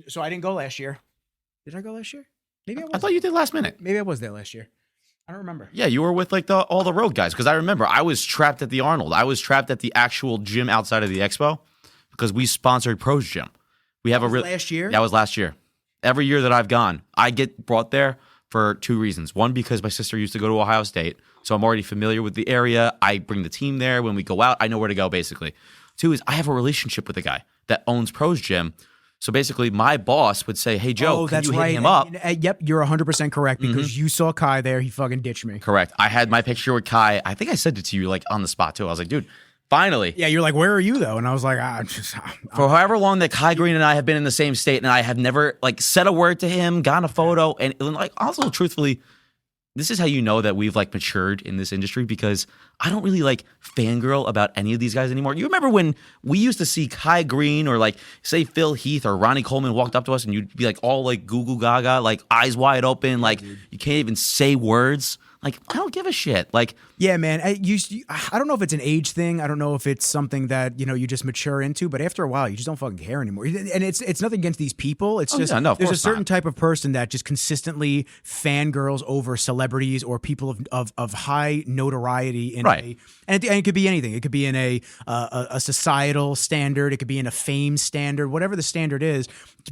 So I didn't go last year. Did I go last year? Maybe I was. I thought you did last minute. Maybe I was there last year. I don't remember. Yeah, you were with like all the road guys because I remember I was trapped at the Arnold. I was trapped at the actual gym outside of the expo because we sponsored Pro's Gym. We have last year? That was last year. Every year that I've gone, I get brought there for two reasons. One, because my sister used to go to Ohio State, so I'm already familiar with the area. I bring the team there. When we go out, I know where to go, basically. Two is I have a relationship with the guy that owns Pro's Gym. So basically, my boss would say, hey, Joe, can you hit him up? Yep, you're 100% correct because you saw Kai there. He fucking ditched me. Correct. I had my picture with Kai. I think I sent it to you like on the spot, too. I was like, dude, finally. Yeah, you're like, where are you, though? And I was like, For however long that Kai Greene and I have been in the same state, and I have never like said a word to him, gotten a photo, and like also truthfully, this is how you know that we've like matured in this industry because I don't really like fangirl about any of these guys anymore. You remember when we used to see Kai Greene or like say Phil Heath or Ronnie Coleman walked up to us and you'd be like all like goo goo gaga, like eyes wide open, like you can't even say words. Like, I don't give a shit. Like, yeah, man. I don't know if it's an age thing. I don't know if it's something that, you just mature into. But after a while, you just don't fucking care anymore. And it's nothing against these people. It's just there's a certain type of person that just consistently fangirls over celebrities or people of high notoriety. And it could be anything. It could be in a societal standard. It could be in a fame standard. Whatever the standard is,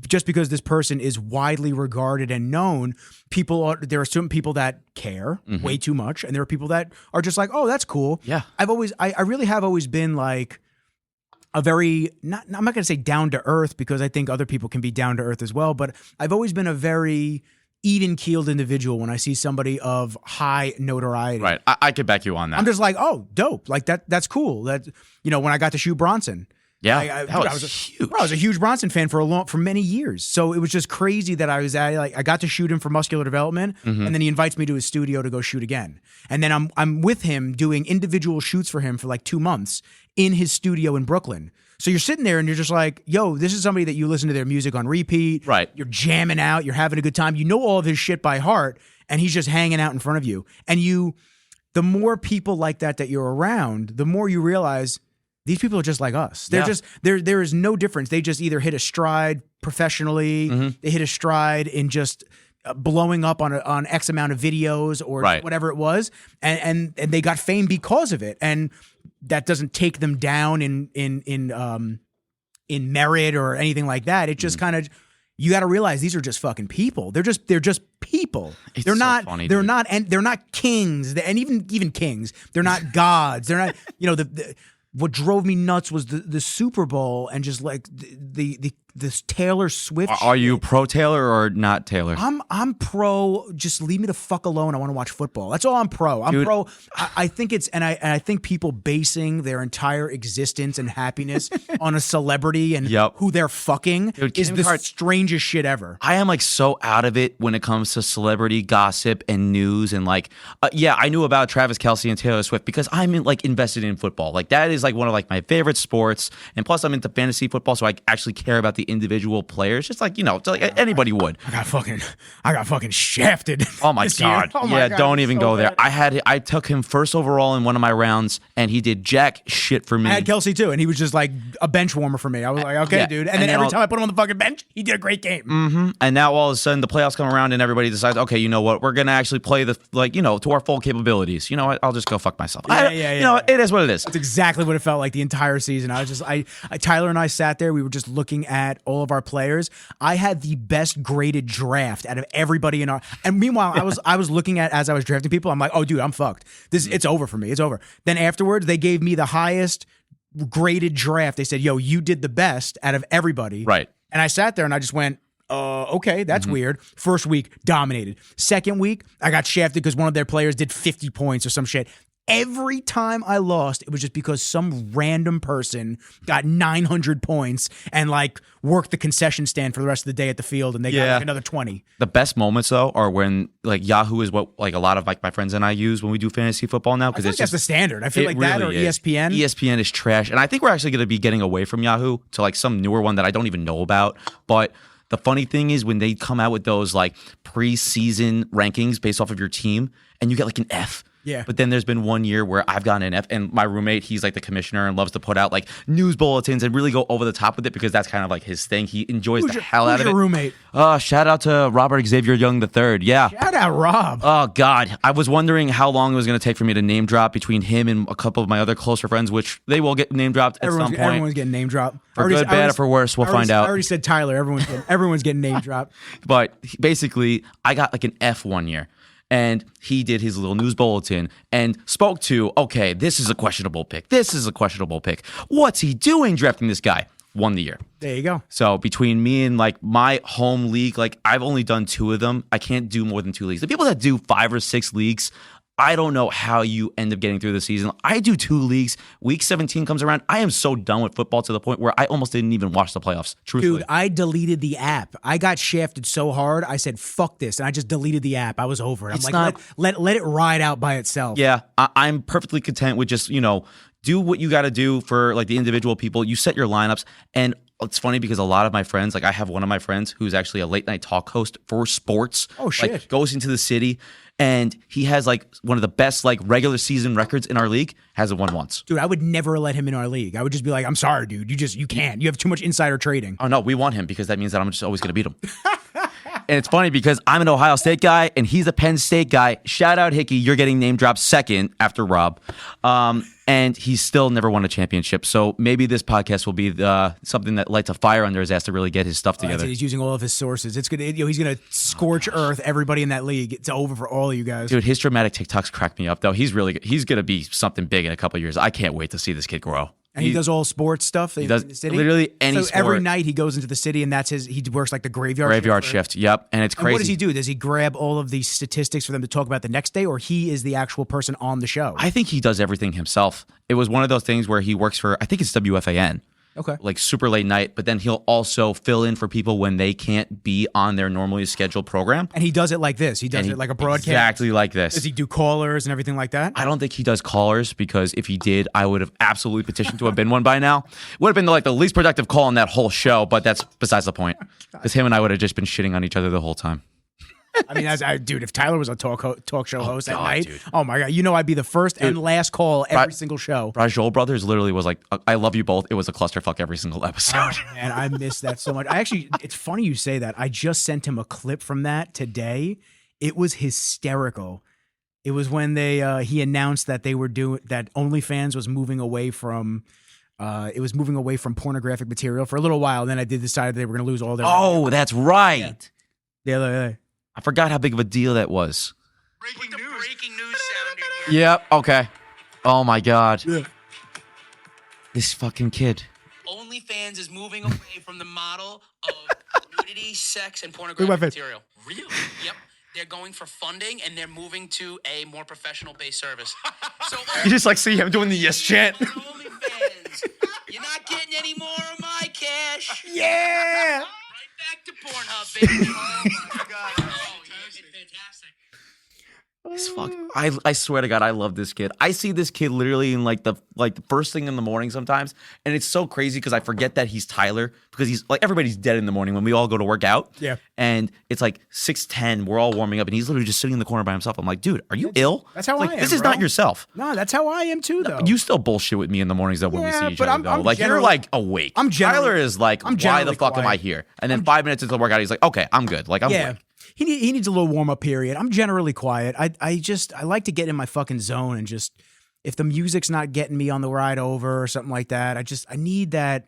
just because this person is widely regarded and known, there are certain people that care way too much, and there are people that are just like, oh, that's cool. Yeah. I really have always been like a very, I'm not going to say down to earth because I think other people can be down to earth as well, but I've always been a very even-keeled individual when I see somebody of high notoriety. Right. I could back you on that. I'm just like, oh, dope. Like that's cool. That, when I got to shoot Bronson. Yeah, that was huge. I was a huge Bronson fan for many years. So it was just crazy that I got to shoot him for muscular development, and then he invites me to his studio to go shoot again. And then I'm with him doing individual shoots for him for like 2 months in his studio in Brooklyn. So you're sitting there and you're just like, yo, this is somebody that you listen to their music on repeat. Right. You're jamming out. You're having a good time. You know all of his shit by heart, and he's just hanging out in front of you. And the more people like that you're around, the more you realize these people are just like us. They're just there is no difference. They just either hit a stride professionally, they hit a stride in just blowing up on X amount of videos or whatever it was, and they got fame because of it. And that doesn't take them down in merit or anything like that. It just kind of, you got to realize these are just fucking people. They're just people. They're not funny, they're not, and they're not kings. And even kings, they're not gods. They're not, what drove me nuts was the Super Bowl and just like this Taylor Swift. Are you pro Taylor or not Taylor? I'm pro. Just leave me the fuck alone. I want to watch football. That's all I'm pro. I'm pro. I think it's and I think people basing their entire existence and happiness on a celebrity and who they're fucking is the strangest shit ever. I am like so out of it when it comes to celebrity gossip and news and like I knew about Travis Kelce and Taylor Swift because I'm like invested in football. Like that is like one of like my favorite sports, and plus I'm into fantasy football, so I actually care about the individual players, just like like anybody would. I got fucking shafted. Oh my god! God, don't even go there. I took him first overall in one of my rounds, and he did jack shit for me. I had Kelce too, and he was just like a bench warmer for me. I was like, okay, dude. And then every time I put him on the fucking bench, he did a great game. And now all of a sudden the playoffs come around, and everybody decides, okay, you know what? We're gonna actually play the to our full capabilities. You know what? I'll just go fuck myself. You know, it is what it is. That's exactly what it felt like the entire season. Tyler and I sat there. We were just looking at all of our players. I had the best graded draft out of everybody in our. And meanwhile, I was looking at as I was drafting people. I'm like, oh, dude, I'm fucked. It's over for me. It's over. Then afterwards, they gave me the highest graded draft. They said, yo, you did the best out of everybody. Right. And I sat there and I just went, okay, that's weird. First week, dominated. Second week, I got shafted because one of their players did 50 points or some shit. Every time I lost, it was just because some random person got 900 points and like worked the concession stand for the rest of the day at the field, and they got like another 20. The best moments though are when like Yahoo is what like a lot of like my friends and I use when we do fantasy football now, because it's that's the standard. I feel like that really or ESPN. ESPN is trash, and I think we're actually going to be getting away from Yahoo to like some newer one that I don't even know about. But the funny thing is when they come out with those like preseason rankings based off of your team, and you get like an F. Yeah. But then there's been one year where I've gotten an F, and my roommate, he's like the commissioner and loves to put out like news bulletins and really go over the top with it because that's kind of like his thing. He enjoys the hell out of it. Who's your roommate? Shout out to Robert Xavier Young III. Yeah. Shout out Rob. Oh, God. I was wondering how long it was going to take for me to name drop between him and a couple of my other closer friends, which they will get name dropped at some point. Everyone's getting name dropped. For good, bad, or for worse, we'll find out. I already said Tyler. Everyone's getting name dropped. But basically, I got like an F one year. And he did his little news bulletin and spoke to, okay, this is a questionable pick. This is a questionable pick. What's he doing drafting this guy? Won the year. There you go. So between me and like my home league, like I've only done 2 of them. I can't do more than 2 leagues. The people that do 5 or 6 leagues, I don't know how you end up getting through the season. I do 2 leagues. Week 17 comes around. I am so done with football to the point where I almost didn't even watch the playoffs. Truthfully. Dude, I deleted the app. I got shafted so hard. I said, fuck this. And I just deleted the app. I was over it. I'm like, let it ride out by itself. Yeah, I'm perfectly content with just, do what you got to do for like the individual people. You set your lineups. And it's funny because a lot of my friends, like I have one of my friends who's actually a late night talk host for sports. Oh, shit. Like goes into the city. And he has like one of the best like regular season records in our league. Hasn't won once. Dude, I would never let him in our league. I would just be like, I'm sorry, dude. You can't. You have too much insider trading. Oh no, we want him because that means that I'm just always going to beat him. And it's funny because I'm an Ohio State guy and he's a Penn State guy. Shout out Hickey, you're getting name dropped second after Rob. And he's still never won a championship. So maybe this podcast will be something that lights a fire under his ass to really get his stuff together. He's using all of his sources. It's good. He's going to scorch earth everybody in that league. It's over for all of you guys. Dude, his dramatic TikToks crack me up though. He's really good. He's going to be something big in a couple of years. I can't wait to see this kid grow. And he does all sports stuff. He does in the city? literally any sport. So every night he goes into the city and he works like the graveyard shift. Yep. And it's crazy. And what does he do? Does he grab all of these statistics for them to talk about the next day, or he is the actual person on the show? I think he does everything himself. It was one of those things where he works for, I think it's WFAN. Okay. Like super late night, but then he'll also fill in for people when they can't be on their normally scheduled program. And he does it like this. He does it like a broadcast. Exactly like this. Does he do callers and everything like that? I don't think he does callers because if he did, I would have absolutely petitioned to have been one by now. Would have been like the least productive call in that whole show, but that's besides the point. Because him and I would have just been shitting on each other the whole time. I mean, dude, if Tyler was a talk show host at night, dude. oh my God, I'd be the first and last call every single show. Rajol Brothers literally was like, I love you both. It was a clusterfuck every single episode. And I miss that so much. It's funny you say that. I just sent him a clip from that today. It was hysterical. It was when he announced that they were that OnlyFans was moving away from. It was moving away from pornographic material for a little while. Then I decided they were going to lose all their. Oh, that's right. Yeah. I forgot how big of a deal that was. Breaking news sound in here. Yep. Okay. Oh my God. Yeah. This fucking kid. OnlyFans is moving away from the model of nudity, sex, and pornographic material. Really? Yep. They're going for funding and they're moving to a more professional-based service. So you just like see him doing the yes chant. OnlyFans, you're not getting any more of my cash. Yeah. Right back to Pornhub, baby. Oh my God. Oh, it's fantastic. This fuck. I swear to God, I love this kid. I see this kid literally in like the first thing in the morning sometimes, and it's so crazy because I forget that he's Tyler because he's like everybody's dead in the morning when we all go to work out. Yeah. And it's like 6:10, we're all warming up, and he's literally just sitting in the corner by himself. I'm like, dude, are you ill? That's how like, I am. This is bro. not yourself. No, that's how I am too, though. You still bullshit with me in the mornings though when we see each but other. I'm Like you're like awake. Tyler is like, why the fuck am I here? And then 5 minutes into the workout, he's like, okay, I'm good. Like I'm good. He needs a little warm up period. I'm generally quiet. I like to get in my fucking zone and just if the music's not getting me on the ride over or something like that, I need that.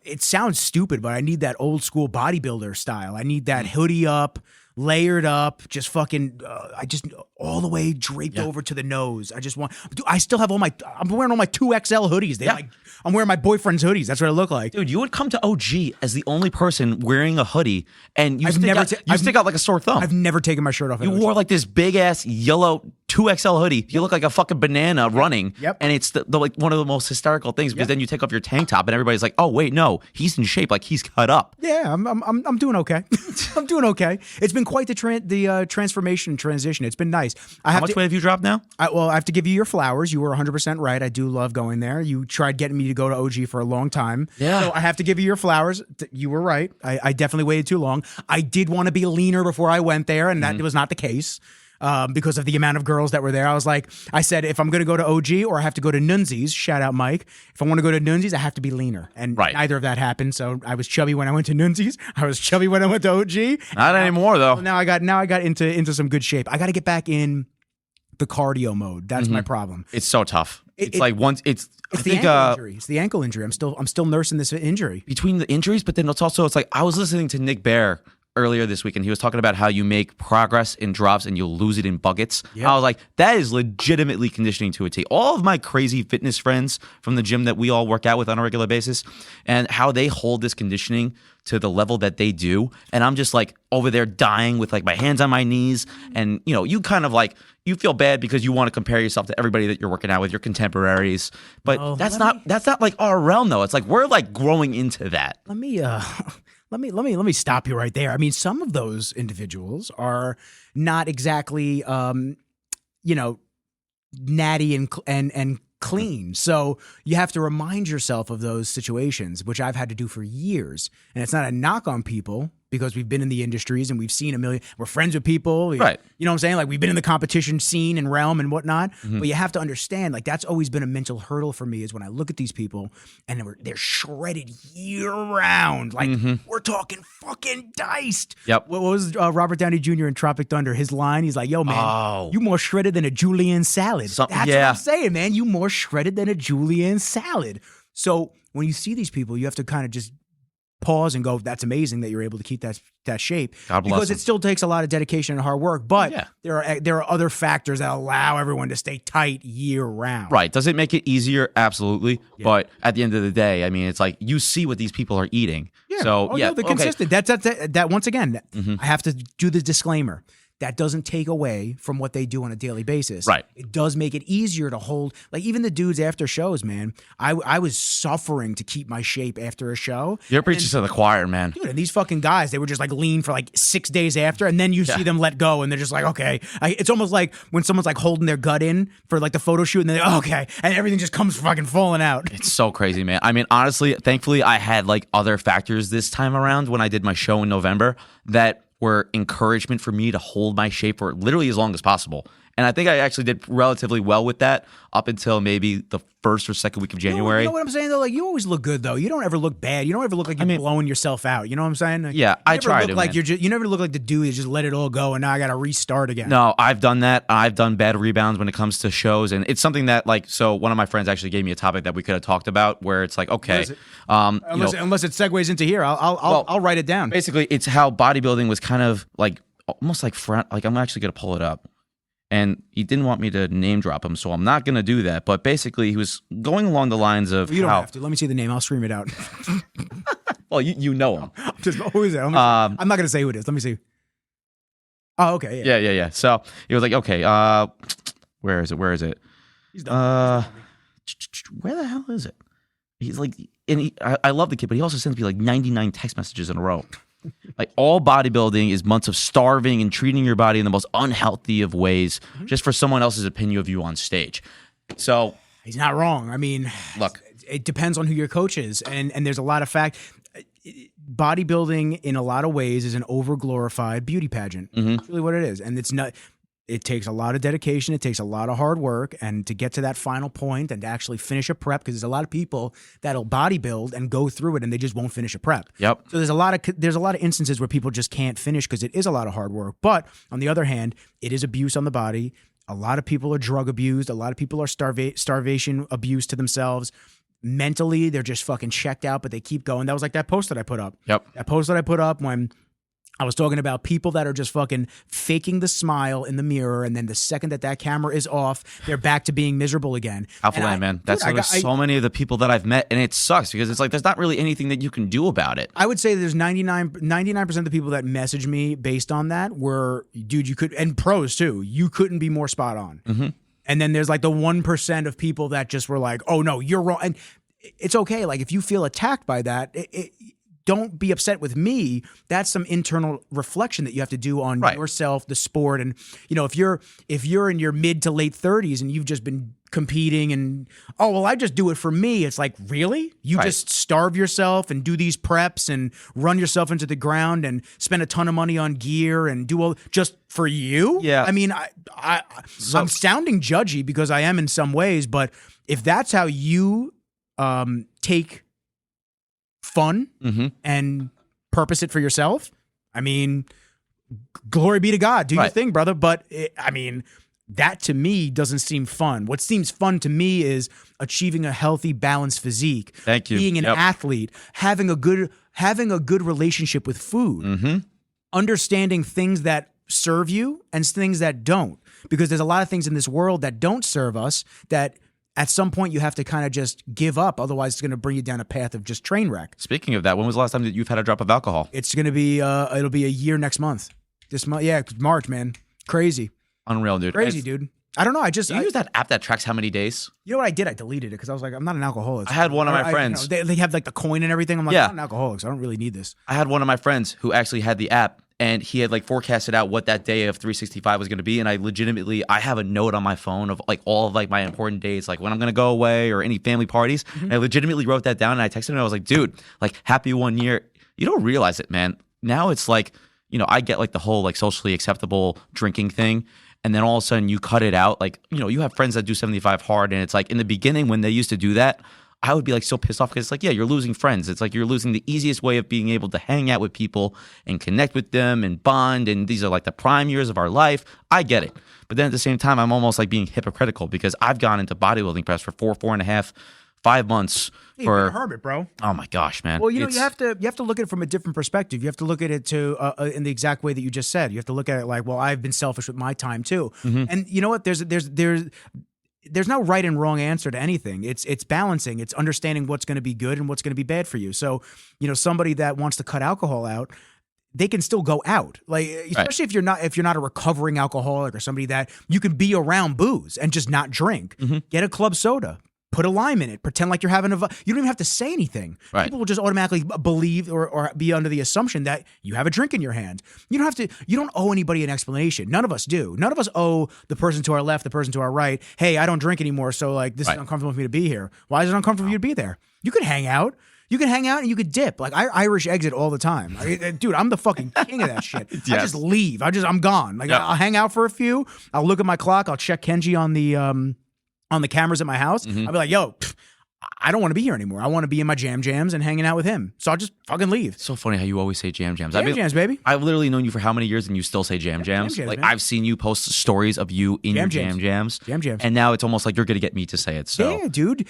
It sounds stupid, but I need that old school bodybuilder style. I need that hoodie up, layered up, just fucking, I just all the way draped over to the nose. I just want, dude, I still have I'm wearing all my 2XL hoodies. I'm wearing my boyfriend's hoodies. That's what I look like. Dude, you would come to OG as the only person wearing a hoodie and you stick out like a sore thumb. I've never taken my shirt off. You wore like this big ass yellow 2XL hoodie. You look like a fucking banana running. Yep. And it's the like one of the most hysterical things because then you take off your tank top and everybody's like, oh wait, no, he's in shape, like he's cut up. Yeah, I'm doing okay. I'm doing okay. It's been quite the transformation and transition. It's been nice. How much weight have you dropped now? I have to give you your flowers. You were 100% right. I do love going there. You tried getting me to go to OG for a long time. Yeah. So I have to give you your flowers. You were right. I definitely waited too long. I did want to be leaner before I went there, and that was not the case. because of the amount of girls that were there. I said, if I'm going to go to OG or I have to go to Nunzi's, shout out Mike. If I want to go to Nunzi's, I have to be leaner. And neither of that happened. So I was chubby when I went to Nunzi's. I was chubby when I went to OG. Not anymore though. Now I got into some good shape. I got to get back in the cardio mode. That's my problem. It's so tough. It's like once it's the ankle injury. It's the ankle injury. I'm still nursing this injury. Between the injuries, but then it's like I was listening to Nick Bear earlier this week, and he was talking about how you make progress in drops and you'll lose it in buckets. Yep. I was like, that is legitimately conditioning to a T. All of my crazy fitness friends from the gym that we all work out with on a regular basis, and how they hold this conditioning to the level that they do. And I'm just like over there dying with like my hands on my knees. And you kind of like, you feel bad because you want to compare yourself to everybody that you're working out with, your contemporaries. But that's not like our realm though. It's like we're like growing into that. Let me stop you right there. I mean, some of those individuals are not exactly, natty and clean. So you have to remind yourself of those situations, which I've had to do for years. And it's not a knock on people because we've been in the industries and we've seen we're friends with people. Right. You know what I'm saying? Like we've been in the competition scene and realm and whatnot. Mm-hmm. But you have to understand, like that's always been a mental hurdle for me is when I look at these people and they're shredded year round. Like we're talking fucking diced. Yep. What was Robert Downey Jr. in Tropic Thunder? His line, he's like, yo, man, you more shredded than a julienne salad. That's what I'm saying, man. You more shredded than a julienne salad. So when you see these people, you have to kind of just pause and go, that's amazing that you're able to keep that shape. Because it still takes a lot of dedication and hard work. But there are other factors that allow everyone to stay tight year round. Right. Does it make it easier? Absolutely. Yeah. But at the end of the day, I mean, it's like you see what these people are eating. Yeah. So they're consistent. That once again, I have to do the disclaimer. That doesn't take away from what they do on a daily basis. Right. It does make it easier to hold. Like even the dudes after shows, man, I was suffering to keep my shape after a show. You're preaching to the choir, man. Dude, and these fucking guys, they were just like lean for like 6 days after, and then you see them let go, and they're just like, okay. It's almost like when someone's like holding their gut in for like the photo shoot, and then okay, and everything just comes fucking falling out. It's so crazy, man. I mean, honestly, thankfully, I had like other factors this time around when I did my show in November that were encouragement for me to hold my shape for literally as long as possible. And I think I actually did relatively well with that up until maybe the first or second week of January. You know what I'm saying, though? Like, you always look good, though. You don't ever look bad. You don't ever look like you're blowing yourself out. You know what I'm saying? Like, yeah, I try to. You never look like the dude that just let it all go and now I got to restart again. No, I've done that. I've done bad rebounds when it comes to shows. And it's something that, like, so one of my friends actually gave me a topic that we could have talked about where it's like, okay. Unless it segues into here, I'll write it down. Basically, it's how bodybuilding was kind of like, almost like I'm actually going to pull it up. And he didn't want me to name drop him, so I'm not going to do that. But basically, he was going along the lines of you don't have to. Let me see the name. I'll scream it out. Well, you know him. Who is it? I'm not going to say who it is. Let me see. Oh, okay. Yeah. So he was like, okay, where is it? He's done. Where the hell is it? He's like, and I love the kid, but he also sends me like 99 text messages in a row. Like all bodybuilding is months of starving and treating your body in the most unhealthy of ways just for someone else's opinion of you on stage. So he's not wrong. I mean, look, it depends on who your coach is. And there's a lot of bodybuilding in a lot of ways is an over-glorified beauty pageant. That's really what it is. And it's not. It takes a lot of dedication. It takes a lot of hard work. And to get to that final point and to actually finish a prep, because there's a lot of people that'll bodybuild and go through it and they just won't finish a prep. Yep. So there's a lot of instances where people just can't finish because it is a lot of hard work. But on the other hand, it is abuse on the body. A lot of people are drug abused. A lot of people are starvation abused to themselves. Mentally, they're just fucking checked out, but they keep going. That was like that post that I put up. Yep. That post that I put up when I was talking about people that are just fucking faking the smile in the mirror, and then the second that camera is off, they're back to being miserable again. Alpha Land, man. That's so many of the people that I've met, and it sucks because it's like there's not really anything that you can do about it. I would say there's 99% of the people that message me based on that were, dude, you could, and pros too, you couldn't be more spot on. Mm-hmm. And then there's like the 1% of people that just were like, oh no, you're wrong. And it's okay. Like if you feel attacked by that, don't be upset with me. That's some internal reflection that you have to do on yourself, the sport. And, you know, if you're in your mid to late 30s and you've just been competing and, oh, well, I just do it for me. It's like, really? You just starve yourself and do these preps and run yourself into the ground and spend a ton of money on gear and do all just for you? Yeah. I mean, I'm sounding judgy because I am in some ways, but if that's how you take fun and purpose it for yourself, I mean, glory be to God. Do your thing, brother. But I mean, that to me doesn't seem fun. What seems fun to me is achieving a healthy, balanced physique. Thank you. Being an athlete, having a good relationship with food, understanding things that serve you and things that don't. Because there's a lot of things in this world that don't serve us that at some point you have to kind of just give up. Otherwise, it's going to bring you down a path of just train wreck. Speaking of that, when was the last time that you've had a drop of alcohol? It's going to be, it'll be a year next month. This month, yeah, March, man. Crazy. Unreal, dude. Crazy, dude. I don't know. Do you use that app that tracks how many days? You know what I did? I deleted it because I was like, I'm not an alcoholic. I had one of my friends. You know, they have like the coin and everything. I'm like, I'm not an alcoholic, so I don't really need this. I had one of my friends who actually had the app, and he had like forecasted out what that day of 365 was going to be. And I have a note on my phone of like all of like my important days, like when I'm going to go away or any family parties. And I legitimately wrote that down, and I texted him and I was like, dude, like happy 1 year. You don't realize it, man. Now it's like, you know, I get like the whole like socially acceptable drinking thing. And then all of a sudden you cut it out. Like, you know, you have friends that do 75 hard. And it's like in the beginning when they used to do that, I would be like so pissed off because it's like, yeah, you're losing friends. It's like you're losing the easiest way of being able to hang out with people and connect with them and bond. And these are like the prime years of our life. I get it. But then at the same time, I'm almost like being hypocritical because I've gone into bodybuilding press for 4.5, 5 months. You've been a hermit, bro. Oh my gosh, man. Well, you know, you have to look at it from a different perspective. You have to look at it in the exact way that you just said. You have to look at it like, well, I've been selfish with my time too. And you know what? There's no right and wrong answer to anything. It's balancing. It's understanding what's going to be good and what's going to be bad for you. So, you know, somebody that wants to cut alcohol out, they can still go out. Like, especially if you're not a recovering alcoholic or somebody that you can be around booze and just not drink. Get a club soda. Put a lime in it. Pretend like you're having you don't even have to say anything. People will just automatically believe or be under the assumption that you have a drink in your hand. You don't owe anybody an explanation. None of us do. None of us owe the person to our left, the person to our right, hey, I don't drink anymore, so like this is uncomfortable for me to be here. Why is it uncomfortable for you to be there? You could hang out. You can hang out and you could dip. Like I Irish exit all the time. Dude, I'm the fucking king of that shit. I just leave. I'm gone. Like I'll hang out for a few. I'll look at my clock. I'll check Kenji on the cameras at my house. I'll be like, yo, I don't want to be here anymore. I want to be in my jams and hanging out with him. So I'll just fucking leave. So funny how you always say jams. Jams, baby. I've literally known you for how many years and you still say jams? Like man. I've seen you post stories of you in your jams. And now it's almost like you're going to get me to say it. So yeah, dude,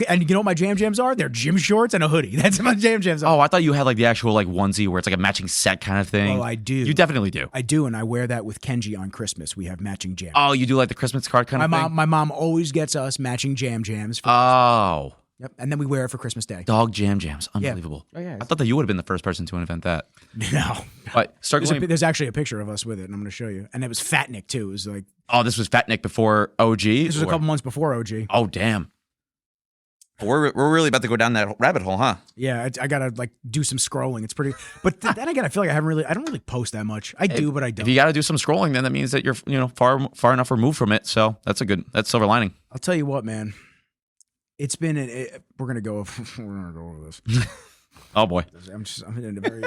and you know what my jams are? They're gym shorts and a hoodie. That's what my jams are. Oh, I thought you had like the actual like onesie where it's like a matching set kind of thing. Oh, I do. You definitely do. I do, and I wear that with Kenji on Christmas. We have matching jams. Oh, you do like the Christmas card kind of thing? My mom always gets us matching jams. Oh. Yep, and then we wear it for Christmas Day. Dog jams. Unbelievable. Yeah. Oh, yeah. I thought that you would have been the first person to invent that. No. But there's actually a picture of us with it, and I'm going to show you. And it was Fat Nick, too. It was like... Oh, this was Fat Nick before OG? This was a couple months before OG. Oh, damn. We're really about to go down that rabbit hole, huh? Yeah, I got to like do some scrolling. It's pretty... But then again, I feel like I don't really post that much. I do, but I don't. If you got to do some scrolling, then that means that you're far enough removed from it. So that's silver lining. I'll tell you what, man. It's been we're gonna go over this. Oh boy, I'm in a very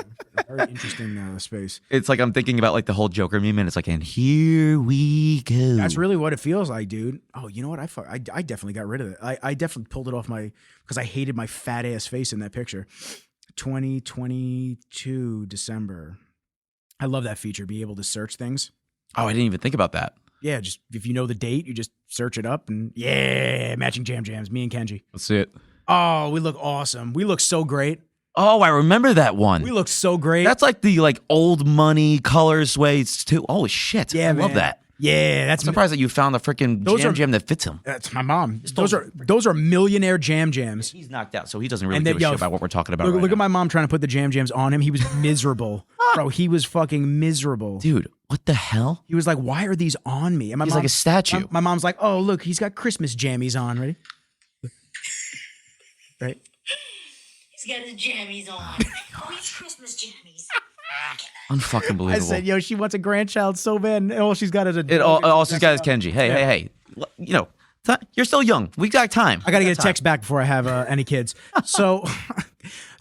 interesting space. It's like I'm thinking about like the whole Joker meme, and it's like, and here we go. That's really what it feels like, dude. Oh, you know what? I definitely got rid of it. I definitely pulled it off because I hated my fat ass face in that picture. 2022 December. I love that feature. Be able to search things. Oh, I didn't even think about that. Yeah, just if you know the date, you just search it up and matching jams. Me and Kenji. Let's see it. Oh, we look awesome. We look so great. Oh, I remember that one. We look so great. That's like the old money colors ways too. Holy shit! Yeah, I love that. Yeah, that's I'm surprised that you found the freaking jam that fits him. That's my mom. Those are millionaire jams. He's knocked out, so he doesn't really give a shit about what we're talking about. Look at my mom trying to put the jams on him. He was miserable, bro. He was fucking miserable, dude. What the hell? He was like, "Why are these on me?" And he's like a statue. My mom's like, "Oh, look, he's got Christmas jammies on." Ready? Right? He's got his jammies on. Oh, it's Christmas jammies. Unfucking believable. I said, yo, she wants a grandchild so bad, and all she's got is all she's got is Kenji. Hey. You know, you're still young. We got time. I got to get a text back before I have any kids. So,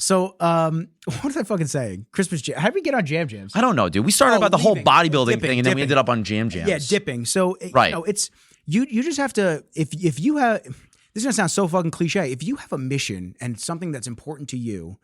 what was I fucking saying? Christmas jam. How did we get on jam jams? I don't know, dude. We started about the whole bodybuilding thing, and then we ended up on jam jams. Yeah, dipping. So, right. You know, it's you just have to if you have. This is gonna sound so fucking cliche. If you have a mission and something that's important to you,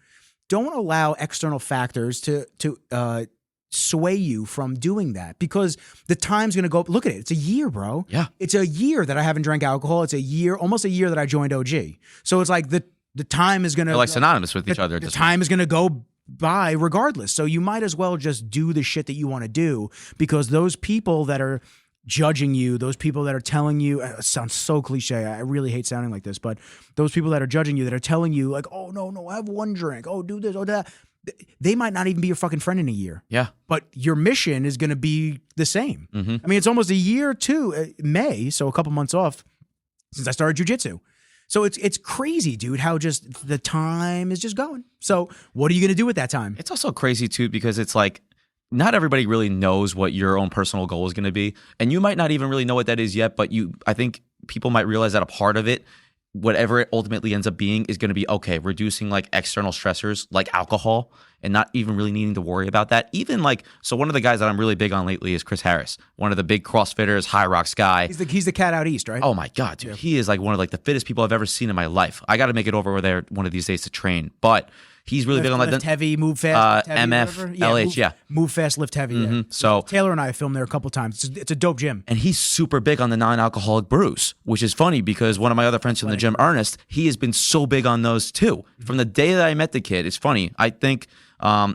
don't allow external factors to sway you from doing that, because the time's gonna go. Look at it. It's a year, bro. Yeah. It's a year that I haven't drank alcohol. It's a year, almost a year that I joined OG. So it's like the time is gonna. They're like synonymous with each other. The time is gonna go by regardless. So you might as well just do the shit that you want to do, because those people that are judging you, those people that are telling you, it sounds so cliche, I really hate sounding like this, but those people that are judging you, that are telling you like, oh no, have one drink, oh do this, oh that, they might not even be your fucking friend in a year. Yeah. But your mission is going to be the same. Mm-hmm. I mean, it's almost a year too, May, so a couple months off since I started jujitsu. So it's crazy, dude, how just the time is just going. So what are you going to do with that time? It's also crazy too, because it's like, not everybody really knows what your own personal goal is going to be. And you might not even really know what that is yet, but I think people might realize that a part of it, whatever it ultimately ends up being, is going to be, okay, reducing like external stressors like alcohol and not even really needing to worry about that. Even like, so one of the guys that I'm really big on lately is Chris Harris, one of the big CrossFitters, High Rocks guy. He's the cat out east, right? Oh my God, dude. Yeah. He is like one of like the fittest people I've ever seen in my life. I got to make it over there one of these days to train. But he's really big on like lift heavy, move fast, lift heavy, MF, LH, move fast, lift heavy. Mm-hmm. Yeah. So Taylor and I filmed there a couple times. It's a dope gym, and he's super big on the non-alcoholic brews, which is funny because one of my other friends from the gym, Ernest, he has been so big on those too. From the day that I met the kid, it's funny. I think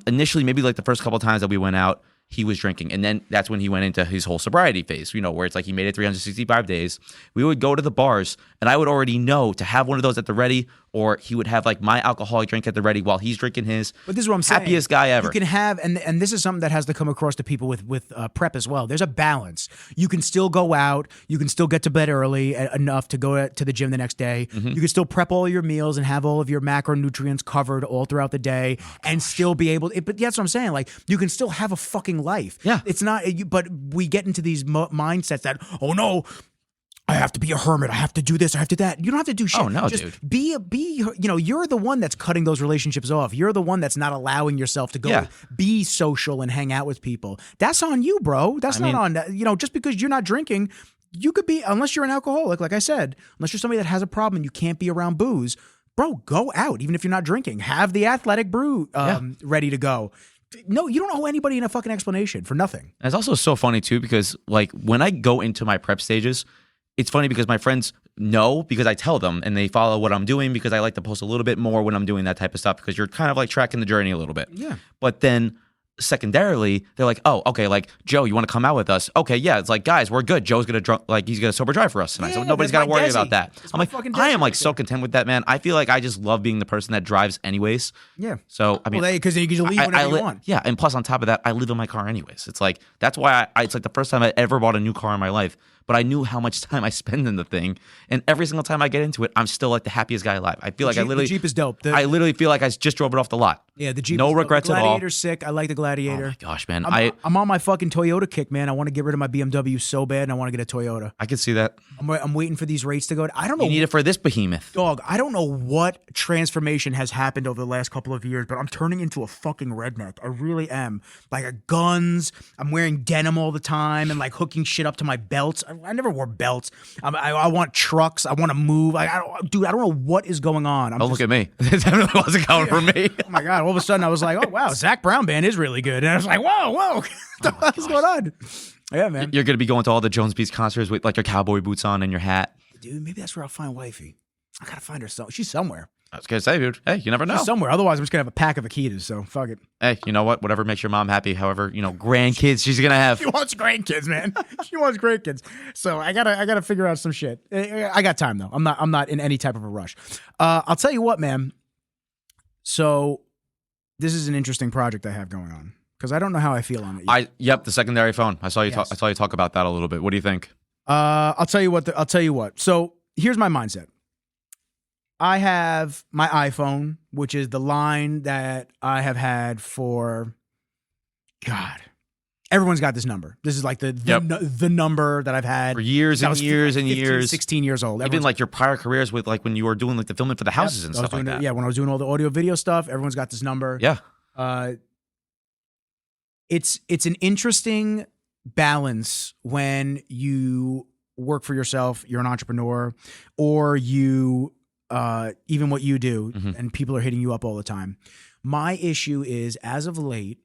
initially, maybe like the first couple of times that we went out, he was drinking. And then that's when he went into his whole sobriety phase, you know, where it's like he made it 365 days. We would go to the bars and I would already know to have one of those at the ready, or he would have like my alcoholic drink at the ready while he's drinking his. But this is what I'm saying. Happiest guy ever. You can have, and this is something that has to come across to people with prep as well. There's a balance. You can still go out. You can still get to bed early enough to go to the gym the next day. Mm-hmm. You can still prep all your meals and have all of your macronutrients covered all throughout the day, and still be able. But that's what I'm saying. Like, you can still have a fucking life. Yeah. It's not. But we get into these mindsets that, oh no, I have to be a hermit. I have to do this. I have to that. You don't have to do shit. Oh no, just dude. Be. You know, you're the one that's cutting those relationships off. You're the one that's not allowing yourself to go be social and hang out with people. That's on you, bro. That's not on. You know, just because you're not drinking, you could be, unless you're an alcoholic, like I said, unless you're somebody that has a problem and you can't be around booze, bro. Go out, even if you're not drinking. Have the athletic brew ready to go. No, you don't owe anybody a fucking explanation for nothing. And it's also so funny too, because like when I go into my prep stages, it's funny because my friends know because I tell them and they follow what I'm doing, because I like to post a little bit more when I'm doing that type of stuff, because you're kind of like tracking the journey a little bit. Yeah. But then secondarily, they're like, oh, okay, like, Joe, you want to come out with us? Okay, yeah. It's like, guys, we're good. Joe's gonna he's gonna sober drive for us tonight, so nobody's got to worry about that. I'm like, I am like so content with that, man. I feel like I just love being the person that drives anyways. Yeah. So I mean, because you can leave whenever you want. Yeah, and plus on top of that, I live in my car anyways. It's like that's why it's like the first time I ever bought a new car in my life. But I knew how much time I spend in the thing, and every single time I get into it, I'm still like the happiest guy alive. I feel like the Jeep is dope. I literally feel like I just drove it off the lot. Yeah, the Jeep. No regrets at all. Gladiator's sick. I like the Gladiator. Oh my gosh, man! I'm on my fucking Toyota kick, man. I want to get rid of my BMW so bad, and I want to get a Toyota. I can see that. I'm waiting for these rates to go. I don't know. You need it for this behemoth, dog. I don't know what transformation has happened over the last couple of years, but I'm turning into a fucking redneck. I really am. Like guns. I'm wearing denim all the time and like hooking shit up to my belts. I never wore belts. I want trucks. I want to move. I don't know what is going on. Look at me. It definitely wasn't going for me. Oh my God. All of a sudden I was like, oh wow, Zach Brown band is really good. And I was like, whoa. What the fuck is going on? Yeah, man. You're going to be going to all the Jones Beats concerts with like your cowboy boots on and your hat. Dude, maybe that's where I'll find wifey. I got to find her. She's somewhere. I was going to say, dude, hey, you never know. She's somewhere. Otherwise, I'm just going to have a pack of Akitas, so fuck it. Hey, you know what? Whatever makes your mom happy, however, grandkids she's going to have. She wants grandkids, man. She wants grandkids. So I gotta figure out some shit. I got time, though. I'm not in any type of a rush. I'll tell you what, man. So this is an interesting project I have going on, because I don't know how I feel on it yet. The secondary phone. I saw you talk about that a little bit. What do you think? I'll tell you what. So here's my mindset. I have my iPhone which is the line that I have had for, God, everyone's got this number. This is like the number that I've had for years and years and 15, years. 16 years old. Even like your prior careers with like when you were doing like the filming for the houses and stuff like that. Yeah, when I was doing all the audio video stuff, everyone's got this number. Yeah. It's an interesting balance when you work for yourself, you're an entrepreneur, or you even what you do, and people are hitting you up all the time. My issue is, as of late,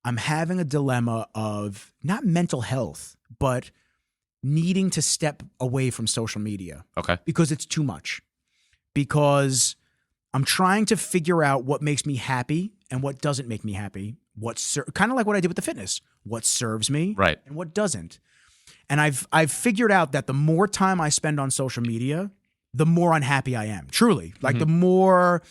I'm having a dilemma of not mental health, but needing to step away from social media. Okay. Because it's too much. Because I'm trying to figure out what makes me happy and what doesn't make me happy. Kind of like what I did with the fitness. What serves me, right, and what doesn't. And I've figured out that the more time I spend on social media, the more unhappy I am. Truly. Like the more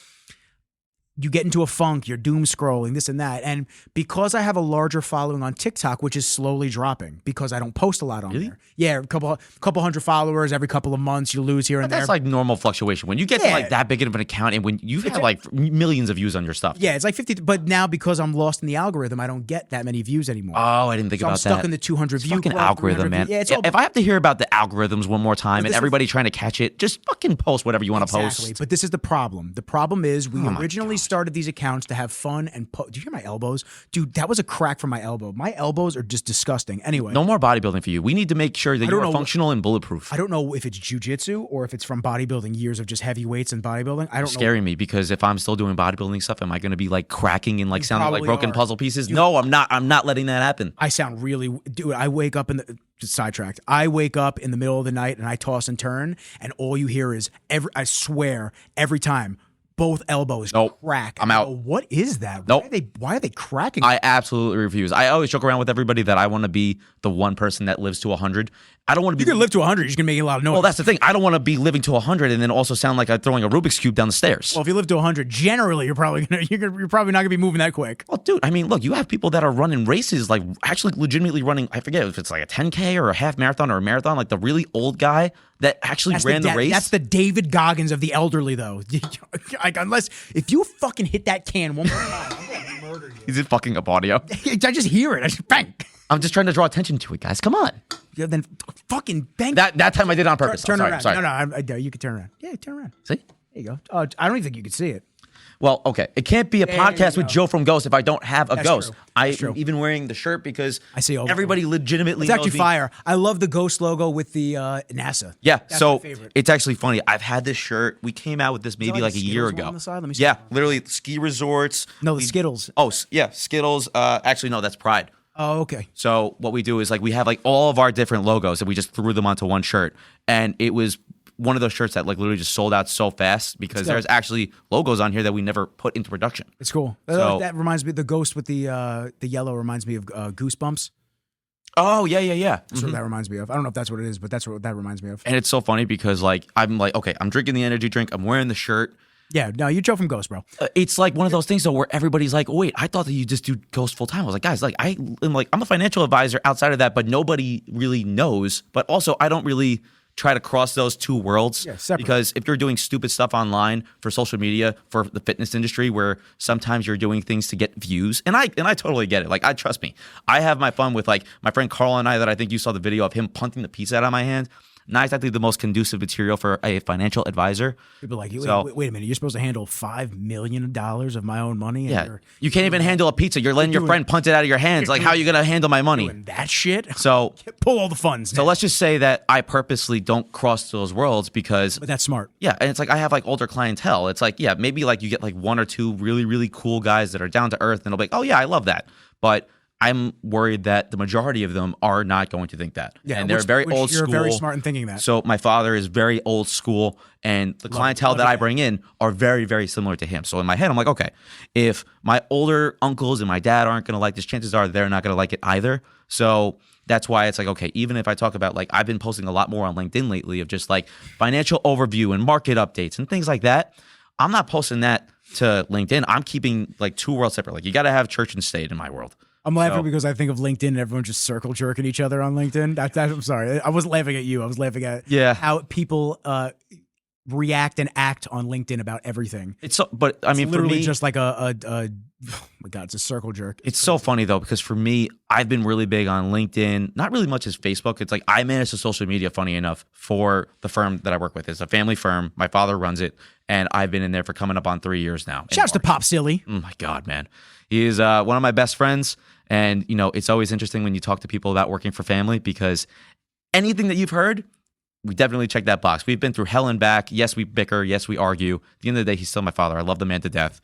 you get into a funk, you're doom scrolling, this and that. And because I have a larger following on TikTok, which is slowly dropping because I don't post a lot on there. Yeah, a couple hundred followers every couple of months, you lose here and there. That's like normal fluctuation. When you get to like that big of an account and when you have like millions of views on your stuff. Yeah, it's like 50. But now because I'm lost in the algorithm, I don't get that many views anymore. Oh, I didn't think about that. I'm stuck in the 200 view fucking algorithm, man. Yeah, if I have to hear about the algorithms one more time and everybody trying to catch it, just fucking post whatever you want to post. But this is the problem. The problem is we originally started these accounts to have fun and do you hear my elbows? Dude, that was a crack from my elbow. My elbows are just disgusting. Anyway. No more bodybuilding for you. We need to make sure that you're functional and bulletproof. I don't know if it's jujitsu or if it's from bodybuilding, years of just heavy weights and bodybuilding. I don't know. Scaring me because if I'm still doing bodybuilding stuff, am I going to be like cracking and like sounding like broken puzzle pieces? No, I'm not. I'm not letting that happen. I sound really, dude, I wake up sidetracked. I wake up in the middle of the night and I toss and turn and all you hear is I swear every time, both elbows crack. I'm out. What is that? Nope. Why are they cracking? I absolutely refuse. I always joke around with everybody that I want to be the one person that lives to 100. I don't want to be. You can live to 100. You're going to make a lot of noise. Well, that's the thing. I don't want to be living to 100 and then also sound like I'm throwing a Rubik's Cube down the stairs. Well, if you live to 100, generally you're probably not going to be moving that quick. Well, dude, I mean, look, you have people that are running races, like actually legitimately running. I forget if it's like a 10K or a half marathon or a marathon. Like the really old guy that actually ran the race. That's the David Goggins of the elderly, though. Like, unless if you fucking hit that can one more time, I'm going to murder you. Is it fucking up audio? I just hear it. I just bang. I'm just trying to draw attention to it, guys. Come on. Yeah, then fucking bang. That time I did it on purpose. Turn around. Sorry. No, you can turn around. Yeah, turn around. See? There you go. I don't even think you can see it. Well, okay. It can't be a podcast with Joe from Ghost if I don't have a ghost. I'm even wearing the shirt because I see everybody legitimately knows. It's actually fire. I love the ghost logo with the NASA. Yeah, That's so my favorite. It's actually funny. I've had this shirt. We came out with this maybe like a year ago. On the side? Let me see. Yeah, literally ski resorts. No, the Skittles. Oh, yeah, Skittles. Actually, no, that's Pride. Oh, okay. So what we do is like we have like all of our different logos and we just threw them onto one shirt. And it was one of those shirts that like literally just sold out so fast because there's actually logos on here that we never put into production. It's cool. So, that reminds me, the ghost with the yellow reminds me of Goosebumps. Oh, yeah. That's what that reminds me of. I don't know if that's what it is, but that's what that reminds me of. And it's so funny because like I'm like, okay, I'm drinking the energy drink. I'm wearing the shirt. Yeah, no, you're Joe from Ghost, bro. It's like one of those things though where everybody's like, oh, wait, I thought that you just do Ghost full time. I was like, guys, like I'm a financial advisor outside of that, but nobody really knows. But also, I don't really try to cross those two worlds. Yeah, separate. Because if you're doing stupid stuff online for social media, for the fitness industry, where sometimes you're doing things to get views, and I totally get it. Like, trust me, I have my fun with like my friend Carl and I that I think you saw the video of him punting the pizza out of my hand. Not exactly the most conducive material for a financial advisor. People are like, wait a minute, you're supposed to handle $5 million of my own money? Yeah, you can't even handle a pizza. You're letting your friend punt it out of your hands. Like, how are you going to handle my money? Doing that shit? So pull all the funds. So let's just say that I purposely don't cross those worlds because... But that's smart. Yeah, and it's like I have like older clientele. It's like, yeah, maybe like you get like one or two really, really cool guys that are down to earth and they'll be like, oh yeah, I love that. But... I'm worried that the majority of them are not going to think that. Yeah, and they're very old school. You're very smart in thinking that. So my father is very old school, and the clientele that I bring in are very, very similar to him. So in my head, I'm like, okay, if my older uncles and my dad aren't going to like this, chances are they're not going to like it either. So that's why it's like, okay, even if I talk about like, I've been posting a lot more on LinkedIn lately of just like financial overview and market updates and things like that. I'm not posting that to LinkedIn. I'm keeping like two worlds separate. Like you got to have church and state in my world. I'm laughing because I think of LinkedIn and everyone just circle jerking each other on LinkedIn. I'm sorry. I wasn't laughing at you. I was laughing at how people react and act on LinkedIn about everything. It's so, but I mean, It's literally for me, just like oh my God, it's a circle jerk. it's so funny though, because for me, I've been really big on LinkedIn, not really much as Facebook. It's like I manage the social media, funny enough, for the firm that I work with. It's a family firm. My father runs it, and I've been in there for coming up on 3 years now. Shouts to Pop Silly. Oh my God, man. He is one of my best friends. And, you know, it's always interesting when you talk to people about working for family, because anything that you've heard, we definitely check that box. We've been through hell and back. Yes, we bicker. Yes, we argue. At the end of the day, he's still my father. I love the man to death.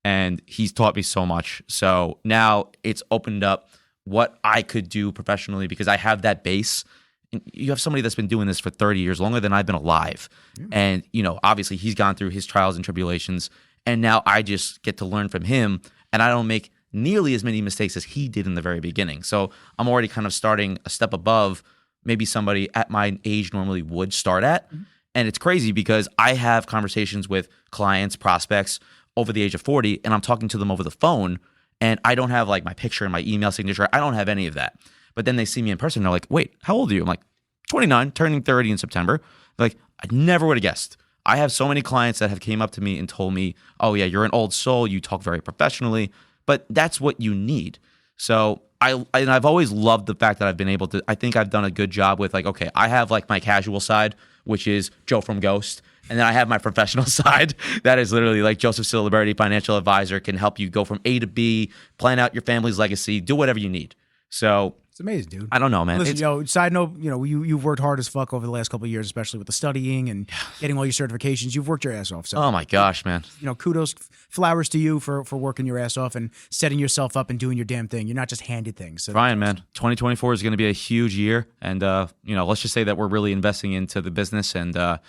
And he's taught me so much. So now it's opened up what I could do professionally, because I have that base. And you have somebody that's been doing this for 30 years, longer than I've been alive. And, you know, obviously he's gone through his trials and tribulations. And now I just get to learn from him. And I don't make nearly as many mistakes as he did in the very beginning. So I'm already kind of starting a step above maybe somebody at my age normally would start at. And it's crazy because I have conversations with clients, prospects over the age of 40, and I'm talking to them over the phone, and I don't have like my picture and my email signature. I don't have any of that. But then they see me in person, and they're like, wait, how old are you? I'm like, 29, turning 30 in September. They're like, I never would have guessed. I have so many clients that have came up to me and told me, oh yeah, you're an old soul, you talk very professionally, but that's what you need. So I've always loved the fact that I've been able to, I think I've done a good job with like, okay, I have like my casual side, which is Joe from Ghost. And then I have my professional side that is literally like Joseph Ciliberti, financial advisor, can help you go from A to B, plan out your family's legacy, do whatever you need. So It's amazing, dude. I don't know, man. Listen, side note, you've worked hard as fuck over the last couple of years, especially with the studying and getting all your certifications. You've worked your ass off. So, oh my gosh, man. Kudos, flowers to you for working your ass off and setting yourself up and doing your damn thing. You're not just handed things. So Ryan, man, 2024 is going to be a huge year. And, let's just say that we're really investing into the business and going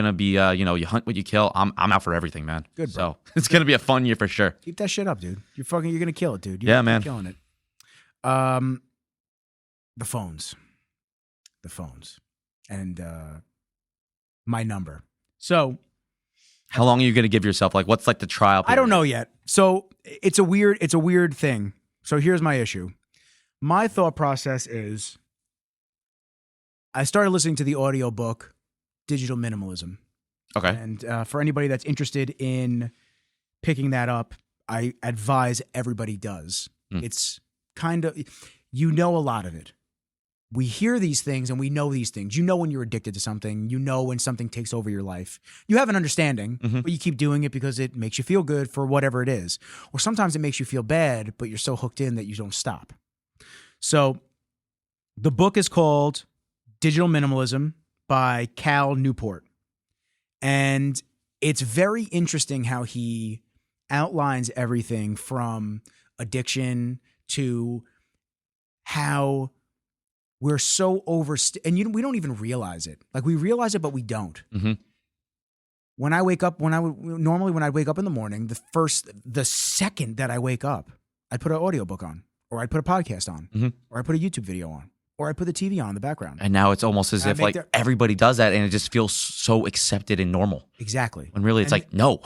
to be, you hunt what you kill. I'm out for everything, man. Good, bro. So it's going to be a fun year for sure. Keep that shit up, dude. You're going to kill it, dude. Yeah, man. You're killing it. The phones, and my number. So, how long are you going to give yourself? Like, what's like the trial period? I don't know yet. So it's a weird thing. So here's my issue. My thought process is, I started listening to the audiobook Digital Minimalism. Okay. And for anybody that's interested in picking that up, I advise everybody does. It's kind of, a lot of it. We hear these things and we know these things. You know when you're addicted to something. You know when something takes over your life. You have an understanding, but you keep doing it because it makes you feel good for whatever it is. Or sometimes it makes you feel bad, but you're so hooked in that you don't stop. So the book is called Digital Minimalism by Cal Newport. And it's very interesting how he outlines everything from addiction to how we're so and we don't even realize it. Like, we realize it, but we don't. When I wake up, when I wake up in the morning, the second that I wake up, I'd put an audiobook on, or I'd put a podcast on, or I'd put a YouTube video on, or I'd put the TV on in the background. And now it's almost as if like everybody does that, and it just feels so accepted and normal. Exactly. When really it's like, no.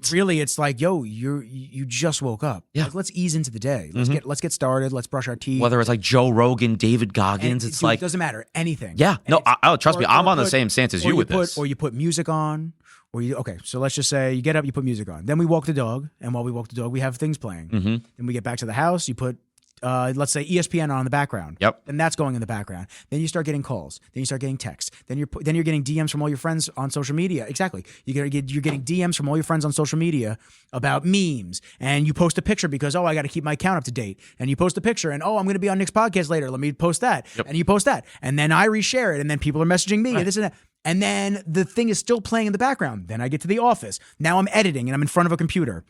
Really, it's like, yo, you just woke up. Yeah. Like, let's ease into the day. Let's get started. Let's brush our teeth. Whether it's like Joe Rogan, David Goggins, it's like, it doesn't matter. Anything. Yeah. No, trust me, I'm on the same stance as you with this. Or you put music on. Okay, so let's just say you get up, you put music on. Then we walk the dog, and while we walk the dog, we have things playing. Then we get back to the house, you put, let's say, ESPN on in the background. Yep. Then that's going in the background. Then you start getting calls. Then you start getting texts. Then you're getting DMs from all your friends on social media. Exactly. You're getting DMs from all your friends on social media about memes. And you post a picture because, I got to keep my account up to date. And you post a picture and, I'm going to be on Nick's podcast later. Let me post that. Yep. And you post that. And then I reshare it. And then people are messaging me and this and that. And then the thing is still playing in the background. Then I get to the office. Now I'm editing and I'm in front of a computer.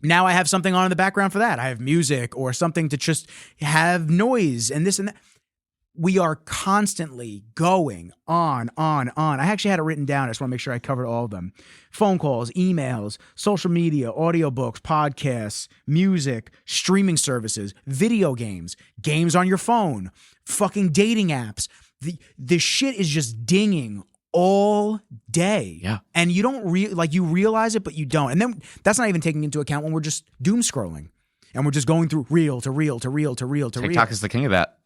Now I have something on in the background for that. I have music or something to just have noise and this and that. We are constantly going on. I actually had it written down. I just want to make sure I covered all of them. Phone calls, emails, social media, audiobooks, podcasts, music, streaming services, video games, games on your phone, fucking dating apps. The shit is just dinging all day. Yeah. And you don't you realize it, but you don't. And then that's not even taking into account when we're just doom scrolling and we're just going through reel to reel to reel to reel to reel. TikTok is the king of that.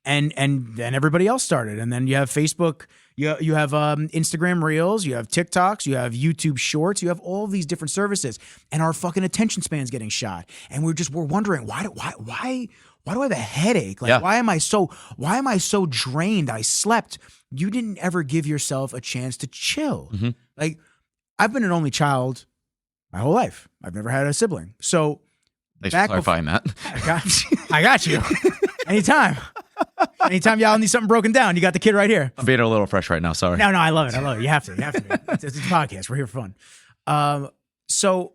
And then everybody else started. And then you have Facebook, You have Instagram Reels, you have TikToks, you have YouTube Shorts, you have all these different services, and our fucking attention span's getting shot. And we're wondering why do I have a headache? Like why am I so drained? I slept. You didn't ever give yourself a chance to chill. Like I've been an only child my whole life. I've never had a sibling. So thanks for clarifying that. I got you. Anytime y'all need something broken down, you got the kid right here. I'm being a little fresh right now. Sorry. No, I love it. You have to. Be. It's a podcast. We're here for fun. So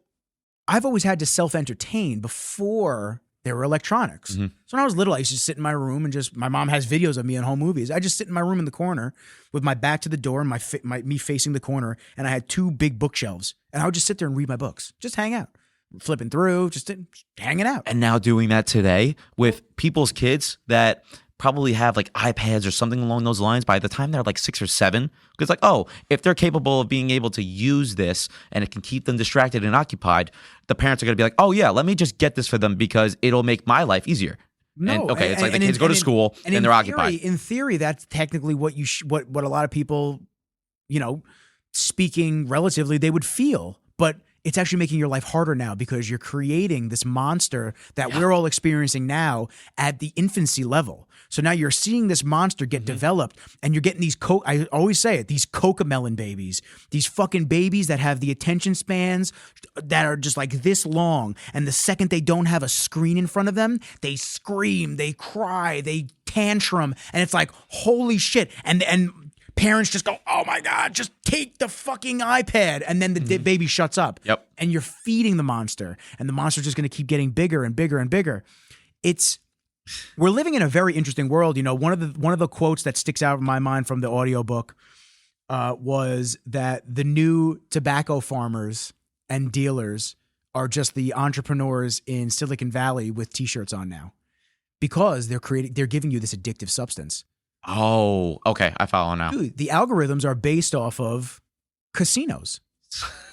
I've always had to self-entertain before there were electronics. So when I was little, I used to sit in my room and my mom has videos of me in home movies. I just sit in my room in the corner with my back to the door and me facing the corner. And I had 2 big bookshelves and I would just sit there and read my books, just hang out, flipping through, just hanging out. And now doing that today with people's kids that probably have like iPads or something along those lines by the time they're like 6 or 7. Because like, oh, if they're capable of being able to use this and it can keep them distracted and occupied, the parents are going to be like, oh yeah, let me just get this for them because it'll make my life easier. No, and, it's like the kids go to school and they're occupied. In theory, that's technically what what a lot of people, speaking relatively, they would feel. But it's actually making your life harder now because you're creating this monster that we're all experiencing now at the infancy level. So now you're seeing this monster get developed and you're getting these, I always say it, these cocomelon babies, these fucking babies that have the attention spans that are just like this long. And the second they don't have a screen in front of them, they scream, they cry, they tantrum. And it's like, holy shit. And parents just go, oh my God, just take the fucking iPad. And then the baby shuts up. Yep. And you're feeding the monster. And the monster's just going to keep getting bigger and bigger and bigger. We're living in a very interesting world. One of the quotes that sticks out in my mind from the audiobook was that the new tobacco farmers and dealers are just the entrepreneurs in Silicon Valley with t-shirts on now. Because they're giving you this addictive substance. Oh, okay. I follow now. Dude, the algorithms are based off of casinos.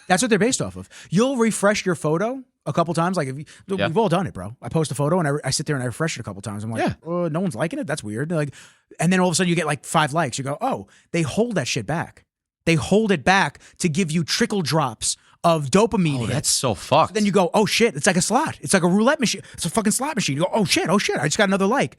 That's what they're based off of. You'll refresh your photo a couple times. Like we've all done it, bro. I post a photo and I sit there and I refresh it a couple times. I'm like, oh, no one's liking it. That's weird. And then all of a sudden you get like 5 likes. You go, oh, they hold that shit back. They hold it back to give you trickle drops of dopamine. Oh, hits. that's so fucked. So then you go, oh shit, it's like a slot. It's like a roulette machine. It's a fucking slot machine. You go, oh shit, I just got another like.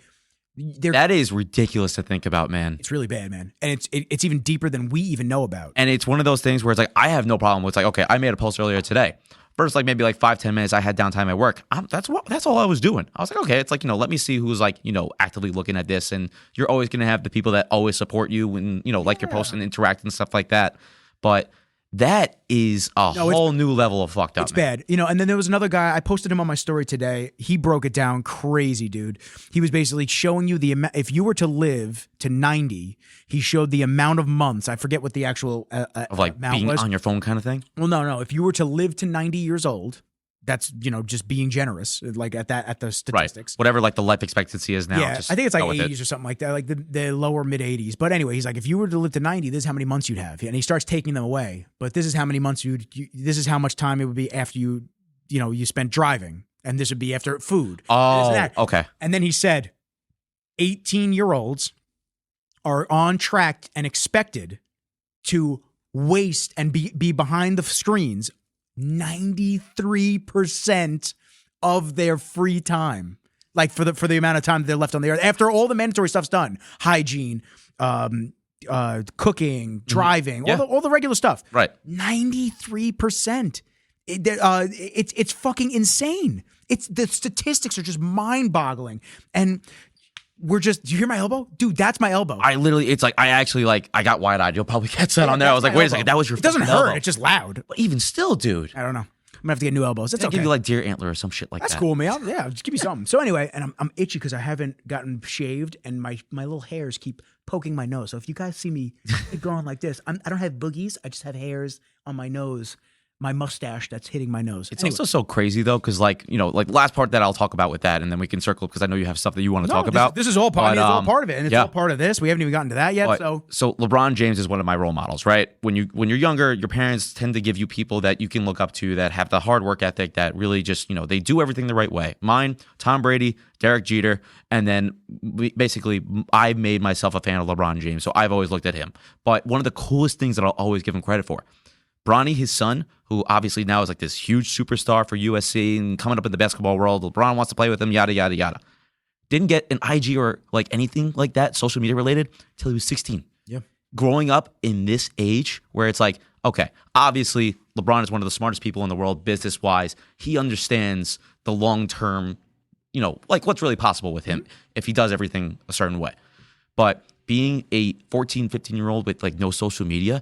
That is ridiculous to think about, man. It's really bad, man. And it's even deeper than we even know about. And it's one of those things where it's like, I have no problem with, it's like, okay, I made a post earlier today. First, like maybe like 5-10 minutes, I had downtime at work. That's all I was doing. I was like, okay, it's like, let me see who's like, actively looking at this. And you're always going to have the people that always support you and, like your posts and interact and stuff like that. But that is a whole new level of fucked up. It's bad. And then there was another guy, I posted him on my story today. He broke it down crazy, dude. He was basically showing you the amount, if you were to live to 90, he showed the amount of months. I forget what the actual of like amount being was. On your phone kind of thing? Well, no. If you were to live to 90 years old, that's, just being generous, like at the statistics. Right. Whatever like the life expectancy is now. Yeah, I think it's like 80s or something like that, like the lower mid 80s. But anyway, he's like, if you were to live to 90, this is how many months you'd have. And he starts taking them away. But this is how many months this is how much time it would be after you spent driving. And this would be after food. Oh, okay. And then he said, 18-year-olds are on track and expected to waste and be behind the screens 93% of their free time, like for the amount of time that they're left on the earth after all the mandatory stuff's done, hygiene, cooking, driving, all the regular stuff. Right, 93%. It's fucking insane. The statistics are just mind-boggling, and do you hear my elbow? Dude, that's my elbow. I got wide-eyed. You'll probably catch that on there. I was like, wait a second, that was your It doesn't hurt. elbow. It's just loud. But even still, dude. I don't know. I'm gonna have to get new elbows. That's okay. Give you like deer antler or some shit like That's that. cool, man. Just give me something. So anyway, and I'm itchy because I haven't gotten shaved, and my little hairs keep poking my nose. So if you guys see me going like this, I don't have boogies. I just have hairs on my nose. my mustache that's hitting my nose. It's also so crazy though, because like last part that I'll talk about with that, and then we can circle because I know you have stuff that you want to talk about. This is all part. It's all part of it, and it's all part of this. We haven't even gotten to that yet. So LeBron James is one of my role models, right? When you're younger, your parents tend to give you people that you can look up to that have the hard work ethic that really just they do everything the right way. Mine, Tom Brady, Derek Jeter, and then basically I made myself a fan of LeBron James, so I've always looked at him. But one of the coolest things that I'll always give him credit for. Bronny, his son, who obviously now is like this huge superstar for USC and coming up in the basketball world. LeBron wants to play with him, yada, yada, yada. Didn't get an IG or like anything like that, social media related, until he was 16. Yeah. Growing up in this age where it's like, okay, obviously LeBron is one of the smartest people in the world business-wise. He understands the long-term, like what's really possible with him if he does everything a certain way. But being a 14, 15-year-old with like no social media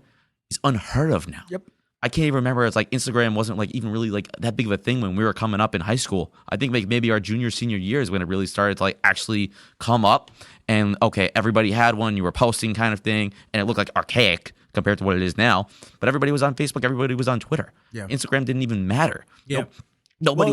is unheard of now. Yep. I can't even remember. It's like Instagram wasn't like even really like that big of a thing when we were coming up in high school. I think like maybe our junior, senior years when it really started to like actually come up. And okay, everybody had one. You were posting kind of thing, and it looked like archaic compared to what it is now. But everybody was on Facebook. Everybody was on Twitter. Yeah. Instagram didn't even matter. Yeah. Nobody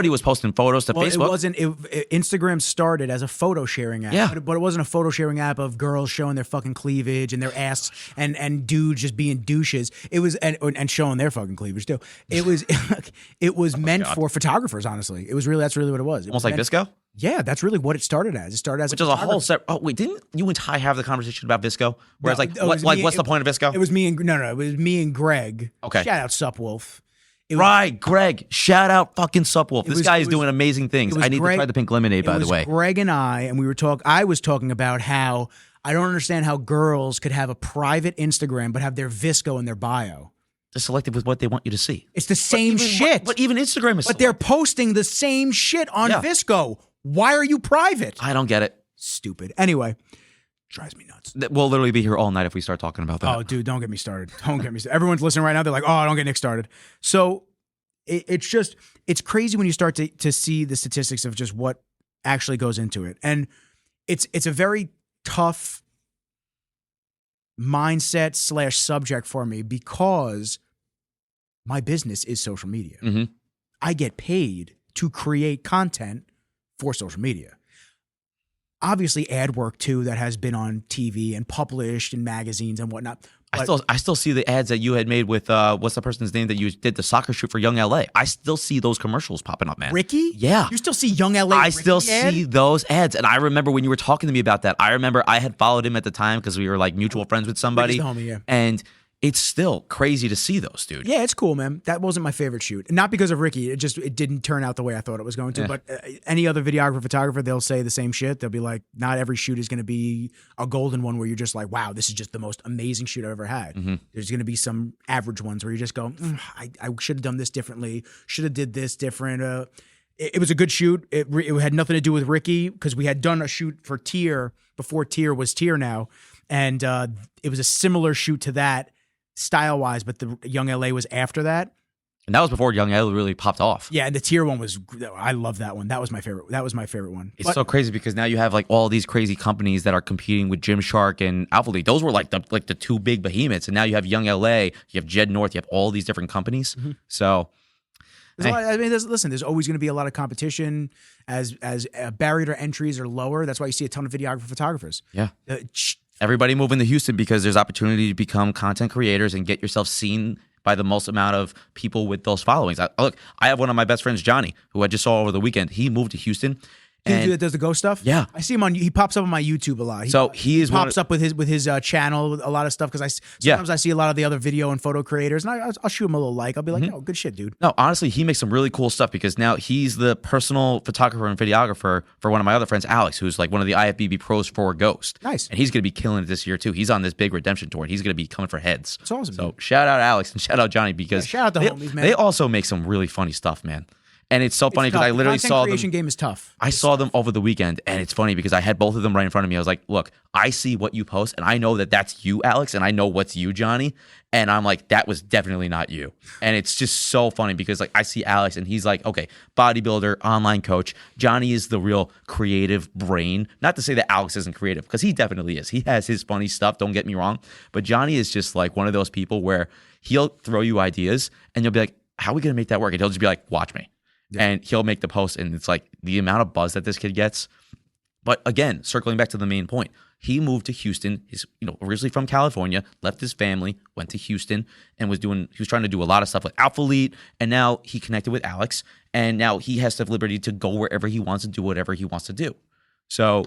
was posting photos to Facebook. It wasn't. Instagram started as a photo sharing app, Yeah. but it wasn't a photo sharing app of girls showing their fucking cleavage and their ass and dudes just being douches. It was and showing their fucking cleavage too. It was meant for photographers. Honestly, that's really what it was. Almost like Visco. Yeah, that's really what it started as. It started as which is a whole set. Oh wait, didn't you and Ty have the conversation about Visco? Where it's like, what's the point of Visco? It was me and it was me and Greg. Okay, shout out Supwolf. Greg. Shout out fucking Supwolf. This guy is doing amazing things. I need to try the pink lemonade, by the way. Greg and we were I was talking about how I don't understand how girls could have a private Instagram but have their Visco in their bio. They're selective with what they want you to see. It's the same shit. But even Instagram is. But they're posting the same shit on Visco. Why are you private? I don't get it. Stupid. Anyway. Drives me nuts. We'll literally be here all night if we start talking about that. Oh, dude, don't get me started. Don't get me started. Everyone's listening right now. They're like, oh, don't get Nick started. So it's crazy when you start to see the statistics of just what actually goes into it. And it's a very tough mindset / subject for me because my business is social media. Mm-hmm. I get paid to create content for social media. Obviously ad work too that has been on TV and published in magazines and whatnot. I still see the ads that you had made with what's the person's name that you did the soccer shoot for Young LA. I still see those commercials popping up, man. Ricky? Yeah. You still see Young LA? I still see those ads. And I remember when you were talking to me about that, I remember I had followed him at the time because we were like mutual friends with somebody. Ricky's the homie, yeah. And it's still crazy to see those, dude. Yeah, it's cool, man. That wasn't my favorite shoot. Not because of Ricky. It didn't turn out the way I thought it was going to. Yeah. But any other videographer, photographer, they'll say the same shit. They'll be like, not every shoot is going to be a golden one where you're just like, wow, this is just the most amazing shoot I've ever had. Mm-hmm. There's going to be some average ones where you just go, I should have done this differently. Should have did this different. It was a good shoot. It had nothing to do with Ricky because we had done a shoot for Tier before Tier was Tier now. And it was a similar shoot to that. Style-wise, but the Young LA was after that. And that was before Young LA really popped off. Yeah, and the Tier one was, I love that one. That was my favorite one. It's so crazy because now you have like all these crazy companies that are competing with Gymshark and Alpha League. Those were like the two big behemoths. And now you have Young LA, you have Jed North, you have all these different companies. Mm-hmm. So... There's always going to be a lot of competition as barrier to entries are lower. That's why you see a ton of videographers, photographers. Yeah. Everybody moving to Houston because there's opportunity to become content creators and get yourself seen by the most amount of people with those followings. I have one of my best friends, Johnny, who I just saw over the weekend. He moved to Houston. Dude that does the ghost stuff? Yeah. I see him he pops up on my YouTube a lot. He pops up with his channel, a lot of stuff, because sometimes I see a lot of the other video and photo creators, and I'll shoot him a little like. I'll be like, oh, good shit, dude. No, honestly, he makes some really cool stuff because now he's the personal photographer and videographer for one of my other friends, Alex, who's like one of the IFBB pros for Ghost. Nice. And he's going to be killing it this year, too. He's on this big redemption tour, and he's going to be coming for heads. That's awesome. So shout out Alex and shout out Johnny because shout out the homies, man. They also make some really funny stuff, man. And it's so funny because I literally saw them. The creation game is tough. I saw them over the weekend, and it's funny because I had both of them right in front of me. I was like, look, I see what you post, and I know that that's you, Alex, and I know what's you, Johnny. And I'm like, that was definitely not you. And it's just so funny because like I see Alex, and he's like, okay, bodybuilder, online coach. Johnny is the real creative brain. Not to say that Alex isn't creative, because he definitely is. He has his funny stuff, don't get me wrong. But Johnny is just like one of those people where he'll throw you ideas and you'll be like, how are we going to make that work? And he'll just be like, watch me. Yeah. And he'll make the post. And it's like the amount of buzz that this kid gets. But again, circling back to the main point, he moved to Houston. He's originally from California, left his family, went to Houston, and he was trying to do a lot of stuff with Alpha Elite, and now he connected with Alex, and now he has the liberty to go wherever he wants and do whatever he wants to do. So,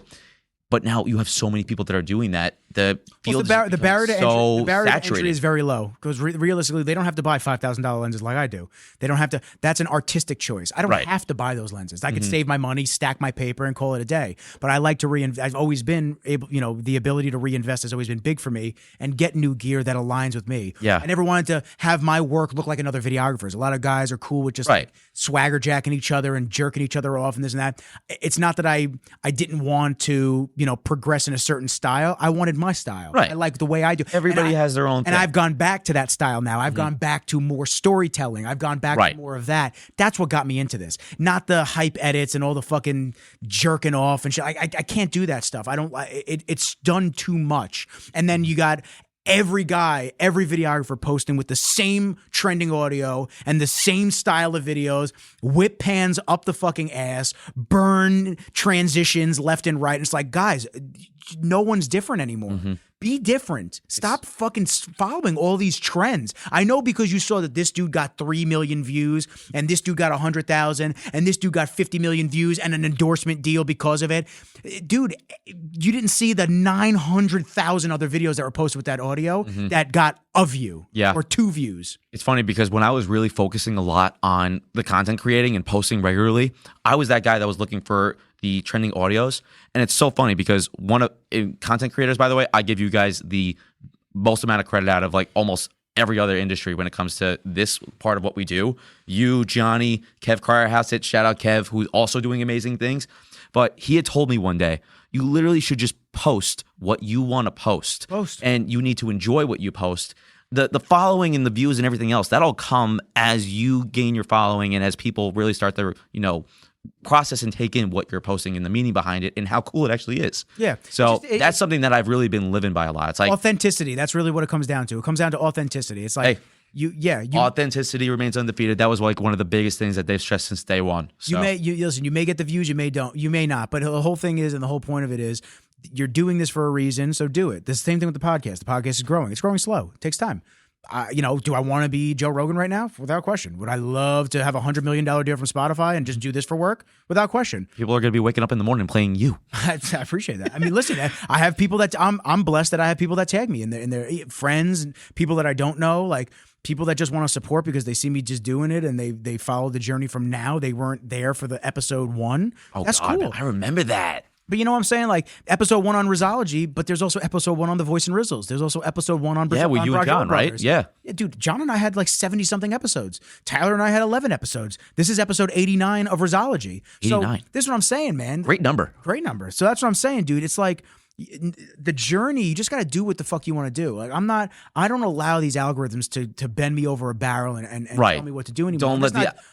but now you have so many people that are doing that. The field the barrier to saturated. entry is very low because realistically, they don't have to buy $5,000 lenses like I do. They don't have to. That's an artistic choice. I don't have to buy those lenses. I could save my money, stack my paper, and call it a day. But I like to reinvest. I've always been able. The ability to reinvest has always been big for me and get new gear that aligns with me. Yeah. I never wanted to have my work look like another videographer's. A lot of guys are cool with just like swagger jacking each other and jerking each other off and this and that. It's not that I didn't want to progress in a certain style. I wanted my style. Right. I like the way I do. Everybody has their own thing. And I've gone back to that style now. I've gone back to more storytelling. I've gone back to more of that. That's what got me into this. Not the hype edits and all the fucking jerking off and shit. I can't do that stuff. It's done too much. And then you got every videographer posting with the same trending audio and the same style of videos, whip pans up the fucking ass, burn transitions left and right. And it's like, guys, no one's different anymore. Be different. Stop fucking following all these trends. I know because you saw that this dude got 3 million views and this dude got 100,000 and this dude got 50 million views and an endorsement deal because of it. Dude, you didn't see the 900,000 other videos that were posted with that audio that got a view or 2 views. It's funny because when I was really focusing a lot on the content creating and posting regularly, I was that guy that was looking for the trending audios. And it's so funny because content creators, by the way, I give you guys the most amount of credit out of like almost every other industry when it comes to this part of what we do. You, Johnny, Kev Crierhouse, shout out Kev, who's also doing amazing things. But he had told me one day, you literally should just post what you want to post. And you need to enjoy what you post. The following and the views and everything else, that'll come as you gain your following and as people really start to, process and take in what you're posting and the meaning behind it and how cool it actually is. Yeah. So that's something that I've really been living by a lot. It's like authenticity. That's really what it comes down to. It comes down to authenticity. It's like authenticity remains undefeated. That was like one of the biggest things that they've stressed since day one. So. You may get the views, you may not. But the whole thing is, and the whole point of it is, you're doing this for a reason, so do it. The same thing with the podcast. The podcast is growing. It's growing slow. It takes time. Do I want to be Joe Rogan right now? Without question. Would I love to have a $100 million deal from Spotify and just do this for work? Without question. People are going to be waking up in the morning playing you. I appreciate that. I mean, listen, I have people that I'm blessed that I have people that tag me in their friends, and people that I don't know, like people that just want to support because they see me just doing it and they follow the journey from now. They weren't there for the episode 1. Oh, that's God, cool. I remember that. But you know what I'm saying? Like episode 1 on Rizology, but there's also episode 1 on The Voice and Rizzles. There's also episode 1 on with you and John, right? Yeah. Dude, John and I had like 70-something episodes. Tyler and I had 11 episodes. This is episode 89 of Rizology. 89. So this is what I'm saying, man. Great number. So that's what I'm saying, dude. It's like the journey, you just got to do what the fuck you want to do. Like I don't allow these algorithms to bend me over a barrel and tell me what to do anymore.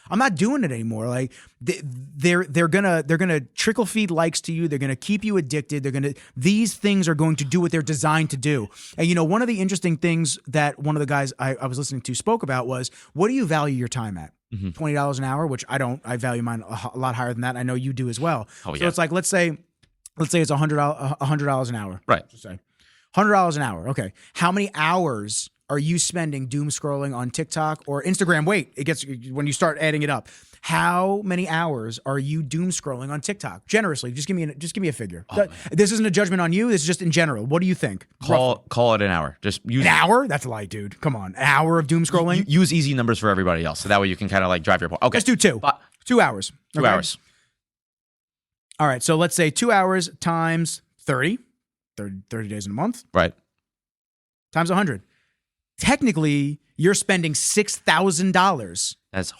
I'm not doing it anymore. Like they're gonna trickle feed likes to you. They're gonna keep you addicted. These things are going to do what they're designed to do. And one of the interesting things that one of the guys I was listening to spoke about was, what do you value your time at? $20 an hour, which I don't. I value mine a lot higher than that. I know you do as well. Oh, yeah. So it's like, let's say it's $100 an hour. Right. Just say $100 an hour. Okay. How many hours are you spending doom scrolling on TikTok or Instagram? Wait, it gets when you start adding it up. How many hours are you doom scrolling on TikTok? Generously, just give me a figure. This isn't a judgment on you. This is just in general. What do you think? Call it an hour. Just use an hour. That's a lie, dude. Come on, an hour of doom scrolling. Use easy numbers for everybody else, so that way you can kind of like drive your point. Okay, let's do 2. 2 hours. 2 hours. All right, so let's say 2 hours times 30 days in a month. Right. Times 100. Technically, you're spending $6,000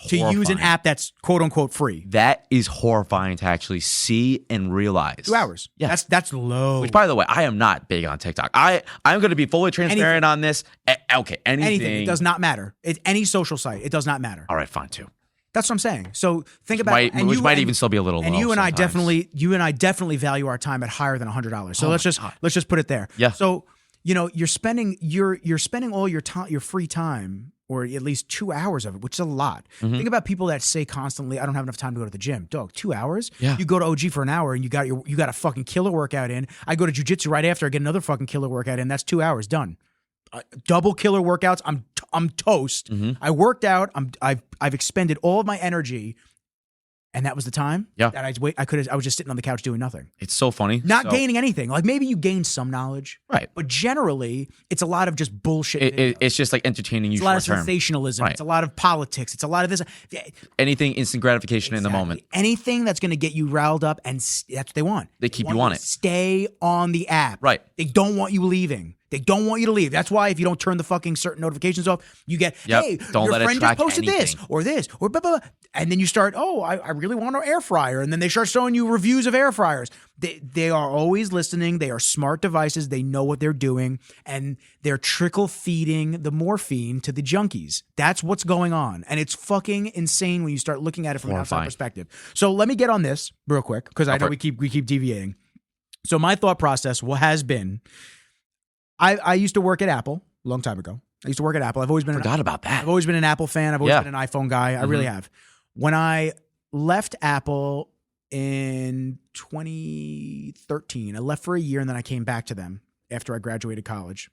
to use an app that's quote unquote free. That is horrifying to actually see and realize. 2 hours. Yeah. That's low. Which, by the way, I am not big on TikTok. I'm going to be fully transparent on this. Okay, anything. It does not matter. Any social site, it does not matter. All right, fine too. That's what I'm saying. So think about it. Which might even still be a little low. And you and I definitely value our time at higher than $100. So let's just put it there. Yeah. So you're spending all your time, your free time or at least 2 hours of it, which is a lot. Think about people that say constantly, I don't have enough time to go to the gym. Dog, 2 hours? Yeah. You go to OG for an hour and you got a fucking killer workout in. I go to jiu-jitsu right after, I get another fucking killer workout in. That's 2 hours, done. Double killer workouts, I'm toast. I worked out, I've expended all of my energy. And that was the time that I was just sitting on the couch doing nothing. It's so funny. Not gaining anything. Like maybe you gain some knowledge. Right. But generally, it's a lot of just bullshit. It's just like entertaining you It's a lot of short term. sensationalism. Right. It's a lot of politics. It's a lot of this. Anything instant gratification in the moment. Anything that's going to get you riled up, and that's what they want. They keep want you on to it. Stay on the app. Right. They don't want you leaving. They don't want you to leave. That's why if you don't turn the fucking certain notifications off, you get, hey, Don't your let it friend track just posted anything. this, or blah, blah, blah. And then you start, I really want an air fryer. And then they start showing you reviews of air fryers. They are always listening. They are smart devices. They know what they're doing. And they're trickle feeding the morphine to the junkies. That's what's going on. And it's fucking insane when you start looking at it from an outside perspective. So let me get on this real quick, because I know we keep deviating. So my thought process has been, I used to work at Apple a long time ago. I used to work at Apple. I've always been about that. I've always been an Apple fan. I've always been an iPhone guy. I really have. When I left Apple in 2013, I left for a year and then I came back to them after I graduated college.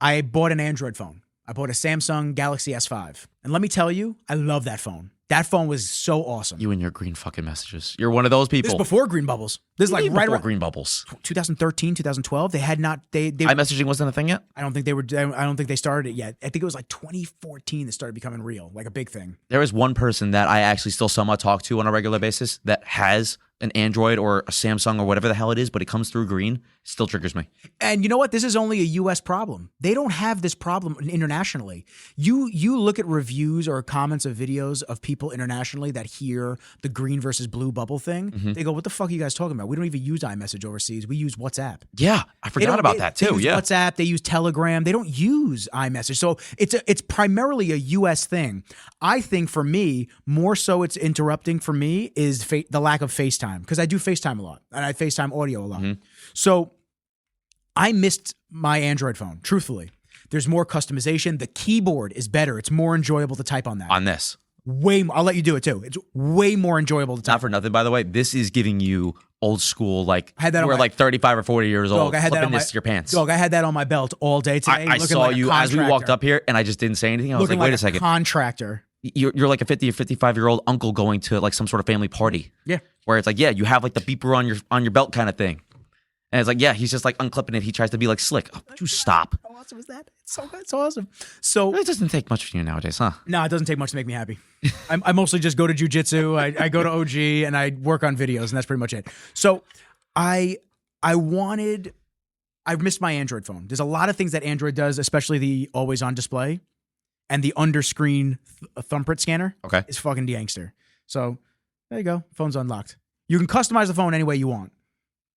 I bought an Android phone. I bought a Samsung Galaxy S5. And let me tell you, I love that phone. That phone was so awesome. You and your green fucking messages. You're one of those people. This is before Green Bubbles. This is like right before around green bubbles. 2013, 2012. They had not. They iMessaging wasn't a thing yet. I don't think they were. I don't think they started it yet. I think it was like 2014 that started becoming real, like a big thing. There is one person that I actually still somewhat talk to on a regular basis that has an Android or a Samsung or whatever the hell it is, but it comes through green. Still triggers me. And you know what? This is only a U.S. problem. They don't have this problem internationally. You look at reviews or comments of videos of people internationally that hear the green versus blue bubble thing. They go, "What the fuck are you guys talking about? We don't even use iMessage overseas. We use WhatsApp." Yeah, I forgot about that too. They use WhatsApp. They use Telegram. They don't use iMessage. So it's primarily a U.S. thing. I think for me, more so it's interrupting for me is the lack of FaceTime, because I do FaceTime a lot and I FaceTime audio a lot. So I missed my Android phone, truthfully. There's more customization. The keyboard is better. It's more enjoyable to type on that. On this. Way more. I'll let you do it too. It's way more enjoyable to type. Not for nothing, by the way. This is giving you old school, like I had that you were like 35 or 40 years old. I had that flipping on this to your pants. Dog, I had that on my belt all day today. I looking saw like a you as we walked contractor. up here, and I just didn't say anything. I was Looking like, wait like a second. Contractor. You're like a 50 or 55-year-old uncle going to like some sort of family party. Yeah. Where it's like, yeah, you have like the beeper on your belt kind of thing. And it's like, yeah, he's just like unclipping it. He tries to be like slick. Oh, would you stop? How awesome is that? It's so good. It's awesome. So It doesn't take much from you nowadays, huh? no, it doesn't take much to make me happy. I mostly just go to jiu-jitsu. I go to OG and I work on videos, and that's pretty much it. So I missed my Android phone. There's a lot of things that Android does, especially the always on display and the under screen thumbprint scanner. Okay. Is fucking gangster. So there you go. Phone's unlocked. You can customize the phone any way you want.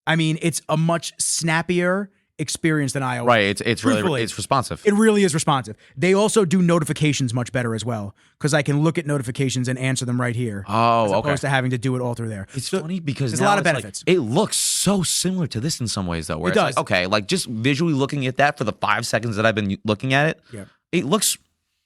I mean, it's a much snappier experience than iOS. Right. It's really Truthfully, it's responsive. It really is responsive. They also do notifications much better as well, because I can look at notifications and answer them right here. Oh, as okay. opposed to having to do it all through there. It's So funny because there's now a lot of it's like- benefits. it looks so similar to this in some ways, though. Where It it's does. like, okay, like just visually looking at that for the 5 seconds that I've been looking at it, Yeah. it looks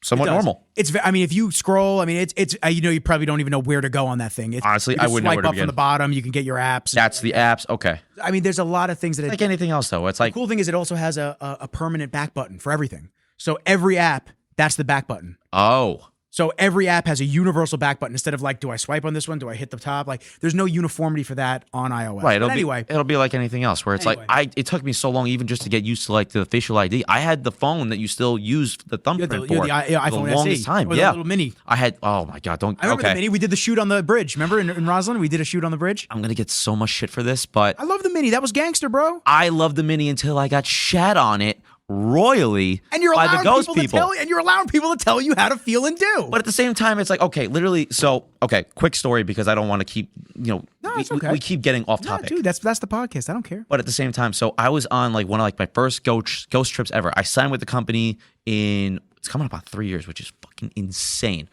somewhat It does. normal. I mean, if you scroll, I mean, it's you probably don't even know where to go on that thing. Honestly, you can I wouldn't know swipe where to up from begin. the bottom. You can get your apps. That's the apps. Okay. I mean, there's a lot of things that Like anything else, though. It's like, The cool thing is it also has a permanent back button for everything. So every app, that's the back button. oh, So every app has a universal back button instead of like, do I swipe on this one? Do I hit the top? Like, there's no uniformity for that on iOS. right. But anyway, it'll be like anything else where it's Anyway. like, it took me so long even just to get used to like the facial ID. I had the phone that you still use the thumbprint you for had the iPhone the longest SE, time. or the Yeah. little mini. I had, oh my God, don't, I remember okay. the mini. We did the shoot on the bridge. Remember in Roslyn? We did a shoot on the bridge. I'm going to get so much shit for this, but I love the mini. That was gangster, bro. I loved the mini until I got shat on it royally And you're by allowing the ghost people, and you're allowing people to tell you how to feel and do. But at the same time, it's like, okay, literally. So, okay, quick story because I don't want to keep, No, it's okay. we keep getting off No, topic. dude, that's the podcast. I don't care. But at the same time, so I was on like one of like my first ghost trips ever. I signed with the company it's coming up on 3 years, which is fucking insane.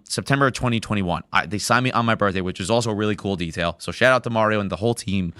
September of 2021. They signed me on my birthday, which is also a really cool detail. So shout out to Mario and the whole team.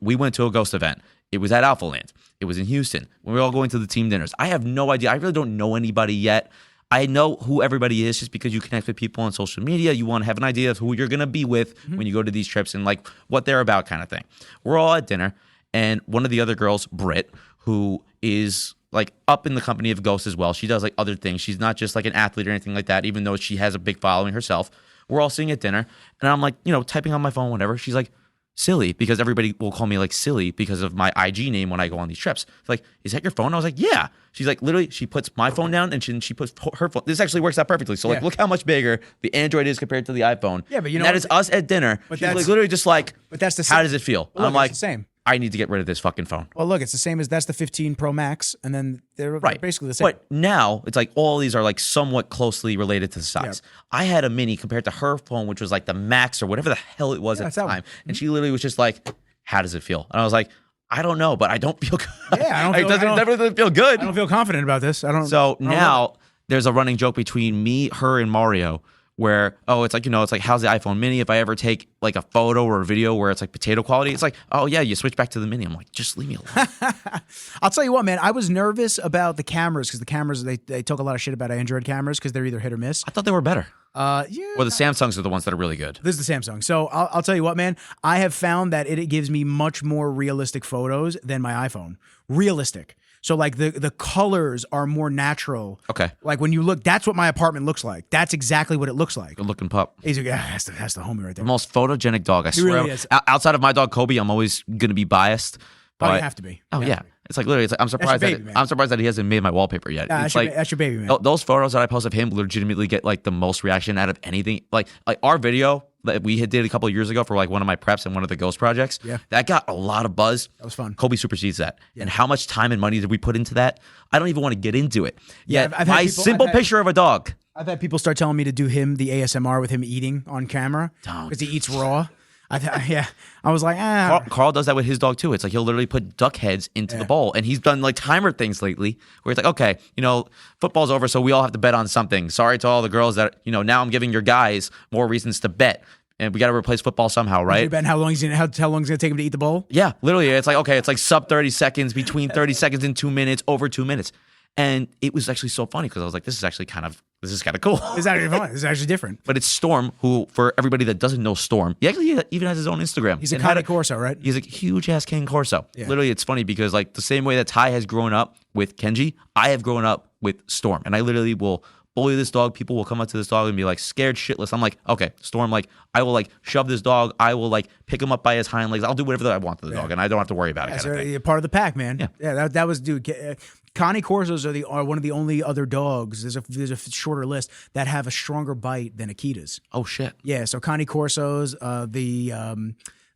We went to a ghost event. It was at Alpha Land. It was in Houston. We were all going to the team dinners. I have no idea. I really don't know anybody yet. I know who everybody is just because you connect with people on social media. You want to have an idea of who you're going to be with when you go to these trips and like what they're about kind of thing. We're all at dinner, and one of the other girls, Britt, who is like up in the company of Ghost as well. She does like other things. She's not just like an athlete or anything like that, even though she has a big following herself. We're all sitting at dinner, and I'm like, typing on my phone, whatever. She's like, Silly, because everybody will call me like Silly because of my IG name when I go on these trips. Like, is that your phone? I was like, yeah. She's like, literally, she puts my phone down and she puts her phone. This actually works out perfectly. So like, look how much bigger the Android is compared to the iPhone. Yeah, but that is us at dinner. But she's like, literally just like, but that's the same. How does it feel? Well, look, I'm like, it's the same. I need to get rid of this fucking phone. Well, look, it's the same as that's the 15 Pro Max, and then they're basically the same. But now it's like all these are like somewhat closely related to the size. Yeah. I had a mini compared to her phone, which was like the Max or whatever the hell it was at the time, and she literally was just like, how does it feel? And I was like, I don't know, but I don't feel good. Yeah, I don't feel, it definitely feel good. I don't feel confident about this. So now there's a running joke between me, her, and Mario where, it's like, it's like, how's the iPhone mini? If I ever take like a photo or a video where it's like potato quality, it's like, oh yeah, you switch back to the mini. I'm like, just leave me alone. I'll tell you what, man, I was nervous about the cameras because the cameras, they talk a lot of shit about Android cameras because they're either hit or miss. I thought they were better. Yeah. Well, the Samsungs are the ones that are really good. This is the Samsung. So I'll tell you what, man. I have found that it gives me much more realistic photos than my iPhone. Realistic. So like the colors are more natural. Okay. Like when you look, that's what my apartment looks like. That's exactly what it looks like. Good looking pup. He's like, that's the homie right there. The most photogenic dog. I swear. Really is. Outside of my dog Kobe, I'm always gonna be biased. But you have to be. Oh yeah. It's like literally. It's like I'm surprised. I'm surprised that he hasn't made my wallpaper yet. Nah, it's that's your baby, man. Those photos that I post of him legitimately get like the most reaction out of anything. Like our video that we did a couple of years ago for like one of my preps and one of the Ghost projects. Yeah, that got a lot of buzz. That was fun. Kobe supersedes that. Yeah. And how much time and money did we put into that? I don't even want to get into it. Yeah, my simple picture of a dog. I've had people start telling me to do the ASMR with him eating on camera because he eats raw. I was like, Carl does that with his dog too. It's like he'll literally put duck heads into the bowl, and he's done like timer things lately where it's like, okay, football's over, so we all have to bet on something. Sorry to all the girls that now I'm giving your guys more reasons to bet, and we got to replace football somehow, right? Bet how long is it gonna take him to eat the bowl? Yeah, literally, it's like okay, it's like sub 30 seconds, between 30 seconds and 2 minutes, over 2 minutes. And it was actually so funny because I was like, this is kind of cool. It's actually fun. It's actually different. But it's Storm, who, for everybody that doesn't know Storm, he actually even has his own Instagram. He's a Cane Corso, right? He's a huge-ass Cane Corso. Yeah. Literally, it's funny because like the same way that Ty has grown up with Kenji, I have grown up with Storm. And I literally will bully this dog. People will come up to this dog and be like scared shitless. I'm like, okay, Storm, like I will like shove this dog. I will like pick him up by his hind legs. I'll do whatever I want to the dog, and I don't have to worry about it. So you're part of the pack, man. Yeah. That was dude. Cane Corsos are one of the only other dogs. There's a shorter list that have a stronger bite than Akitas. Oh shit. Yeah. So Cane Corsos,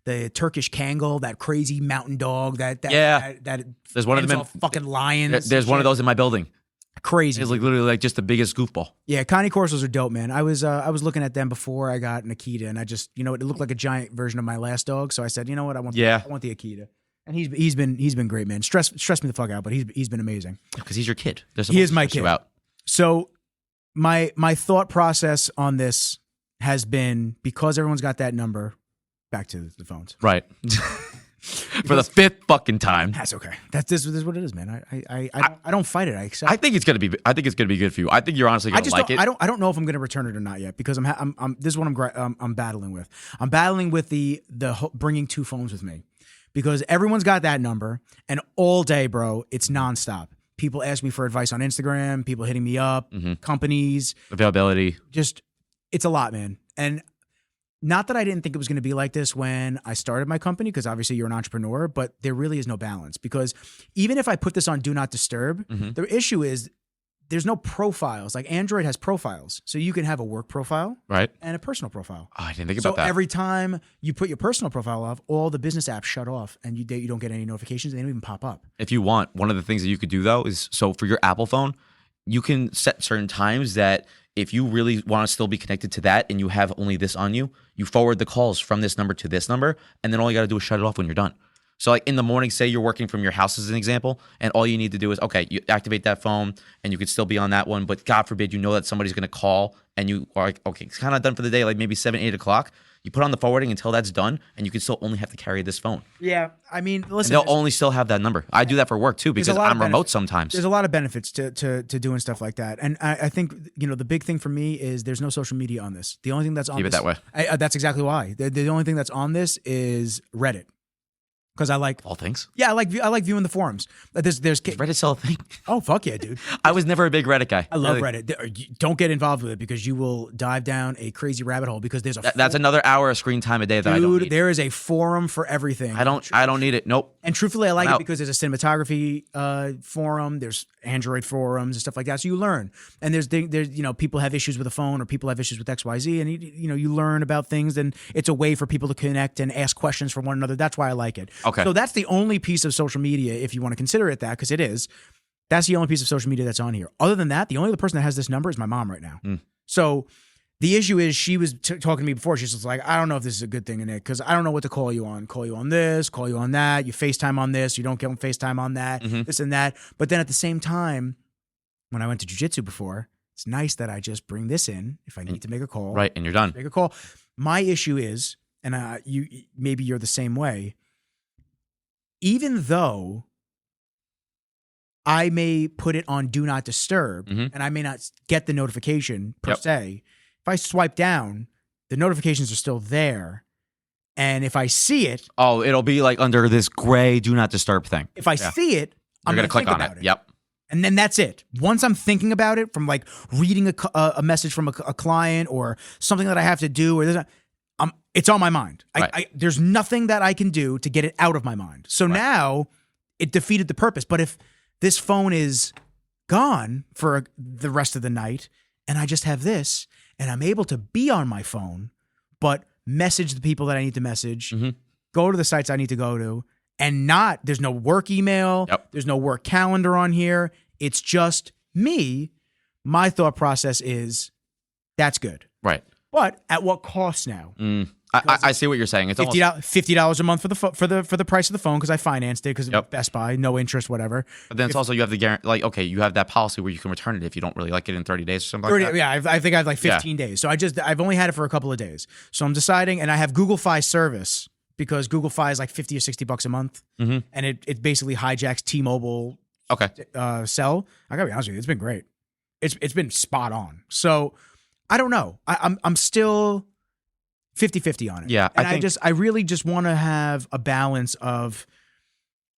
the Turkish Kangal, that crazy mountain dog. That there's one of them. Fucking lions. There's one of those in my building. Crazy. It's like literally like just the biggest goofball. Yeah, Cane Corsos are dope, man. I was looking at them before I got an Akita, and I just it looked like a giant version of my last dog. So I said, you know what, I want the Akita. And he's been great, man. Stressed me the fuck out, but he's been amazing. Because he's your kid. He is my kid. So my thought process on this has been, because everyone's got that number, back to the phones. Right. For the fifth fucking time. That's okay. This is what it is, man. I don't fight it. I accept. I think it's gonna be good for you. I think you're honestly gonna like it. I don't know if I'm gonna return it or not yet, because this is what I'm battling with. I'm battling with the bringing two phones with me, because everyone's got that number, and all day, bro, it's nonstop. People ask me for advice on Instagram. People hitting me up. Companies, availability. Just it's a lot, man. And not that I didn't think it was going to be like this when I started my company, because obviously you're an entrepreneur, but there really is no balance. Because even if I put this on Do Not Disturb, the issue is there's no profiles. Like Android has profiles. So you can have a work profile and a personal profile. Oh, I didn't think about that. So every time you put your personal profile off, all the business apps shut off, and you don't get any notifications. They don't even pop up. If you want, one of the things that you could do though is, so for your Apple phone, you can set certain times that if you really want to still be connected to that and you have only this on you, you forward the calls from this number to this number, and then all you got to do is shut it off when you're done. So like in the morning, say you're working from your house as an example, and all you need to do is, okay, you activate that phone and you could still be on that one, but God forbid you know that somebody's going to call and you are like, okay, it's kind of done for the day, like maybe 7, 8 o'clock. You put on the forwarding until that's done, and you can still only have to carry this phone. Yeah, I mean, listen, And they'll only still have that number. I do that for work too because I'm remote sometimes. There's a lot of benefits to doing stuff like that, and I think the big thing for me is there's no social media on this. The only thing that's on Keep it this, that way. That's exactly why. The only thing that's on this is Reddit. Because I like All things. Yeah, I like viewing the forums. There's Reddit sell a thing? Oh fuck yeah, dude! I was never a big Reddit guy. I love Reddit. Don't get involved with it because you will dive down a crazy rabbit hole. Because there's that's another hour of screen time a day that I don't need. There is a forum for everything. I don't need it. Nope. And truthfully, I like it because there's a cinematography forum, there's Android forums and stuff like that. So you learn. And there's people have issues with a phone or people have issues with XYZ, and you learn about things, and it's a way for people to connect and ask questions from one another. That's why I like it. Okay. So that's the only piece of social media, if you want to consider it that, because it is. That's the only piece of social media that's on here. Other than that, the only other person that has this number is my mom right now. So the issue is she was talking to me before. She's just like, I don't know if this is a good thing, Nick, because I don't know what to call you on. Call you on this, call you on that. You FaceTime on this. You don't get on FaceTime on that, this and that. But then at the same time, when I went to jiu-jitsu before, it's nice that I just bring this in if I need to make a call. Right, and you're done. Make a call. My issue is, and maybe you're the same way, even though I may put it on Do Not Disturb and I may not get the notification per se, if I swipe down, the notifications are still there. And if I see it... Oh, it'll be like under this gray Do Not Disturb thing. If I see it, I'm going to click on it. Yep. And then that's it. Once I'm thinking about it, from like reading a message from a client or something that I have to do, or it's on my mind. Right. There's nothing that I can do to get it out of my mind. So now it defeated the purpose. But if this phone is gone for the rest of the night and I just have this and I'm able to be on my phone, but message the people that I need to message, go to the sites I need to go to, and there's no work email, there's no work calendar on here. It's just me. My thought process is that's good. Right. But at what cost now? I see what you're saying. It's $50 a month for the price of the phone because I financed it because of Best Buy, no interest, whatever. But then it's also you have the guarantee, like, okay, you have that policy where you can return it if you don't really like it in 30 days or something like that. Yeah, I think I have like 15 days. So I've only had it for a couple of days. So I'm deciding, and I have Google Fi service because Google Fi is like $50 or $60 a month, and it basically hijacks T-Mobile cell. I gotta be honest with you, it's been great. It's been spot on. So I don't know. I'm still 50-50 on it. Yeah. And I really just want to have a balance of,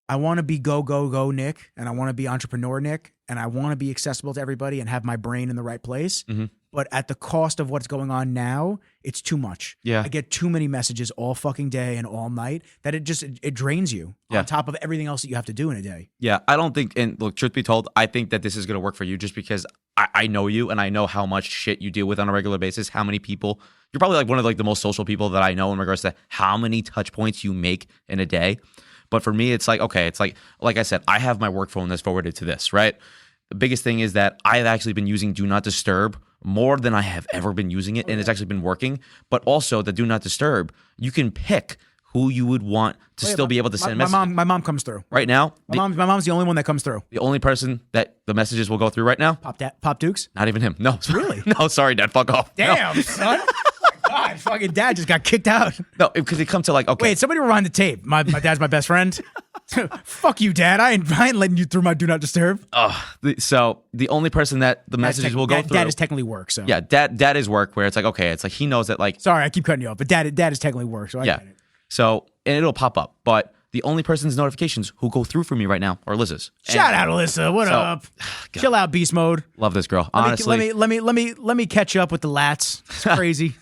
I want to be go Nick, and I want to be entrepreneur Nick, and I want to be accessible to everybody and have my brain in the right place. But at the cost of what's going on now, it's too much. Yeah. I get too many messages all fucking day and all night that it drains you on top of everything else that you have to do in a day. Yeah. I don't think, and look, truth be told, I think that this is going to work for you just because I know you and I know how much shit you deal with on a regular basis, how many people, you're probably like one of like the most social people that I know in regards to how many touch points you make in a day. But for me, it's like, okay, it's like I said, I have my work phone that's forwarded to this, right? The biggest thing is that I've actually been using Do Not Disturb more than I have ever been using it, and it's actually been working. But also the Do Not Disturb, you can pick who you would want to still be able to send messages. My mom comes through. Right now, my mom's the only one that comes through. The only person that the messages will go through right now? Pop Dukes? Not even him. No. Really? No, sorry, Dad. Fuck off. Damn, son. God, fucking dad just got kicked out. No, because it comes to like, okay. Wait, somebody rewind the tape. My dad's my best friend. Fuck you, Dad. I ain't letting you through my Do Not Disturb. So the only person that the messages will go through. Dad is technically work. So yeah, dad is work where it's like, okay, it's like he knows that like. Sorry, I keep cutting you off, but dad is technically work. So I get it. So, and it'll pop up, but the only person's notifications who go through for me right now are Liz's. Shout out, Alyssa. What up? God. Chill out, beast mode. Love this girl. Honestly, let me catch up with the lats. It's crazy.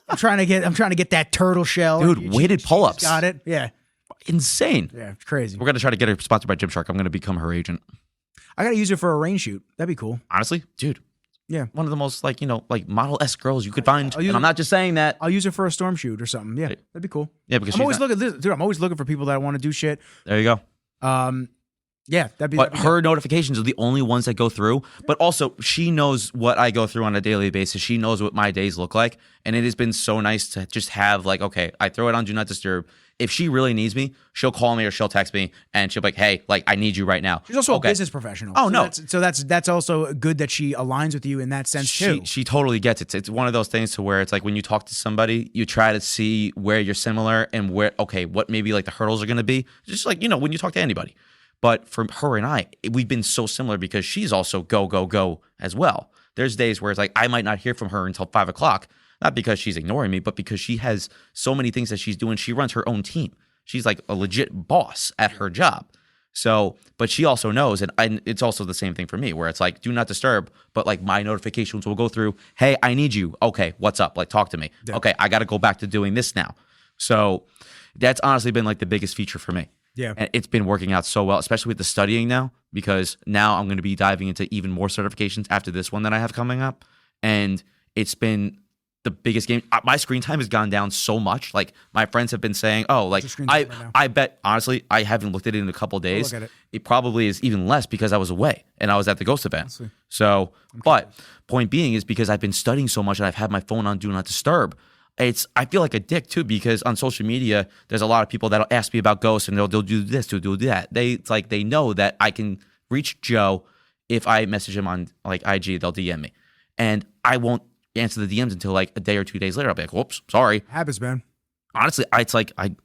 I'm trying to get that turtle shell. Dude, weighted pull-ups. Got it. Yeah. Insane. Yeah, it's crazy. We're gonna try to get her sponsored by Gymshark. I'm gonna become her agent. I gotta use her for a rain shoot. That'd be cool. Honestly, dude. Yeah. One of the most like model-esque girls you could find. And I'm not just saying that. I'll use her for a storm shoot or something. Yeah, that'd be cool. Yeah, because I'm always looking for people that want to do shit. There you go. Yeah, that'd be. But her notifications are the only ones that go through. But also, she knows what I go through on a daily basis. She knows what my days look like, and it has been so nice to just have like, okay, I throw it on Do Not Disturb. if she really needs me, she'll call me or she'll text me and she'll be like, hey, like I need you right now. She's also a business professional. Oh, no. That's also good that she aligns with you in that sense too. She totally gets it. It's one of those things to where it's like when you talk to somebody, you try to see where you're similar and where, okay, what maybe like the hurdles are going to be. Just like, you know, when you talk to anybody. But for her and I, we've been so similar because she's also go as well. There's days where it's like I might not hear from her until 5 o'clock, not because she's ignoring me, but because she has so many things that she's doing. She runs her own team. She's like a legit boss at her job. So, but she also knows, and it's also the same thing for me, where it's like, do not disturb, but like my notifications will go through, hey, I need you. Okay, what's up? Like, talk to me. Yeah. Okay, I got to go back to doing this now. So that's honestly been like the biggest feature for me. Yeah. And it's been working out so well, especially with the studying now, because now I'm going to be diving into even more certifications after this one that I have coming up. And it's been the biggest game. My screen time has gone down so much. Like my friends have been saying, oh, like I bet, honestly, I haven't looked at it in a couple of days. It probably is even less because I was away and I was at the Ghost event. Honestly. So, but point being is because I've been studying so much and I've had my phone on Do Not Disturb. I feel like a dick too because on social media there's a lot of people that'll ask me about ghosts and they'll do this, they'll do that. It's like they know that I can reach Joe if I message him on like IG, they'll DM me, and I won't answer the DMs until like a day or 2 days later. I'll be like, whoops, sorry. Happens, man. Honestly, it's like I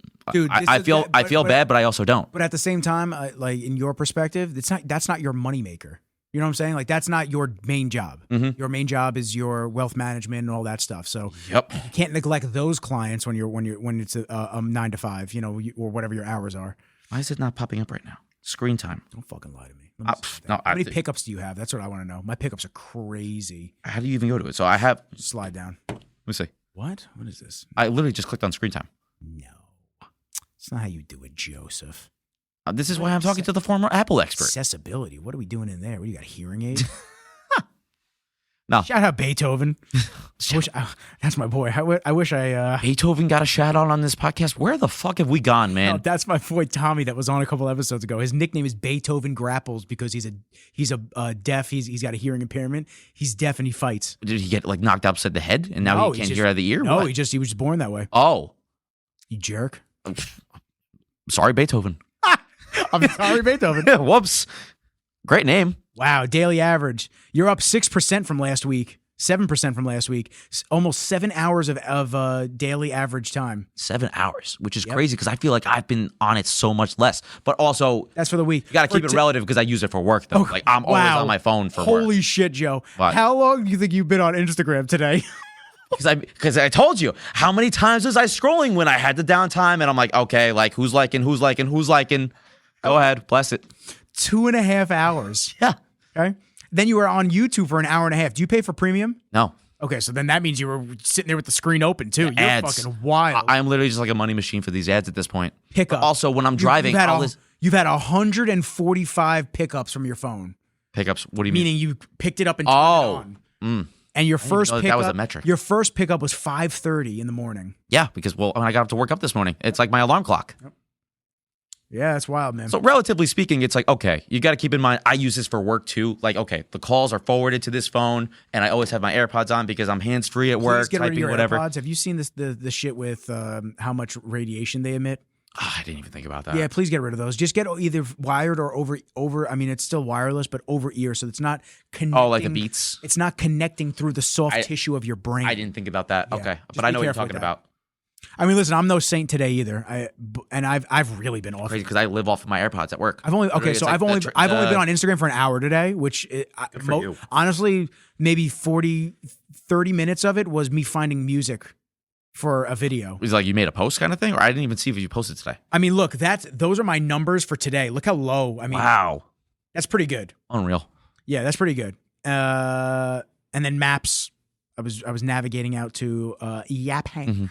feel bad, but I also don't. But at the same time, like in your perspective, that's not your moneymaker. You know what I'm saying? Like that's not your main job. Mm-hmm. Your main job is your wealth management and all that stuff. So you can't neglect those clients when it's a 9 to 5, you know, or whatever your hours are. Why is it not popping up right now? Screen time. Don't fucking lie to me. No, how many pickups do you have? That's what I want to know. My pickups are crazy. How do you even go to it? So I have. Slide down. Let me see. What? What is this? I literally just clicked on screen time. No, it's not how you do it, Joseph. This is why I'm talking to the former Apple expert. Accessibility. What are we doing in there? What do you got? Hearing aid? No. Shout out Beethoven. That's my boy. I wish I. Beethoven got a shout out on this podcast. Where the fuck have we gone, man? No, that's my boy Tommy that was on a couple episodes ago. His nickname is Beethoven Grapples because he's a deaf. He's got a hearing impairment. He's deaf and he fights. Did he get like knocked upside the head and now he can't hear out of the ear? No, what? he was just born that way. Oh, you jerk. Sorry, Beethoven. I'm sorry, Beethoven. Whoops. Great name. Wow. Daily average. You're up 6% from last week. 7% from last week. Almost 7 hours of daily average time. 7 hours, which is crazy because I feel like I've been on it so much less. But also, that's for the week. You got to keep it relative because I use it for work, though. Like I'm always on my phone for work. Holy shit, Joe. What? How long do you think you've been on Instagram today? Because I told you, how many times was I scrolling when I had the downtime and I'm like, okay, like who's liking. Go ahead, bless it. 2.5 hours. Yeah. Okay. Then you were on YouTube for an hour and a half. Do you pay for premium? No. Okay, so then that means you were sitting there with the screen open too. You're ads. Fucking wild. I'm literally just like a money machine for these ads at this point. Pickup. Also, when I'm driving, you've had 145 pickups from your phone. Pickups? What do you mean? Meaning you picked it up and turned it on. And your first pickup, that was a metric. Your first pickup was 5:30 in the morning. Yeah, because when I got up to work up this morning, it's like my alarm clock. Yep. Yeah, that's wild, man. So relatively speaking, it's like, okay, you got to keep in mind, I use this for work too. Like, okay, the calls are forwarded to this phone, and I always have my AirPods on because I'm hands-free at work, typing whatever. AirPods. Have you seen the shit with how much radiation they emit? Oh, I didn't even think about that. Yeah, please get rid of those. Just get either wired or over. I mean, it's still wireless, but over ear, so it's not connecting. Oh, like the Beats? It's not connecting through the soft tissue of your brain. I didn't think about that. Yeah, okay, but I know what you're talking about. I mean, listen, I'm no saint today either. I've really been off. Crazy because I live off of my AirPods at work. I've only been on Instagram for an hour today, which honestly, maybe 30 minutes of it was me finding music for a video. It was like you made a post kind of thing, or I didn't even see if you posted today. I mean, look, those are my numbers for today. Look how low. I mean, wow, that's pretty good. Unreal. Yeah, that's pretty good. And then maps. I was navigating out to Yaphank. Mm-hmm.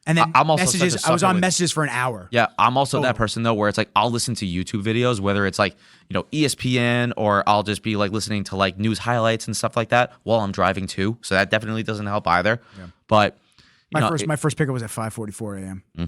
And then I'm also messages. I was on messages for an hour. Yeah, I'm also that person though, where it's like I'll listen to YouTube videos, whether it's like ESPN or I'll just be like listening to like news highlights and stuff like that while I'm driving too. So that definitely doesn't help either. Yeah. But my first pickup was at 5:44 a.m. Yeah.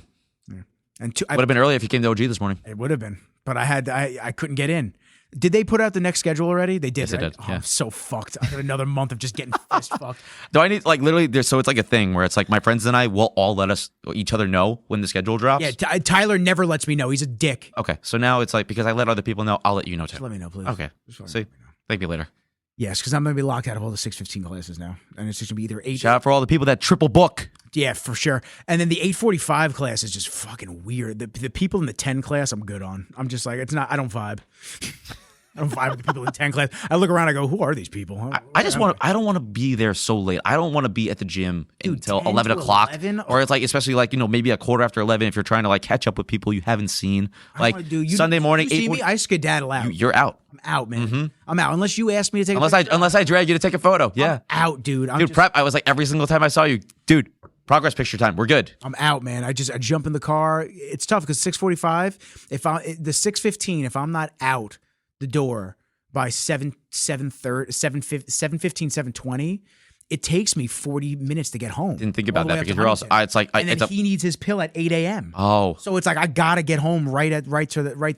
And would have been early if you came to OG this morning. It would have been, but I couldn't get in. Did they put out the next schedule already? They did, Yes, right? they did, Oh, yeah. I'm so fucked. I got another month of just getting fist fucked. Do I need like literally? So it's like a thing where it's like my friends and I will all let each other know when the schedule drops. Yeah, Tyler never lets me know. He's a dick. Okay, so now it's like because I let other people know, I'll let you know too. Just let me know, please. Okay. Just See, let me know. thank you later. Yes, because I'm going to be locked out of all the 6:15 classes now. And it's just going to be either 8. Shout out for all the people that triple book. Yeah, for sure. And then the 8:45 class is just fucking weird. The people in the 10 class, I'm good on. I'm just like, I don't vibe. I don't vibe with the people in 10 class. I look around, I go, who are these people? I don't want to be there so late. I don't want to be at the gym until 10 11 to o'clock. 11? Or it's like, especially like, maybe a quarter after 11 if you're trying to like catch up with people you haven't seen. Like Sunday morning, you see 8:40, me? I skedaddle out. you're out. I'm out, man. I'm out. Unless you ask me to take Unless a picture. I drag you to take a photo. Yeah. I'm out, dude. Dude, prep. I was like, every single time I saw you, dude, progress picture time. We're good. I'm out, man. I jump in the car. It's tough because 6:45. The 6:15. If I'm not out the door by 7:30, 7:20, it takes me 40 minutes to get home. Didn't think about All the way that up because to you're also. Huntington. It's like And then he needs his pill at 8 a.m. Oh, So it's like I gotta get home right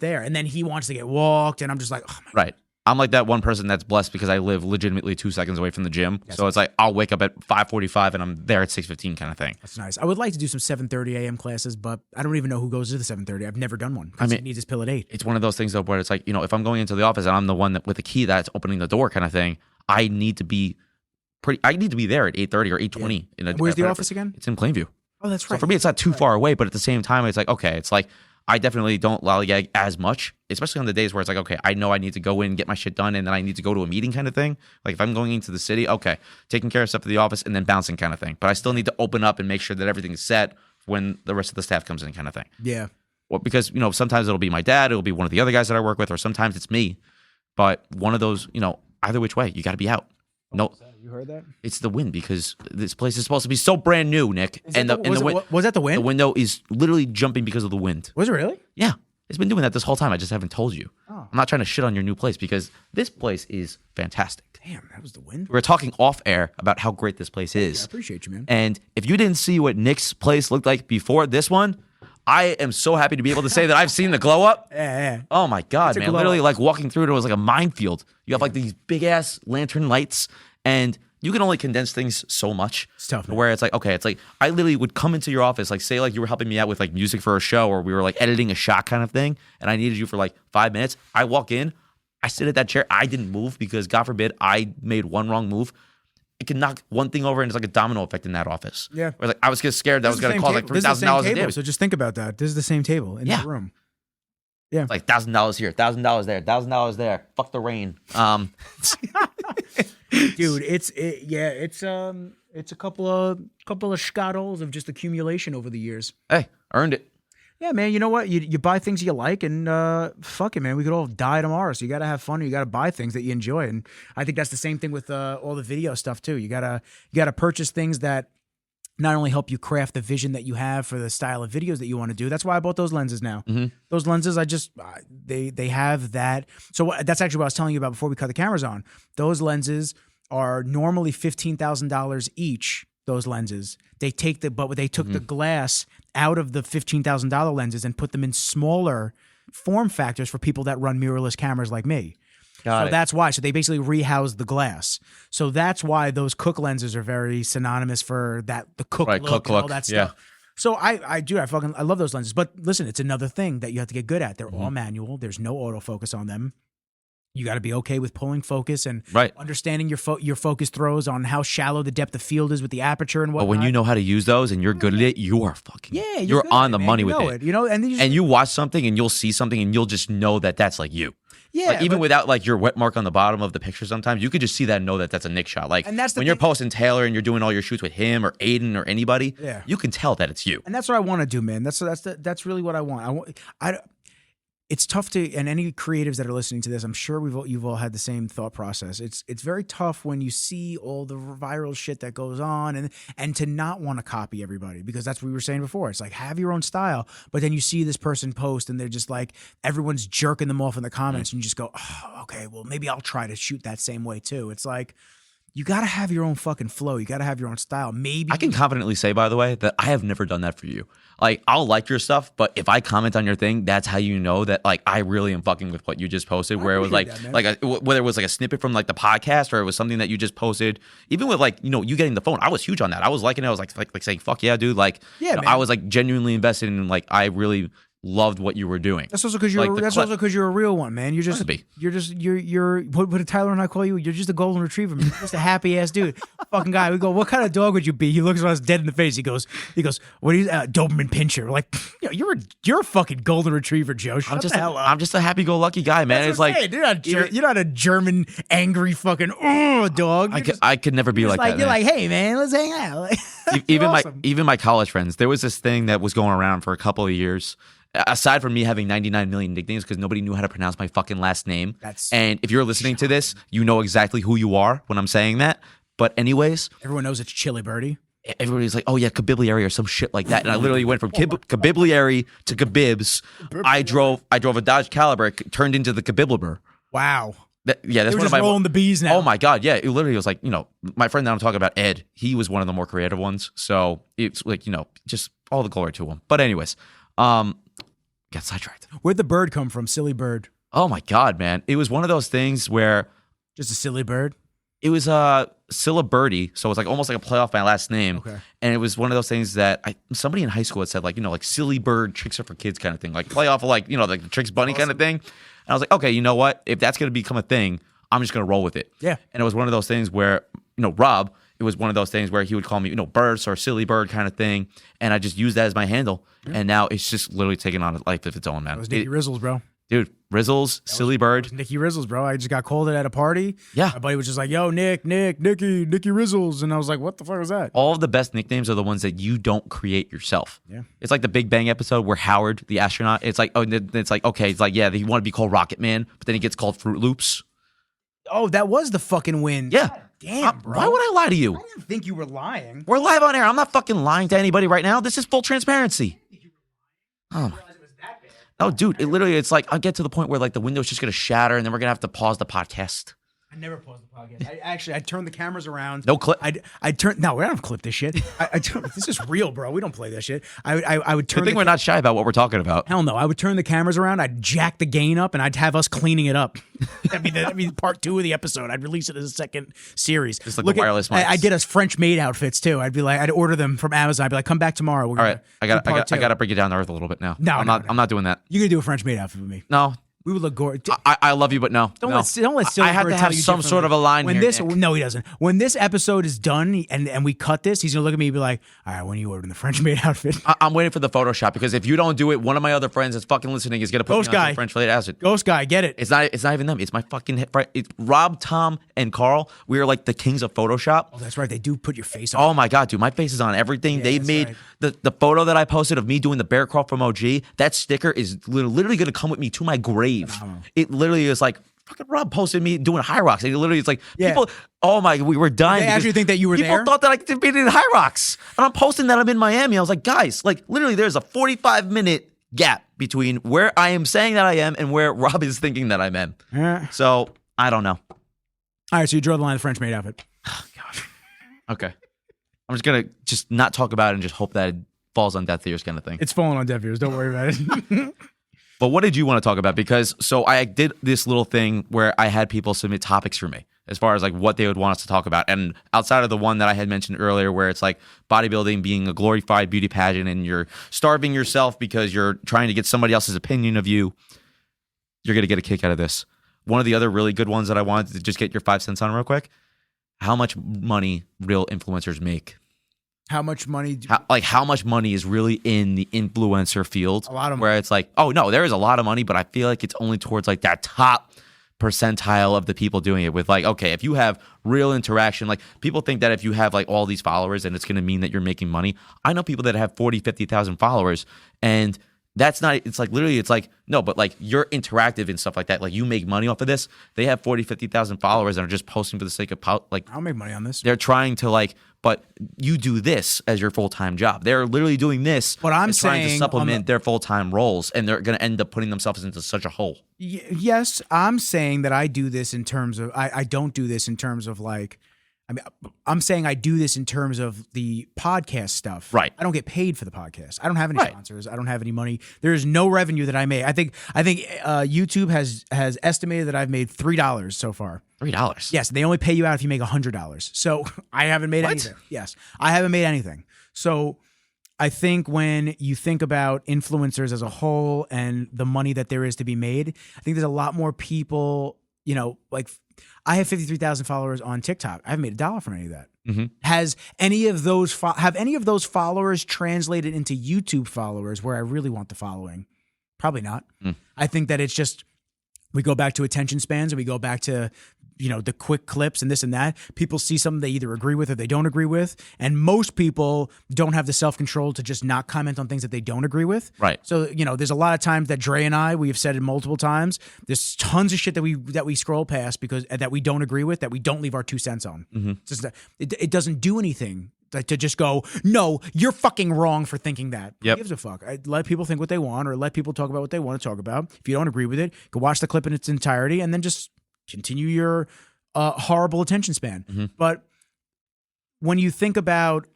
there, and then he wants to get walked, and I'm just like, oh my right. I'm like that one person that's blessed because I live legitimately 2 seconds away from the gym. So it's like I'll wake up at 5:45 and I'm there at 6:15 kind of thing. That's nice. I would like to do some 7:30 a.m. classes, but I don't even know who goes to the 7:30. I've never done one. I mean, he needs his pill at 8. It's one of those things though where it's like, if I'm going into the office and I'm the one that with the key that's opening the door kind of thing, I need to be there at 8:30 or 8:20. Where's the office again? It's in Plainview. Oh, that's So right. for me, it's not too far away, but at the same time, it's like, okay, it's like I definitely don't lollygag as much, especially on the days where it's like, okay, I know I need to go in, get my shit done, and then I need to go to a meeting kind of thing. Like if I'm going into the city, okay, taking care of stuff at the office and then bouncing kind of thing. But I still need to open up and make sure that everything is set when the rest of the staff comes in kind of thing. Yeah. Well, because, sometimes it'll be my dad, it'll be one of the other guys that I work with, or sometimes it's me. But one of those, either which way, you got to be out. No, You heard that? it's the wind because this place is supposed to be so brand new, Nick. Was that the wind? The window is literally jumping because of the wind. Was it really? Yeah, it's been doing that this whole time. I just haven't told you. Oh. I'm not trying to shit on your new place because this place is fantastic. Damn, that was the wind. We were talking off air about how great this place I is. appreciate you, man. And if you didn't see what Nick's place looked like before this one, I am so happy to be able to say that I've seen the glow up. Yeah. Oh my God, It's a man. glow Literally up. like walking through it was like a minefield. You have like these big ass lantern lights and you can only condense things so much. It's tough, man. Where it's like, okay, it's like I literally would come into your office, like say like you were helping me out with like music for a show or we were like editing a shot kind of thing and I needed you for like 5 minutes. I walk in, I sit at that chair. I didn't move because God forbid I made one wrong move. It can knock one thing over and it's like a domino effect in that office. Yeah. Where like I was just scared that I was going to cost like This is the same $3,000 a table, day. so just think about that. This is the same table in Yeah. the room. It's like $1,000 here, $1,000 there, $1,000 there. Fuck the rain. Dude, it's a couple of scottles of just accumulation over the years. Hey, earned it. Yeah, man. You know what? You buy things you like, and fuck it, man. We could all die tomorrow, so you got to have fun. You got to buy things that you enjoy, and I think that's the same thing with all the video stuff too. You gotta purchase things that not only help you craft the vision that you have for the style of videos that you want to do. That's why I bought those lenses now. Mm-hmm. Those lenses, they have that. So that's actually what I was telling you about before we cut the cameras on. Those lenses are normally $15,000 each. Those lenses, they took the glass out of the $15,000 lenses and put them in smaller form factors for people that run mirrorless cameras like me. Got it. That's why. So they basically rehoused the glass. So that's why those Cook lenses are very synonymous for that, the Cook Right, look Cook and all look, that yeah. stuff. So I love those lenses. But listen, it's another thing that you have to get good at. They're all manual. There's no autofocus on them. You got to be okay with pulling focus and understanding your focus throws on how shallow the depth of field is with the aperture and whatnot. But when you know how to use those and you're good at it, you are fucking you're good on at the man. money You with know it. You know, and then And you watch something and you'll see something and you'll just know that that's like you. Yeah, like even but- without like your wet mark on the bottom of the picture, sometimes you could just see that and know that that's a Nick shot. Like And that's the when you're thing- posting Taylor and you're doing all your shoots with him or Aiden or anybody, Yeah. you can tell that it's you. And that's what I want to do, man. That's really what I want. It's tough to, and any creatives that are listening to this, I'm sure you've all had the same thought process. It's very tough when you see all the viral shit that goes on and to not want to copy everybody, because that's what we were saying before. It's like, have your own style, but then you see this person post and they're just like, everyone's jerking them off in the comments and you just go, oh, okay, well maybe I'll try to shoot that same way too. It's like, you got to have your own fucking flow. You got to have your own style. Maybe I can confidently say, by the way, that I have never done that for you. Like, I'll like your stuff, but if I comment on your thing, that's how you know that, like, I really am fucking with what you just posted. Where it was like, whether it was like a snippet from like the podcast or it was something that you just posted. Even with like, you getting the phone, I was huge on that. I was liking it. I was like saying, "Fuck yeah, dude!" Like, man. I was like genuinely invested in. Like, I really loved what you were doing. That's also because you're a real one, man. You're just what did Tyler and I call you? You're just a golden retriever, man. You're just a happy ass dude. Fucking guy. We go, what kind of dog would you be? He looks at us dead in the face. He goes, what are you, Doberman Pinscher? We're like, you're a fucking golden retriever, Joe. Shut the hell up. I'm just a happy-go-lucky guy, man. It's like you're not a German angry fucking dog. I could never be like that. You're like, hey man, let's hang out. Even my college friends. There was this thing that was going around for a couple of years. Aside from me having 99 million nicknames because nobody knew how to pronounce my fucking last name. And if you're listening to this, you know exactly who you are when I'm saying that. But anyways. Everyone knows it's Ciliberti. Everybody's like, oh yeah, Kabibliary or some shit like that. And I literally went from Kabibliary to Kabibs. I drove a Dodge Caliber, turned into the Kabibliber. Wow. That's one just of my rolling the bees now. Oh my God, yeah. It literally was like, my friend that I'm talking about, Ed, he was one of the more creative ones. So it's like, just all the glory to him. But anyways, got sidetracked. Where'd the bird come from? Silly bird. Oh my God, man. It was one of those things where just a silly bird. It was Ciliberti, so it's like almost like a play off my last name. Okay. And it was one of those things that somebody in high school had said, like, like silly bird, tricks are for kids kind of thing. Like play off of like, like the Tricks Bunny kind of thing. And I was like, okay, you know what? If that's gonna become a thing, I'm just gonna roll with it. Yeah. And it was one of those things where, Rob, it was one of those things where he would call me, Burst or Silly Bird kind of thing. And I just used that as my handle. Yeah. And now it's just literally taking on a life of its own, man. That was Nicky Rizzles, bro. Dude, Rizzles, Silly Bird. Nicky Rizzles, bro. I just got called it at a party. Yeah. My buddy was just like, yo, Nicky Rizzles. And I was like, what the fuck was that? All of the best nicknames are the ones that you don't create yourself. Yeah. It's like the Big Bang episode where Howard, the astronaut, it's like, okay, it's like, yeah, he wanted to be called Rocket Man, but then he gets called Fruit Loops. Oh, that was the fucking win. Yeah. God damn, bro. Why would I lie to you? I didn't think you were lying. We're live on air. I'm not fucking lying to anybody right now. This is full transparency. Oh, my. Oh, dude, it's like I'll get to the point where like the window's just going to shatter and then we're going to have to pause the podcast. I never paused the podcast. I turned the cameras around. No clip. No, we don't clip this shit. This is real, bro. We don't play this shit. I would turn. Good thing we're not shy about what we're talking about. Hell no. I would turn the cameras around. I'd jack the gain up, and I'd have us cleaning it up. That'd be part 2 of the episode. I'd release it as a second series. Just like the wireless mics. I get us French made outfits too. I'd order them from Amazon. I'd be like, come back tomorrow. All right, I got to bring it down to earth a little bit now. No, I'm not doing that. You gonna do a French made outfit with me? No. We would look gorgeous. I love you, but no. Don't let Silver I have to have some sort of a line here, Nick. No, he doesn't. When this episode is done and we cut this, he's gonna look at me and be like, "All right, when are you ordering the French maid outfit?" I'm waiting for the Photoshop because if you don't do it, one of my other friends that's fucking listening is gonna put me on some French flated acid. Ghost guy, get it? It's not even them. It's my fucking it's Rob, Tom, and Carl. We are like the kings of Photoshop. Oh, that's right. They do put your face on. Oh my God, dude, my face is on everything. They made the photo that I posted of me doing the bear crawl from OG. That sticker is literally gonna come with me to my grave. It literally is like fucking Rob posted me doing high rocks, and it literally is like people. Oh my, we were dying. They actually think that you were there. People thought that I could be in high rocks, and I'm posting that I'm in Miami. I was like, guys, like literally, there's a 45-minute gap between where I am saying that I am and where Rob is thinking that I'm in. So I don't know. All right, so you draw the line of the French maid outfit. Oh, God. Okay, I'm just gonna not talk about it and just hope that it falls on deaf ears, kind of thing. It's falling on deaf ears. Don't worry about it. But what did you want to talk about? Because so I did this little thing where I had people submit topics for me as far as like what they would want us to talk about. And outside of the one that I had mentioned earlier where it's like bodybuilding being a glorified beauty pageant and you're starving yourself because you're trying to get somebody else's opinion of you, you're going to get a kick out of this. One of the other really good ones that I wanted to just get your 5 cents on real quick. How much money real influencers make? How much money? How much money is really in the influencer field? A lot of money. Where it's like, oh no, there is a lot of money, but I feel like it's only towards like that top percentile of the people doing it with like, okay, if you have real interaction, like people think that if you have like all these followers and it's going to mean that you're making money. I know people that have 40, 50,000 followers and that's not, it's like literally, it's like, no, but like you're interactive and stuff like that. Like you make money off of this. They have 40, 50,000 followers and are just posting for the sake of like, I'll make money on this. They're trying to like, but you do this as your full-time job. They're literally doing this. What I'm trying to saying supplement their full-time roles and they're going to end up putting themselves into such a hole. Yes, I'm saying that I do this in terms of, I don't do this in terms of like, I mean, I'm saying I do this in terms of the podcast stuff. Right. I don't get paid for the podcast. I don't have any Right. sponsors. I don't have any money. There is no revenue that I made. I think YouTube has estimated that I've made $3 so far. $3. Yes, they only pay you out if you make $100. So I haven't made anything. Yes, I haven't made anything. So I think when you think about influencers as a whole and the money that there is to be made, I think there's a lot more people, like I have 53,000 followers on TikTok. I haven't made $1 from any of that. Mm-hmm. Has any of those have any of those followers translated into YouTube followers where I really want the following? Probably not. I think that it's just we go back to attention spans and we go back to the quick clips and this and that. People see something they either agree with or they don't agree with. And most people don't have the self-control to just not comment on things that they don't agree with. Right. So, there's a lot of times that Dre and I, we have said it multiple times, there's tons of shit that we scroll past because that we don't agree with, that we don't leave our 2 cents on. It's just that it doesn't do anything to just go, no, you're fucking wrong for thinking that. Yep. Who gives a fuck? I let people think what they want or let people talk about what they want to talk about. If you don't agree with it, go watch the clip in its entirety and then just continue your horrible attention span. But when you think about,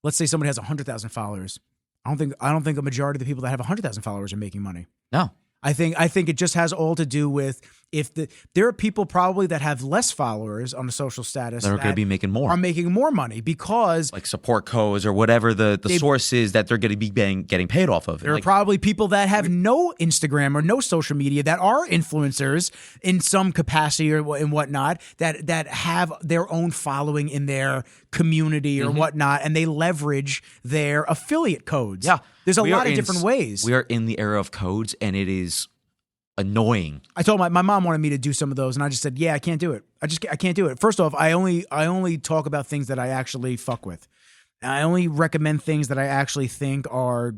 let's say somebody has 100,000 followers, I don't think a majority of the people that have 100,000 followers are making money. No. I think it just has all to do with there are people probably that have less followers on the social status They're going to be making more. Are making more money because like support codes or whatever the source is that they're going to be getting paid off of. There are probably people that have no Instagram or no social media that are influencers in some capacity or and whatnot that have their own following in their community or whatnot, and they leverage their affiliate codes. Yeah. There's a lot of different ways. We are in the era of codes, and it is annoying. I told my mom wanted me to do some of those, and I just said, yeah, I can't do it. I can't do it. First off, I only talk about things that I actually fuck with. I only recommend things that I actually think are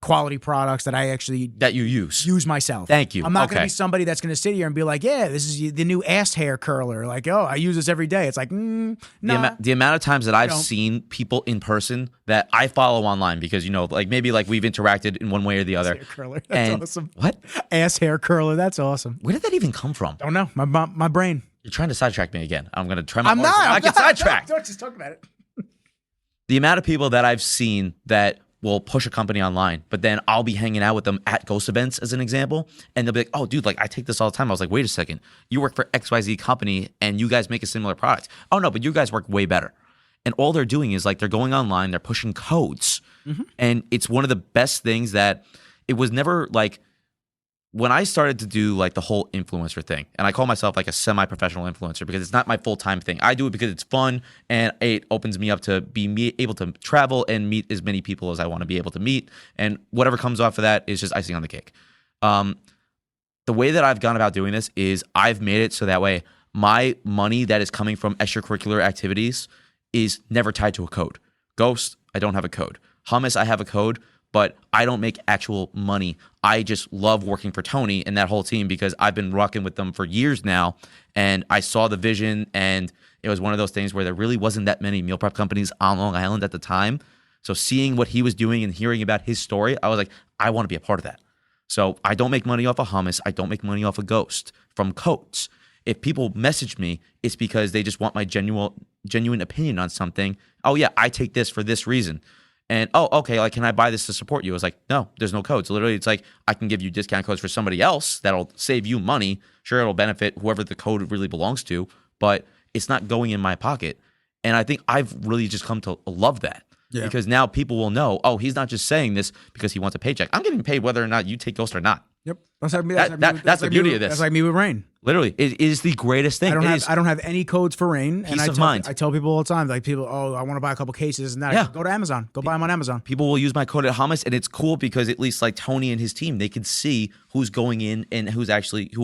quality products that you use myself. Thank you. I'm not going to be somebody that's going to sit here and be like, yeah, this is the new ass hair curler. Like, oh, I use this every day. It's like, no. The amount of times that I've seen people in person that I follow online because, maybe we've interacted in one way or the other. Ass hair curler. That's awesome. What? Ass hair curler. That's awesome. Where did that even come from? Don't know. My brain. You're trying to sidetrack me again. I'm going to try my I'm not. I get sidetracked. Don't just talk about it. The amount of people that I've seen that will push a company online, but then I'll be hanging out with them at ghost events as an example, and they'll be like, oh, dude, I take this all the time. I was like, wait a second. You work for XYZ company, and you guys make a similar product. Oh, no, but you guys work way better. And all they're doing is, they're going online, they're pushing codes. And it's one of the best things that it was never, when I started to do the whole influencer thing, and I call myself a semi-professional influencer because it's not my full-time thing. I do it because it's fun and it opens me up to be able to travel and meet as many people as I want to be able to meet. And whatever comes off of that is just icing on the cake. The way that I've gone about doing this is I've made it so that way my money that is coming from extracurricular activities is never tied to a code. Ghost, I don't have a code. Hummus, I have a code. But I don't make actual money. I just love working for Tony and that whole team because I've been rocking with them for years now. And I saw the vision, and it was one of those things where there really wasn't that many meal prep companies on Long Island at the time. So seeing what he was doing and hearing about his story, I was like, I want to be a part of that. So I don't make money off of Hummus. I don't make money off of Ghost from codes. If people message me, it's because they just want my genuine opinion on something. Oh, yeah, I take this for this reason. And, oh, okay, can I buy this to support you? I was like, no, there's no codes. Literally, it's I can give you discount codes for somebody else that'll save you money. Sure, it'll benefit whoever the code really belongs to, but it's not going in my pocket. And I think I've really just come to love that. Yeah. Because now people will know, oh, he's not just saying this because he wants a paycheck. I'm getting paid whether or not you take Ghost or not. Yep. That's the beauty of this. That's like me with Rain. Literally, it is the greatest thing. I don't have any codes for Rain. Peace of mind. I tell people all the time, people, oh, I want to buy a couple cases and that. Yeah. Go to Amazon. Go buy them on Amazon. People will use my code at Hummus, and it's cool because at least Tony and his team, they can see who's going in and who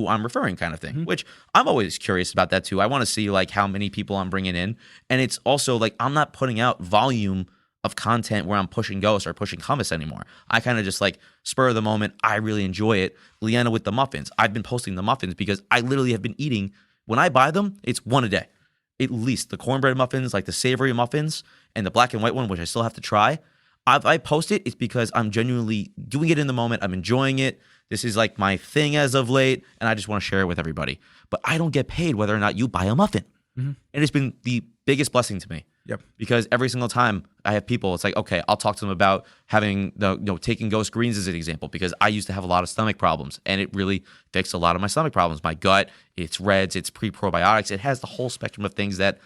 I'm referring kind of thing, which I'm always curious about that too. I want to see how many people I'm bringing in. And it's also I'm not putting out volume of content where I'm pushing Ghost or pushing Hummus anymore. I kind of just spur of the moment. I really enjoy it. Leanna with the muffins. I've been posting the muffins because I literally have been eating, when I buy them, it's one a day. At least the cornbread muffins, the savory muffins, and the black and white one, which I still have to try. I post it, it's because I'm genuinely doing it in the moment. I'm enjoying it. This is my thing as of late, and I just want to share it with everybody. But I don't get paid whether or not you buy a muffin. Mm-hmm. And it's been the biggest blessing to me. Yep. Because every single time I have people, it's like, okay, I'll talk to them about having taking Ghost Greens as an example, because I used to have a lot of stomach problems, and it really fixed a lot of my stomach problems. My gut, it's reds, it's pre-probiotics. It has the whole spectrum of things that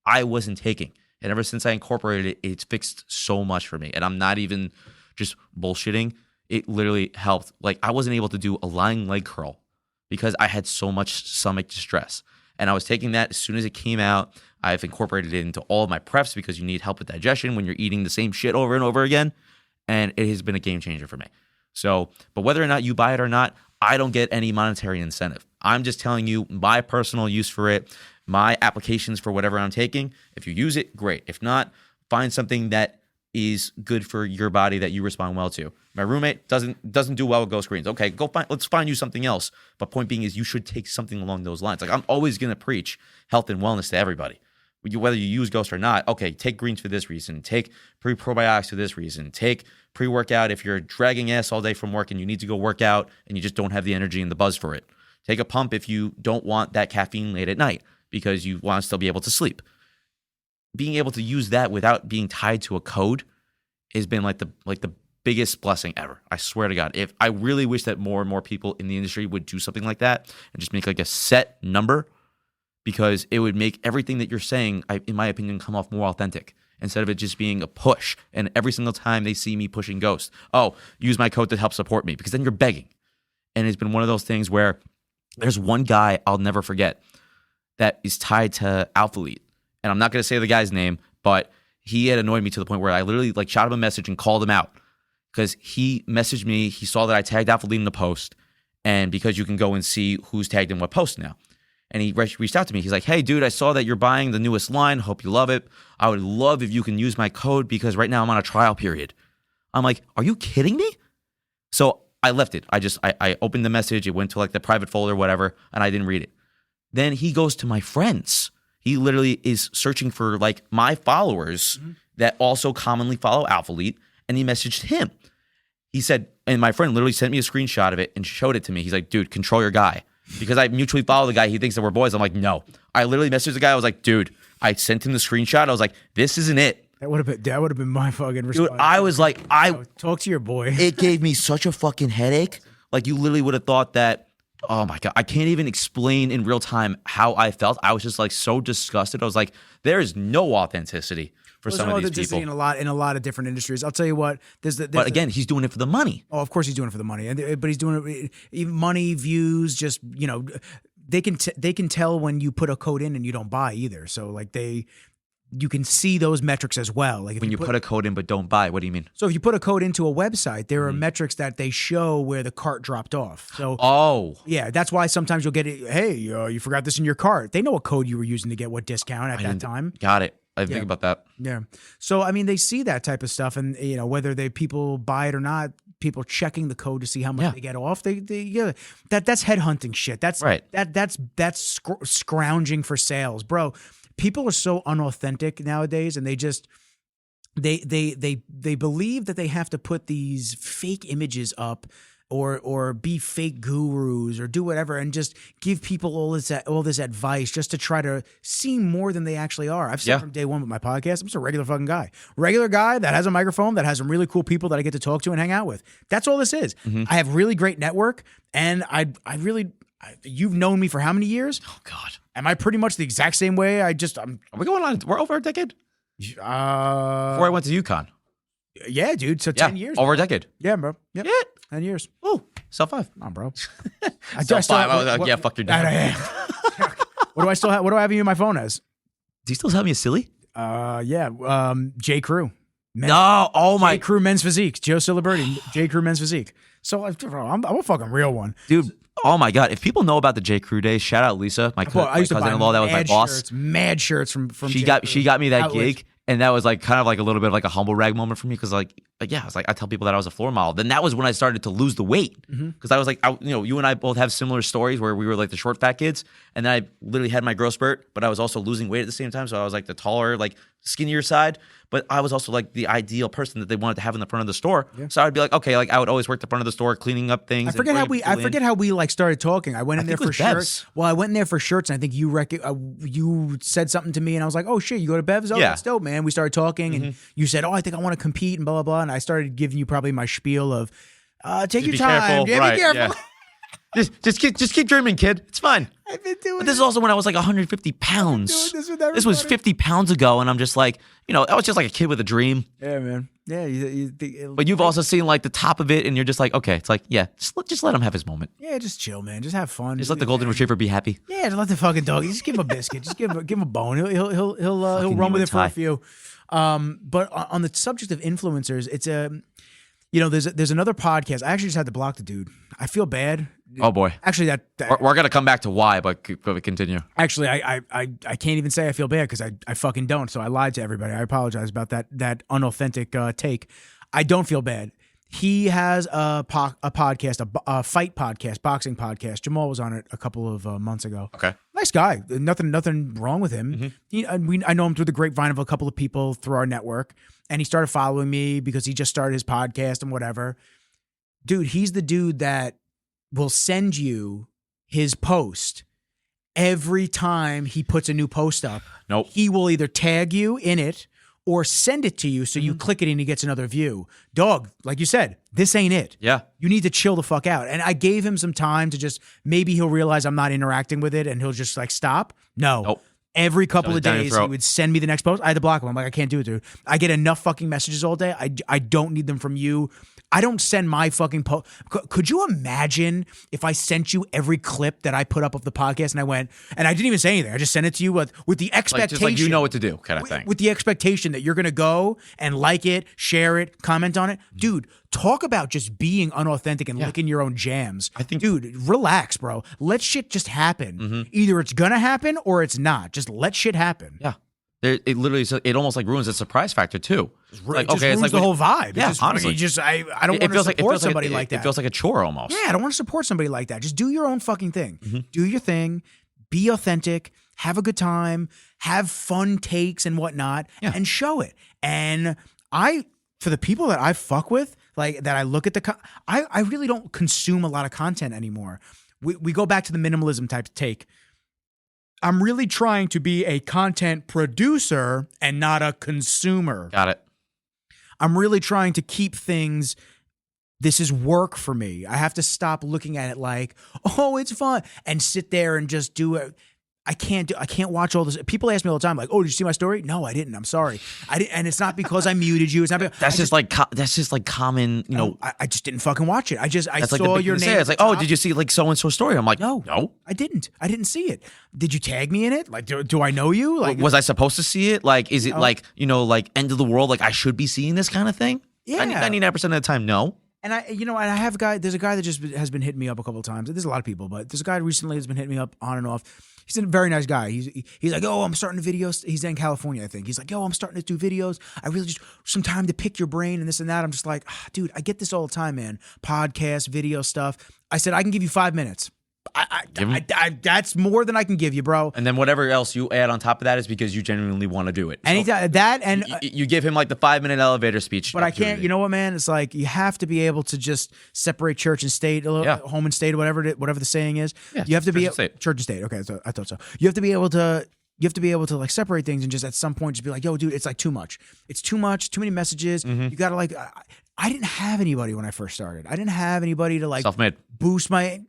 I wasn't taking. And ever since I incorporated it, it's fixed so much for me. And I'm not even just bullshitting. It literally helped. Like, I wasn't able to do a lying leg curl because I had so much stomach distress. And I was taking that as soon as it came out. I've incorporated it into all of my preps because you need help with digestion when you're eating the same shit over and over again. And it has been a game changer for me. So, but whether or not you buy it or not, I don't get any monetary incentive. I'm just telling you my personal use for it, my applications for whatever I'm taking. If you use it, great. If not, find something that is good for your body that you respond well to. My roommate doesn't do well with Ghost Greens. Okay, let's find you something else. But point being is you should take something along those lines. Like, I'm always going to preach health and wellness to everybody. Whether you use Ghost or not, okay, take greens for this reason. Take pre-probiotics for this reason. Take pre-workout if you're dragging ass all day from work and you need to go work out and you just don't have the energy and the buzz for it. Take a pump if you don't want that caffeine late at night because you want to still be able to sleep. Being able to use that without being tied to a code has been like the biggest blessing ever. I swear to God. If I really wish that more and more people in the industry would do something like that and just make like a set number, because it would make everything that you're saying, in my opinion, come off more authentic instead of it just being a push. And every single time they see me pushing Ghost, oh, use my code to help support me, because then you're begging. And it's been one of those things where there's one guy I'll never forget that is tied to Alpha Elite. And I'm not going to say the guy's name, but he had annoyed me to the point where I literally like shot him a message and called him out because he messaged me. He saw that I tagged Alpha Elite in the post, and because you can go and see who's tagged in what post now. And he reached out to me. He's like, hey, dude, I saw that you're buying the newest line. Hope you love it. I would love if you can use my code because right now I'm on a trial period. I'm like, are you kidding me? So I left it. I opened the message. It went to like the private folder or whatever, and I didn't read it. Then he goes to my friends. He literally is searching for like my followers that also commonly follow Alpha Elite, and he messaged him. He said, and my friend literally sent me a screenshot of it and showed it to me. He's like, dude, control your guy. Because I mutually follow the guy. He thinks that we're boys. I'm like, no. I literally messaged the guy. I was like, dude, I sent him the screenshot. I was like, this isn't it. That would have been my fucking response. Dude, I was like, talk to your boy. It gave me such a fucking headache. Like, you literally would have thought that, oh my God, I can't even explain in real time how I felt. I was just like so disgusted. I was like, there is no authenticity for some of these people. In a lot of different industries. I'll tell you what. But again, he's doing it for the money. Oh, of course he's doing it for the money, but he's doing it even money, views. Just they can tell when you put a code in and you don't buy either. So like you can see those metrics as well. Like when you put a code in but don't buy, what do you mean? So if you put a code into a website, there are metrics that they show where the cart dropped off. So yeah, that's why sometimes you'll get it. Hey, you forgot this in your cart. They know what code you were using to get what discount at that time. Got it. I didn't think about that. Yeah. So I mean, they see that type of stuff, and whether people buy it or not, people checking the code to see how much they get off. That's headhunting shit. That's right. That's scrounging for sales, bro. People are so unauthentic nowadays, and they just they believe that they have to put these fake images up or be fake gurus or do whatever and just give people all this advice just to try to seem more than they actually are. I've said from day one with my podcast, I'm just a regular fucking guy. Regular guy that has a microphone, that has some really cool people that I get to talk to and hang out with. That's all this is. Mm-hmm. I have really great network, and you've known me for how many years? Oh God. Am I pretty much the exact same way? Are we going on? We're over a decade? Before I went to UConn. Yeah, dude. So 10 years. Over a decade. Yeah, bro. Yep. Yeah. 10 years. Oh, sell 5. Come on, bro. Sell 5. I was like, yeah, fuck your dad. What do I still have? What do I have in my phone as? Do you still have me a silly? Yeah. J. Crew. J. Crew Men's Physique. Joe Ciliberti. J. Crew Men's Physique. So I'm a fucking real one, dude. Oh my God! If people know about the J. Crew days, shout out Lisa, my cousin-in-law. That was my boss. Mad shirts from. She got me that gig, and that was like kind of like a little bit of like a humble rag moment for me because like yeah, I was like, I tell people that I was a floor model. Then that was when I started to lose the weight because I was like, you and I both have similar stories where we were like the short fat kids, and then I literally had my growth spurt, but I was also losing weight at the same time. So I was like the taller, like skinnier side, but I was also like the ideal person that they wanted to have in the front of the store. Yeah. So I'd be like, okay, like I would always work the front of the store, cleaning up things. I forget how we like started talking. I went in there for shirts. Well, I went in there for shirts, and I think you said something to me, and I was like, oh shit, you go to Bev's? Oh, that's dope, man. We started talking, and you said, oh, I think I want to compete, and blah blah blah. And I started giving you probably my spiel of, take your time, be careful. Yeah. Just keep dreaming, kid. It's fine. I've been doing But this is also when I was like 150 pounds. This was 50 pounds ago, and I'm just like, I was just like a kid with a dream. Yeah, man. Yeah, but you've also seen like the top of it, and you're just like, okay, it's like, yeah, just let him have his moment. Yeah, just chill, man. Just have fun. Just let the golden retriever be happy. Yeah, just let the fucking dog. Just give him a biscuit. Just give him a bone. He'll run with it for a few. But on the subject of influencers, it's there's another podcast. I actually just had to block the dude. I feel bad. Oh boy. Actually, we're gonna come back to why, but continue. Actually, I can't even say I feel bad because I fucking don't. So I lied to everybody. I apologize about that unauthentic take. I don't feel bad. He has a podcast, a fight podcast, boxing podcast. Jamal was on it a couple of months ago. Okay. Nice guy. Nothing wrong with him. I know him through the grapevine of a couple of people through our network, and he started following me because he just started his podcast and whatever. Dude, he's the dude that will send you his post every time he puts a new post up. Nope. He will either tag you in it or send it to you so you click it and he gets another view. Dog, like you said, this ain't it. Yeah. You need to chill the fuck out. And I gave him some time to just, maybe he'll realize I'm not interacting with it and he'll just like stop. No. Nope. Every couple of days, he would send me the next post. I had to block him. I'm like, I can't do it, dude. I get enough fucking messages all day. I don't need them from you. I don't send my fucking post. Could you imagine if I sent you every clip that I put up of the podcast and I went, and I didn't even say anything. I just sent it to you with the expectation. Just like you know what to do kind of thing. With the expectation that you're going to go and like it, share it, comment on it. Dude, talk about just being unauthentic and licking your own jams. Dude, relax, bro. Let shit just happen. Either it's going to happen or it's not. Just let shit happen. Yeah. It literally, it almost like ruins the surprise factor too. Like, okay, it's like the whole vibe. Yeah, honestly, I don't want to support somebody like that. It feels like a chore almost. Yeah, I don't want to support somebody like that. Just do your own fucking thing. Do your thing. Be authentic. Have a good time. Have fun takes and whatnot, and show it. And for the people that I fuck with, like that, I look at I really don't consume a lot of content anymore. We go back to the minimalism type take. I'm really trying to be a content producer and not a consumer. Got it. I'm really trying to keep things, this is work for me. I have to stop looking at it like, oh, it's fun, and sit there and just do it. I can't watch all this. People ask me all the time, like, "Oh, did you see my story?" No, I didn't. I'm sorry. I didn't, and it's not because I muted you. It's not. That's just like common. I just didn't fucking watch it. I that's saw like your name. It's like, oh, did you see like so and so story? I'm like, no, I didn't. I didn't see it. Did you tag me in it? Like, do I know you? Like, was I supposed to see it? Like, is it like like end of the world? Like, I should be seeing this kind of thing? Yeah, 99% of the time, no. And I have a guy. There's a guy that just has been hitting me up a couple of times. There's a lot of people, but there's a guy recently that's been hitting me up on and off. He's a very nice guy. He's like, oh, I'm starting videos. He's in California, I think. He's like, yo, I'm starting to do videos. I really just some time to pick your brain and this and that. I'm just like, dude, I get this all the time, man. Podcast, video stuff. I said, I can give you 5 minutes. That's more than I can give you, bro. And then whatever else you add on top of that is because you genuinely want to do it. Anytime that and you give him like the 5-minute elevator speech. But I can't. You know what, man? It's like you have to be able to just separate church and state, home and state, whatever the saying is. Yeah, you have to be church and state. Okay, so I thought so. You have to be able to like separate things and just at some point just be like, yo, dude, it's like too much. It's too much. Too many messages. You gotta like. I didn't have anybody when I first started. I didn't have anybody to like self-made boost my.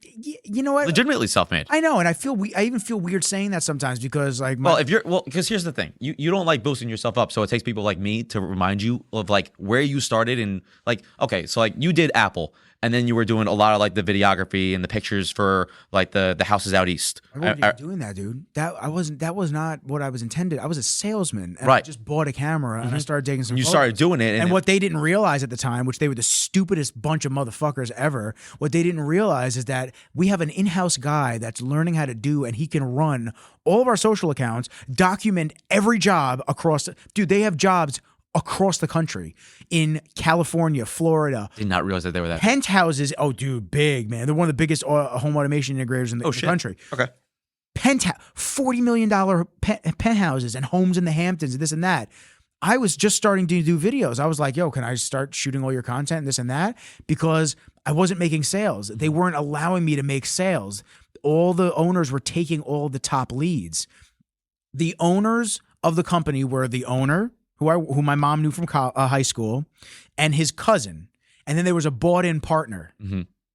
You know what? Legitimately self-made. I know, and I even feel weird saying that sometimes because like. Because here's the thing, you don't like boosting yourself up, so it takes people like me to remind you of like where you started and like okay, so like you did Apple. And then you were doing a lot of like the videography and the pictures for like the houses out east. I wasn't even doing that, dude. That was not what I was intended. I was a salesman, and right. I just bought a camera and I started taking some. You photos. started doing it, and what they didn't realize at the time, which they were the stupidest bunch of motherfuckers ever. What they didn't realize is that we have an in-house guy that's learning how to do, and he can run all of our social accounts, document every job across. Dude, they have jobs across the country, in California, Florida. Did not realize that they were that. Penthouses. Oh, dude, big, man. They're one of the biggest home automation integrators in the country. Okay. $40 million penthouses and homes in the Hamptons and this and that. I was just starting to do videos. I was like, yo, can I start shooting all your content and this and that? Because I wasn't making sales. They weren't allowing me to make sales. All the owners were taking all the top leads. The owners of the company were the owner, who my mom knew from high school, and his cousin. And then there was a bought-in partner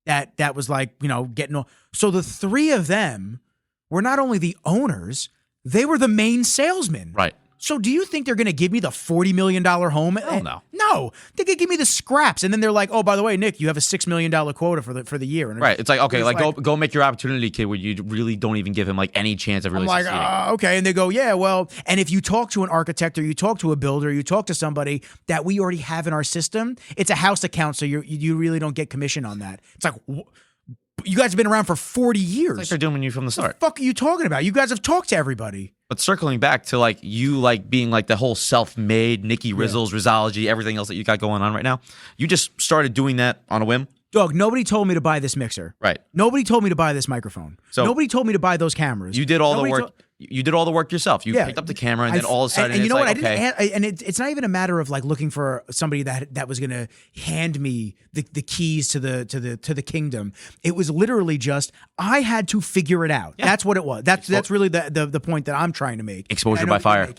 that was like, getting all. So the three of them were not only the owners, they were the main salesmen. Right. So do you think they're going to give me the $40 million home? Hell no. No. They could give me the scraps. And then they're like, oh, by the way, Nick, you have a $6 million quota for the year. And right. It's like, okay, go make your opportunity kid where you really don't even give him like any chance of really succeeding. Okay. And they go, yeah, well, and if you talk to an architect or you talk to a builder, you talk to somebody that we already have in our system, it's a house account, so you really don't get commission on that. It's like, you guys have been around for 40 years. It's like they're doing you from the start. What the fuck are you talking about? You guys have talked to everybody. But circling back to like you like being like the whole self-made Nikki Rizzles, Rizology, everything else that you got going on right now, you just started doing that on a whim? Dog, nobody told me to buy this mixer. Right. Nobody told me to buy this microphone. So nobody told me to buy those cameras. You did all the work. You did all the work yourself. You picked up the camera, and then all of a sudden, and you know what? Like, it's not even a matter of like looking for somebody that was going to hand me the keys to the kingdom. It was literally just I had to figure it out. Yeah. That's what it was. That's really the point that I'm trying to make. Exposure by fire.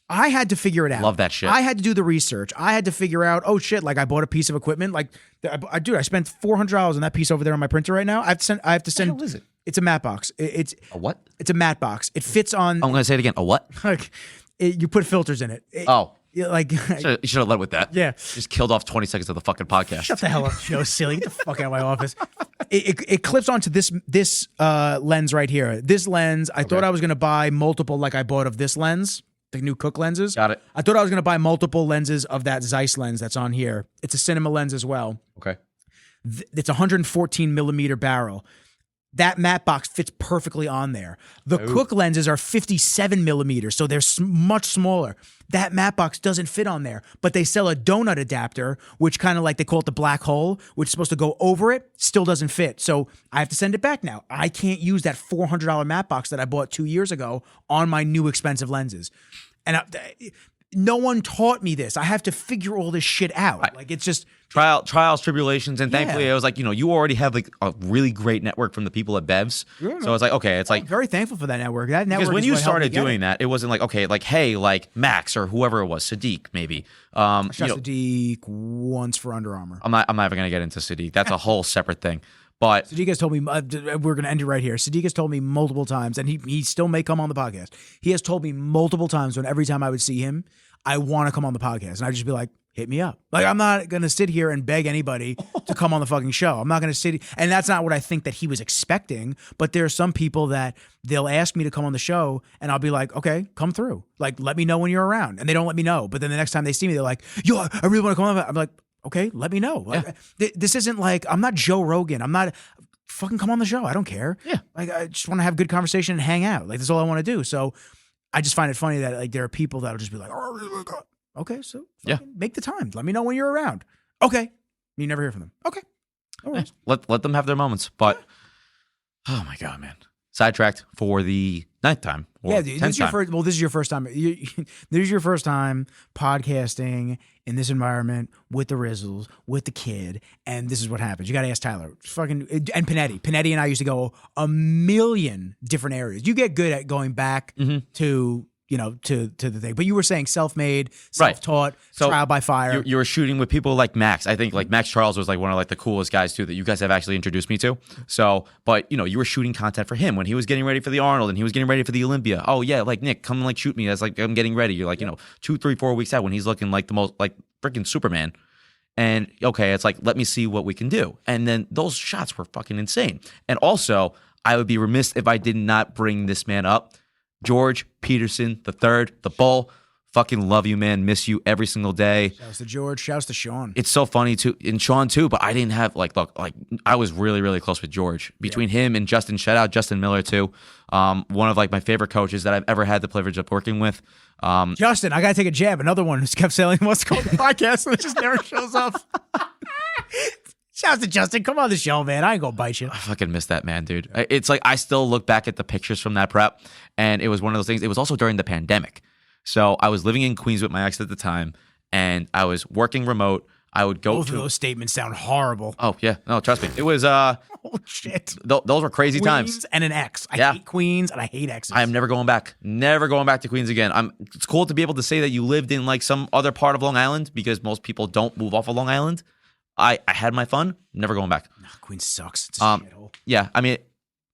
I had to figure it out. Love that shit. I had to do the research. I had to figure out, oh shit, like I bought a piece of equipment. Like, I spent $400 on that piece over there on my printer right now. I have to send. What the hell is it? It's a matte box. It's a what? It's a matte box. It fits on. I'm going to say it again. A what? You put filters in it. Like you should have led with that. Yeah, just killed off 20 seconds of the fucking podcast. Shut the hell up, silly. Get the fuck out of my office. It clips onto this lens right here. This lens, I thought I was going to buy multiple, like I bought of this lens, the new Cook lenses. Got it. I thought I was going to buy multiple lenses of that Zeiss lens that's on here. It's a cinema lens as well. Okay. It's a 114 millimeter barrel. That matte box fits perfectly on there. The Cook lenses are 57 millimeters, so they're much smaller. That matte box doesn't fit on there, but they sell a donut adapter, which kind of like they call it the black hole, which is supposed to go over it, still doesn't fit. So I have to send it back now. I can't use that $400 matte box that I bought 2 years ago on my new expensive lenses. And no one taught me this. I have to figure all this shit out. Right. Like it's just trials, tribulations, and thankfully I was like, you already have like a really great network from the people at Bevs. Yeah. So I was like, okay, it's like I'm very thankful for that network. That network because when you started doing that, it wasn't like okay, like hey, like Max or whoever it was, Sadiq maybe. I shot Sadiq once for Under Armour. I'm not even gonna get into Sadiq. That's a whole separate thing. But Sadiq has told me, we're going to end it right here. Sadiq has told me multiple times, and he still may come on the podcast. He has told me multiple times when every time I would see him, I want to come on the podcast. And I'd just be like, hit me up. Like, I'm not going to sit here and beg anybody to come on the fucking show. I'm not going to sit. And that's not what I think that he was expecting. But there are some people that they'll ask me to come on the show, and I'll be like, okay, come through. Like, let me know when you're around. And they don't let me know. But then the next time they see me, they're like, yo, I really want to come on. I'm like, okay, let me know. Yeah. Like, this isn't like, I'm not Joe Rogan. I'm not, fucking come on the show. I don't care. Yeah. Like, I just want to have good conversation and hang out. Like, that's all I want to do. So I just find it funny that like there are people that'll just be like, oh, okay, so make the time. Let me know when you're around. Okay. You never hear from them. Okay. All right. Let them have their moments. But, oh my God, man. Sidetracked for the 9th time. Yeah, dude, this is your first. Well, this is your first time. This is your first time podcasting in this environment with the Rizzles, with the kid, and this is what happens. You got to ask Tyler, fucking, and Panetti. Panetti and I used to go a million different areas. You get good at going back to. To the thing. But you were saying self-made, self-taught, trial by fire. You were shooting with people like Max. I think like Max Charles was like one of like the coolest guys too that you guys have actually introduced me to. So, but you were shooting content for him when he was getting ready for the Arnold and he was getting ready for the Olympia. Oh yeah, like Nick, come like shoot me as like I'm getting ready. You're like, 2, 3, 4 weeks out when he's looking like the most like freaking Superman. And okay, it's like, let me see what we can do. And then those shots were fucking insane. And also, I would be remiss if I did not bring this man up. George Peterson III, the Bull, fucking love you, man. Miss you every single day. Shouts to George. Shouts to Sean. It's so funny too, and Sean too. But I didn't have like I was really really close with George. Between him and Justin, shout out Justin Miller too. One of like my favorite coaches that I've ever had the privilege of working with. Justin, I gotta take a jab. Another one who's kept saying he wants to call the podcast and it just never shows up. Shouts to Justin. Come on the show, man. I ain't gonna bite you. I fucking miss that man, dude. It's like I still look back at the pictures from that prep, and it was one of those things. It was also during the pandemic. So I was living in Queens with my ex at the time, and I was working remote. I would go Both of those statements sound horrible. Oh, yeah. No, trust me. It was... Oh, shit. Those were crazy Queens times. and an ex. I hate Queens and I hate exes. I am never going back. Never going back to Queens again. It's cool to be able to say that you lived in like some other part of Long Island because most people don't move off of Long Island. I had my fun. Never going back. No, Queens sucks. It's a shithole. Yeah. I mean...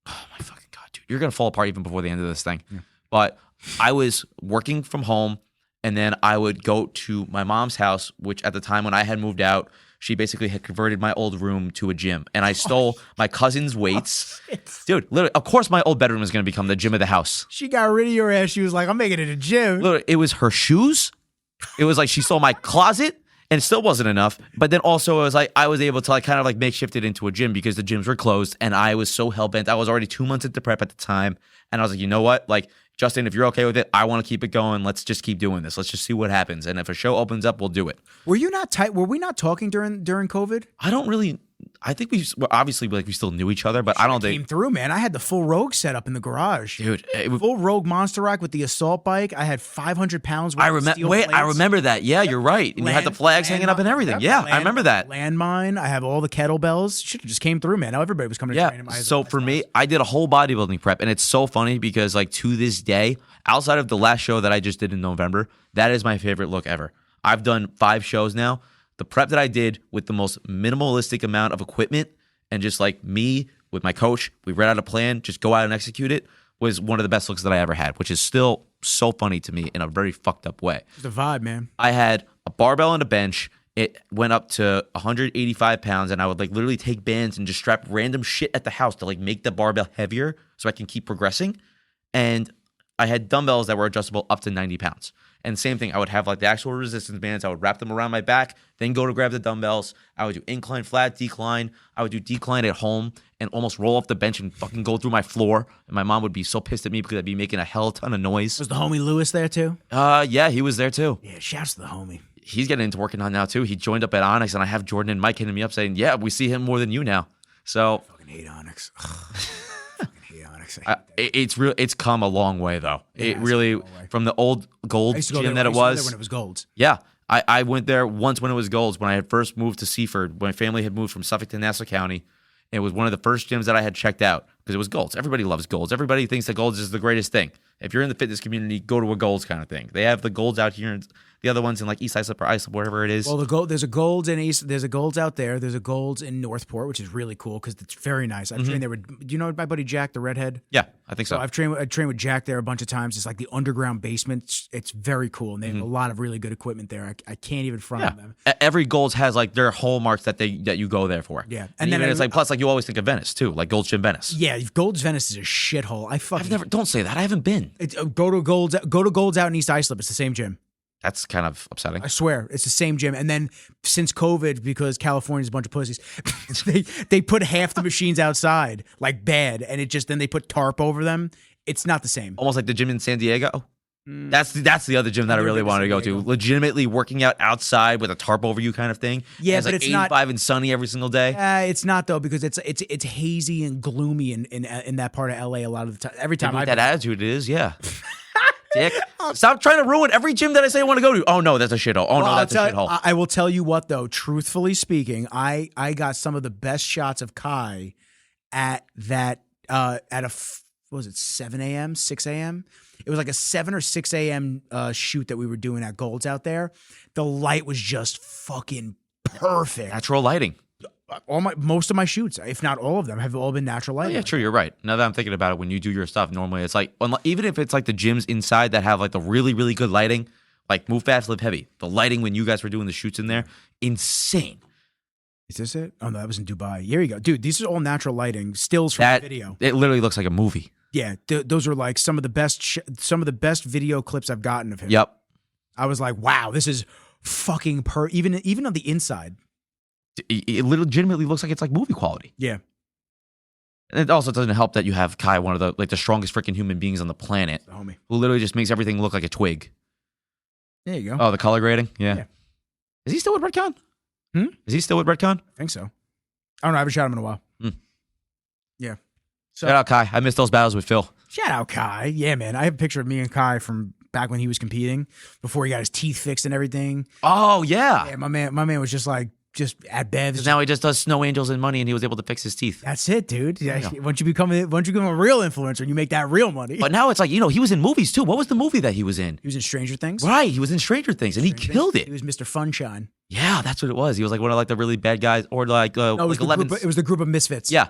Oh, my fucking God, dude. You're going to fall apart even before the end of this thing. Yeah. But I was working from home, and then I would go to my mom's house, which at the time when I had moved out, she basically had converted my old room to a gym. And I stole my cousin's weights. Dude, literally, of course my old bedroom was going to become the gym of the house. She got rid of your ass. She was like, I'm making it a gym. Literally, it was her shoes. It was like she stole my closet, and it still wasn't enough. But then also it was like I was able to like kind of like makeshift it into a gym because the gyms were closed. And I was so hell-bent. I was already 2 months into prep at the time. And I was like, you know what? Like, Justin, if you're okay with it, I want to keep it going. Let's just keep doing this. Let's just see what happens. And if a show opens up, we'll do it. Were you not tight? Were we not talking during COVID? I think well, obviously like we still knew each other, but I don't think came through, man. I had the full Rogue set up in the garage, dude. Full Rogue Monster Rack with the assault bike. I had 500 pounds. Worth of steel plates. I remember that. Yeah, you're right. And you had the flags hanging up and everything. Yeah, I remember that. Landmine. I have all the kettlebells. Shit just came through, man. Now everybody was coming to train in my. So for me, I did a whole bodybuilding prep, and it's so funny because like to this day, outside of the last show that I just did in November, that is my favorite look ever. I've done 5 shows now. The prep that I did with the most minimalistic amount of equipment and just like me with my coach, we read out a plan, just go out and execute it, was one of the best looks that I ever had, which is still so funny to me in a very fucked up way. It's the vibe, man. I had a barbell and a bench. It went up to 185 pounds, and I would like literally take bands and just strap random shit at the house to like make the barbell heavier so I can keep progressing. And I had dumbbells that were adjustable up to 90 pounds. And same thing, I would have like the actual resistance bands. I would wrap them around my back, then go to grab the dumbbells. I would do incline, flat, decline. I would do decline at home and almost roll off the bench and fucking go through my floor. And my mom would be so pissed at me because I'd be making a hell ton of noise. Was the homie Lewis there too? Yeah, he was there too. Yeah, shouts to the homie. He's getting into working on now too. He joined up at Onyx, and I have Jordan and Mike hitting me up saying, yeah, we see him more than you now. So I fucking hate Onyx. It's real. It's come a long way though. Yeah, it really from the old gold gym that it was when it was Golds. Yeah, I went there once when it was Golds. When I had first moved to Seaford, when my family had moved from Suffolk to Nassau County, it was one of the first gyms that I had checked out because it was Golds. Everybody loves Golds. Everybody thinks that Golds is the greatest thing. If you're in the fitness community, go to a Golds kind of thing. They have the Golds out here, and the other ones in like East Islip or Islip, wherever it is. Well, there's a Golds in East. There's a Golds out there. There's a Golds in Northport, which is really cool because it's very nice. I've trained there with. Do you know my buddy Jack, the redhead? Yeah, I think so. I've trained with Jack there a bunch of times. It's like the underground basement. It's very cool, and they have a lot of really good equipment there. I can't even front on them. Every Golds has like their hallmarks that you go there for. Yeah, and then it's like plus like you always think of Venice too, like Gold's Gym Venice. Yeah, Gold's Venice is a shithole. I've never. Don't say that. I haven't been. Go to Gold's out in East Islip. It's the same gym. That's kind of upsetting. I swear, it's the same gym. And then since COVID, because California's a bunch of pussies, they put half the machines outside, like bad, and then they put tarp over them. It's not the same. Almost like the gym in San Diego. That's the other gym that I really wanted to go to. Legitimately working out outside with a tarp over you kind of thing. Yeah, it's but like it's 85 not and sunny every single day. It's not though because it's hazy and gloomy in that part of LA a lot of the time. Every time that attitude is, yeah. Dick. Stop trying to ruin every gym that I say I want to go to. Oh no, that's a shithole. Oh no, that's a shithole. I will tell you what though, truthfully speaking, I got some of the best shots of Kai at that what was it, 7 a.m., 6 a.m.? It was like a 7 or 6 a.m. Shoot that we were doing at Gold's out there. The light was just fucking perfect. Natural lighting. Most of my shoots, if not all of them, have all been natural lighting. Oh, yeah, true. You're right. Now that I'm thinking about it, when you do your stuff, normally it's like, even if it's like the gyms inside that have like the really, really good lighting, like Move Fast, Live Heavy, the lighting when you guys were doing the shoots in there, insane. Is this it? Oh no, that was in Dubai. Here you go, dude. These are all natural lighting, stills from the video. It literally looks like a movie. Yeah, those are like some of the best video clips I've gotten of him. Yep. I was like, wow, this is fucking even on the inside. It legitimately looks like it's like movie quality. Yeah. And it also doesn't help that you have Kai, one of the strongest freaking human beings on the planet, The homie. who literally just makes everything look like a twig. There you go. Oh, the color grading? Yeah. Yeah. Is he still with Redcon? Hmm? Is he still with Redcon? I think so. I don't know. I haven't shot him in a while. Yeah. So, Shout out Kai. I missed those battles with Phil. shout out Kai. Yeah, man. I have a picture of me and Kai from back when he was competing, before he got his teeth fixed and everything. Oh, yeah. Yeah, my man was just at Bev's. Because now he just does Snow Angels and money, and he was able to fix his teeth. That's it, dude. Yeah. Once you become a real influencer and you make that real money. But now it's like, he was in movies too. What was the movie that he was in? He was in Stranger Things. Right, he was in Stranger Things, and he killed it. He was Mr. Funshine. Yeah, that's what it was. He was like one of like the really bad guys, or like No, it was, like 11. it was the group of misfits. Yeah.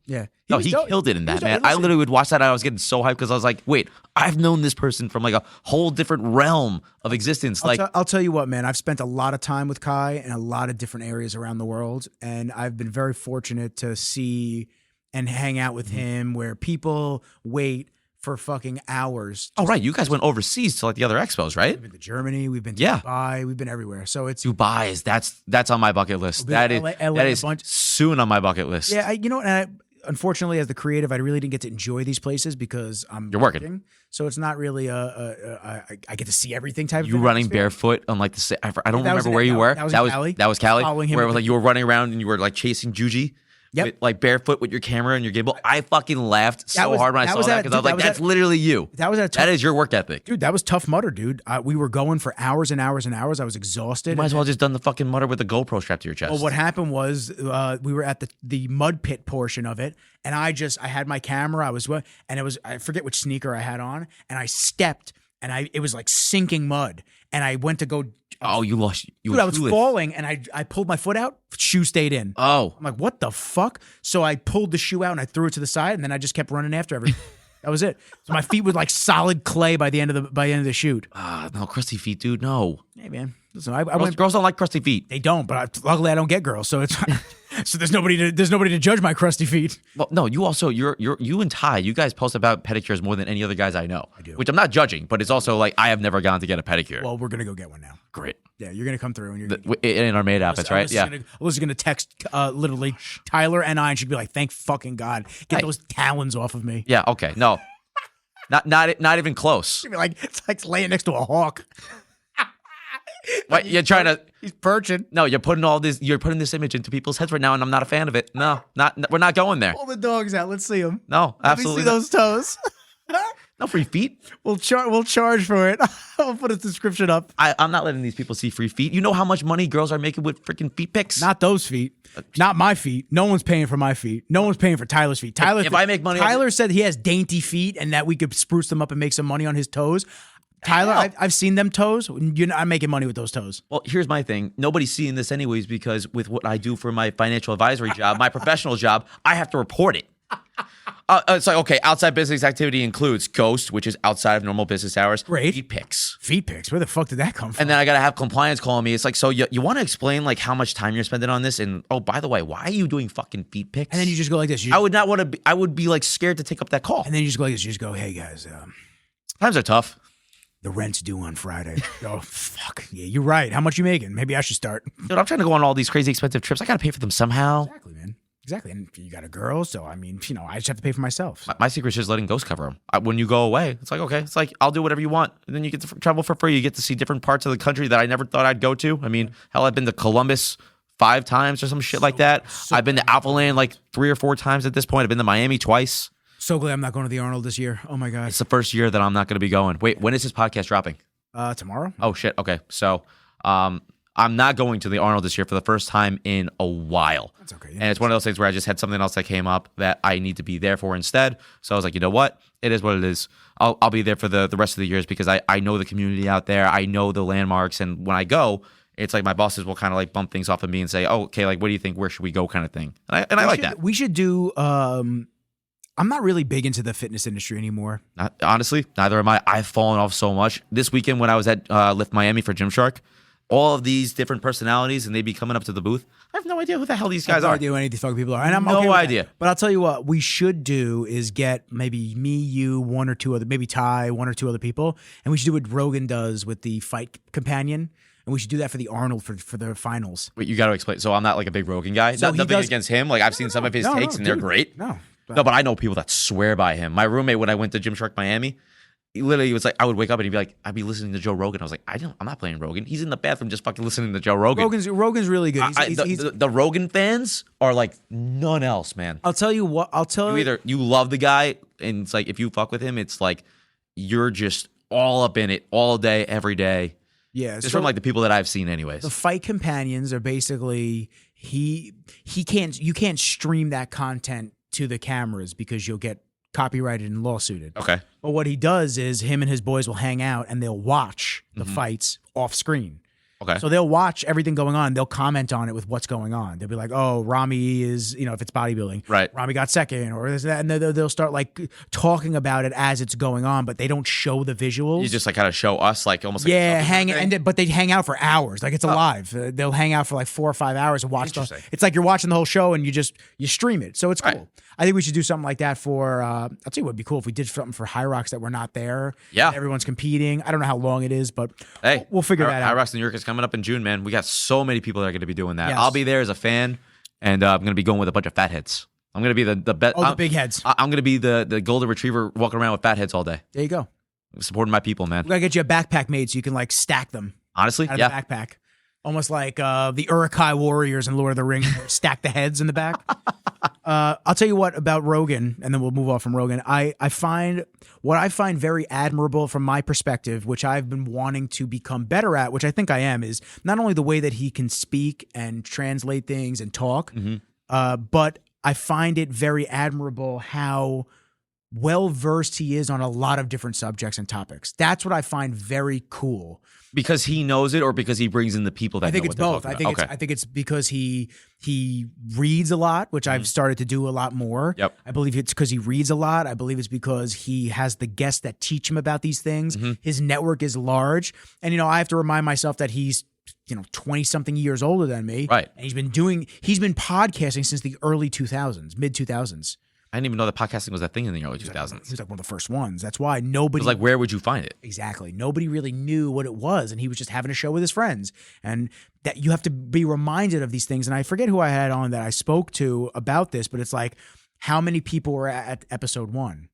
Yeah. No, was he dope. killed it in He was that, man. dope. I Listen, literally would watch that, and I was getting so hyped because I was like, wait, I've known this person from like a whole different realm of existence. I'll tell you what, man. I've spent a lot of time with Kai in a lot of different areas around the world, and I've been very fortunate to see and hang out with him where people wait for fucking hours. oh, right. You guys went overseas to like the other expos, right? We've been to Germany, we've been to Yeah. Dubai, we've been everywhere. So it's Dubai is that's on my bucket list. been That to is LA that a is bunch. soon on my bucket list. yeah, unfortunately, as the creative, I really didn't get to enjoy these places because I'm You're working. So it's not really I get to see everything type You of running atmosphere. barefoot on like the I don't That was remember in- where you that- were. that was in Cali. That was Cali. Following him Where it with was like you were running around and you were like chasing Juji. Yep. With, like barefoot with your camera and your gimbal. I fucking laughed so was- hard when I that saw was that at- because I was dude, like, that was that's at- literally you. That was at That is your work ethic. Dude, that was Tough Mudder, dude. We were going for hours and hours and hours. I was exhausted. You might as well just done the fucking mutter with the GoPro strapped to your chest. Well, what happened was we were at the mud pit portion of it, and I had my camera. I forget which sneaker I had on, and I stepped, and it was like sinking mud, and I went to go. Oh, you lost. You Dude, were I was clueless. falling, and I pulled my foot out. Shoe stayed in. Oh, I'm like, what the fuck? So I pulled the shoe out and I threw it to the side, and then I just kept running after everything. That was it. So my feet were like solid clay by the end of the shoot. no, crusty feet, dude. No, Hey man, listen, I went. girls don't like crusty feet. They don't, but luckily I don't get girls, so it's so there's nobody to judge my crusty feet. Well, no, you also you and Ty, you guys post about pedicures more than any other guys I know. I do. Which I'm not judging, but it's also like I have never gone to get a pedicure. Well, we're gonna go get one now. Great. Yeah, you're gonna come through, and you're. In our maid outfits, right? Yeah. Alyssa's gonna text literally Tyler and I, and she'd be like, "Thank fucking God, get Hey. those talons off of me." Yeah. Okay. No. Not even close. She'd be like, "It's like laying next to a hawk." What you're trying to? He's perching. No, you're putting this image into people's heads right now, and I'm not a fan of it. No, we're not going there. Pull the dogs out. Let's see them. No, absolutely. Let me see those toes. No free feet. We'll charge for it. I'll put a description up. I'm not letting these people see free feet. You know how much money girls are making with freaking feet pics? Not those feet. Not my feet. No one's paying for my feet. No one's paying for Tyler's feet. If I make money off Tyler said he has dainty feet and that we could spruce them up and make some money on his toes. Tyler, Hell. I've seen them toes. I'm making money with those toes. Well, here's my thing. Nobody's seeing this anyways because with what I do for my financial advisory job, my professional job, I have to report it. It's like, okay, outside business activity includes Ghost, which is outside of normal business hours. Great. Feet pics. Feet pics. Where the fuck did that come from? And then I got to have compliance calling me. It's like, so you want to explain like how much time you're spending on this? And oh, by the way, why are you doing fucking feet pics? And then you just go like this. I would not want to be, I would be like scared to take up that call. And then you just go like this. You just go, hey guys, Times are tough. the rent's due on Friday. Oh, fuck. Yeah, you're right. How much you making? Maybe I should start. Dude, I'm trying to go on all these crazy expensive trips. I got to pay for them somehow. Exactly, man. Exactly. And you got a girl, so I mean, I just have to pay for myself. My secret is just letting Ghost cover them. When you go away, it's like, okay, it's like, I'll do whatever you want. And then you get to travel for free. You get to see different parts of the country that I never thought I'd go to. I mean, hell, I've been to Columbus 5 times or some shit like that. I've been to Alphaland like 3 or 4 times at this point. I've been to Miami twice. So glad I'm not going to the Arnold this year. Oh my God. It's the first year that I'm not going to be going. Wait, when is this podcast dropping? Tomorrow? Oh, shit. Okay. So, I'm not going to the Arnold this year for the first time in a while. That's okay. And it's one of those things where I just had something else that came up that I need to be there for instead. So I was like, you know what? It is what it is. I'll be there for the rest of the years because I know the community out there. I know the landmarks. And when I go, it's like my bosses will kind of like bump things off of me and say, oh, okay, like, what do you think? Where should we go kind of thing. And I like that. We should do, I'm not really big into the fitness industry anymore. Honestly, neither am I. I've fallen off so much. This weekend when I was at Lift Miami for Gymshark, all of these different personalities and they'd be coming up to the booth. I have no idea who the hell these I guys have no are. idea who any of these fucking people are. And I'm No okay with that. idea. But I'll tell you what we should do is get maybe me, you, one or two other, maybe Ty, one or two other people, and we should do what Rogan does with the fight companion, and we should do that for the Arnold for the finals. Wait, you got to explain. So I'm not like a big Rogan guy. So he Nothing does- against him. Like I've seen some of his takes and they're dude. great. No. No, but I know people that swear by him. My roommate, when I went to Gymshark Miami, he literally was like, I would wake up and he'd be like, I'd be listening to Joe Rogan. I was like, I'm not playing Rogan. He's in the bathroom just fucking listening to Joe Rogan. Rogan's really good. The Rogan fans are like none else, man. I'll tell you what. You love the guy, and it's like if you fuck with him, it's like you're just all up in it all day, every day. Yeah, Just from like the people that I've seen, anyways. the fight companions are basically you can't stream that content to the cameras because you'll get copyrighted and lawsuited. Okay. But what he does is him and his boys will hang out and they'll watch the fights off screen. Okay. So they'll watch everything going on. They'll comment on it with what's going on. They'll be like, "Oh, Rami is, if it's bodybuilding, Right. Rami got second, or this, that," and they'll start like talking about it as it's going on, but they don't show the visuals. You just like kind of show us like almost like Yeah, something. but they hang out for hours. Like it's alive. They'll hang out for like 4 or 5 hours and watch. Interesting. It's like you're watching the whole show and you stream it. So it's cool. Right. I think we should do something like that for. I'll tell you what would be cool if we did something for High Rocks that we're not there. Yeah. Everyone's competing. I don't know how long it is, but Hey, we'll figure that out. Rocks New York is coming up in June, man. We got so many people that are going to be doing that. Yes. I'll be there as a fan, and I'm going to be going with a bunch of fatheads. I'm going to be the the big heads. I'm going to be the golden retriever walking around with fatheads all day, There you go. supporting my people, man. We gotta get you a backpack made so you can like stack them Honestly, out of yeah. the backpack. Almost like the Uruk-hai warriors in Lord of the Rings, where stack the heads in the back. I'll tell you what about Rogan, and then we'll move off from Rogan. I find very admirable from my perspective, which I've been wanting to become better at, which I think I am, is not only the way that he can speak and translate things and talk, but I find it very admirable how well versed he is on a lot of different subjects and topics. That's what I find very cool. Because he knows it, or because he brings in the people that I think know it's what both. they're I talking think about? I think it's because he reads a lot, which I've started to do a lot more. Yep. I believe it's because he reads a lot. I believe it's because he has the guests that teach him about these things. His network is large, and I have to remind myself that he's 20 something years older than me. Right. And he's been podcasting since the early 2000s, mid 2000s. I didn't even know that podcasting was that thing in the early 2000s. He was like one of the first ones. That's why nobody. It was like, where would you find it? Exactly. Nobody really knew what it was, and he was just having a show with his friends. And that you have to be reminded of these things. And I forget who I had on that I spoke to about this, but it's like, how many people were at episode 1?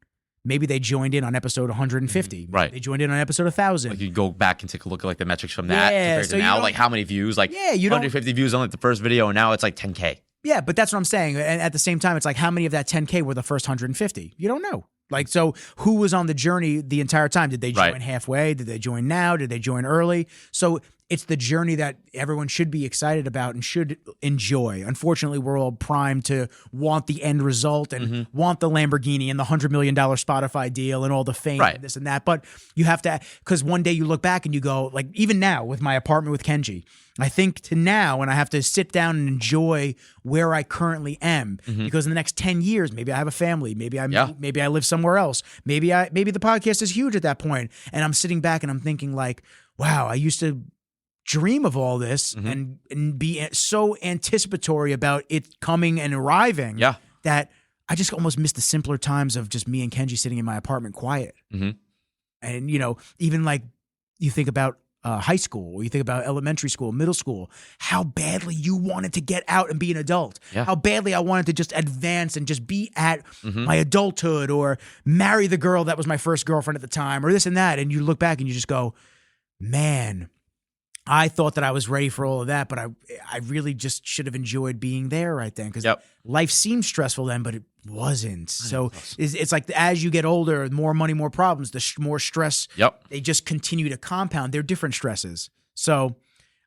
Maybe they joined in on episode 150. Maybe Right. They joined in on episode 1,000. Like you go back and take a look at like the metrics from that Yeah, compared so to you now, don't- like how many views, like Yeah, you don't- 150 views on like the first video, and now it's like 10K. Yeah, but that's what I'm saying. And at the same time, it's like, how many of that 10K were the first 150? You don't know. Like, so who was on the journey the entire time? Did they join Right. halfway? Did they join now? Did they join early? So it's the journey that everyone should be excited about and should enjoy. Unfortunately, we're all primed to want the end result and want the Lamborghini and the $100 million Spotify deal and all the fame Right. and this and that. But you have to, because one day you look back and you go, like, even now with my apartment with Kenji, I think to now, and I have to sit down and enjoy where I currently am, because in the next 10 years, maybe I have a family, maybe maybe I live somewhere else, maybe the podcast is huge at that point, and I'm sitting back and I'm thinking like, wow, I used to dream of all this and be so anticipatory about it coming and arriving that I just almost miss the simpler times of just me and Kenji sitting in my apartment quiet. And even like you think about high school, or you think about elementary school, middle school, how badly you wanted to get out and be an adult. Yeah. How badly I wanted to just advance and just be at my adulthood, or marry the girl that was my first girlfriend at the time, or this and that. And you look back and you just go, man, I thought that I was ready for all of that, but I really just should have enjoyed being there right then, because life seemed stressful then, but it wasn't. So it's like as you get older, more money, more problems, the more stress, they just continue to compound. They're different stresses. So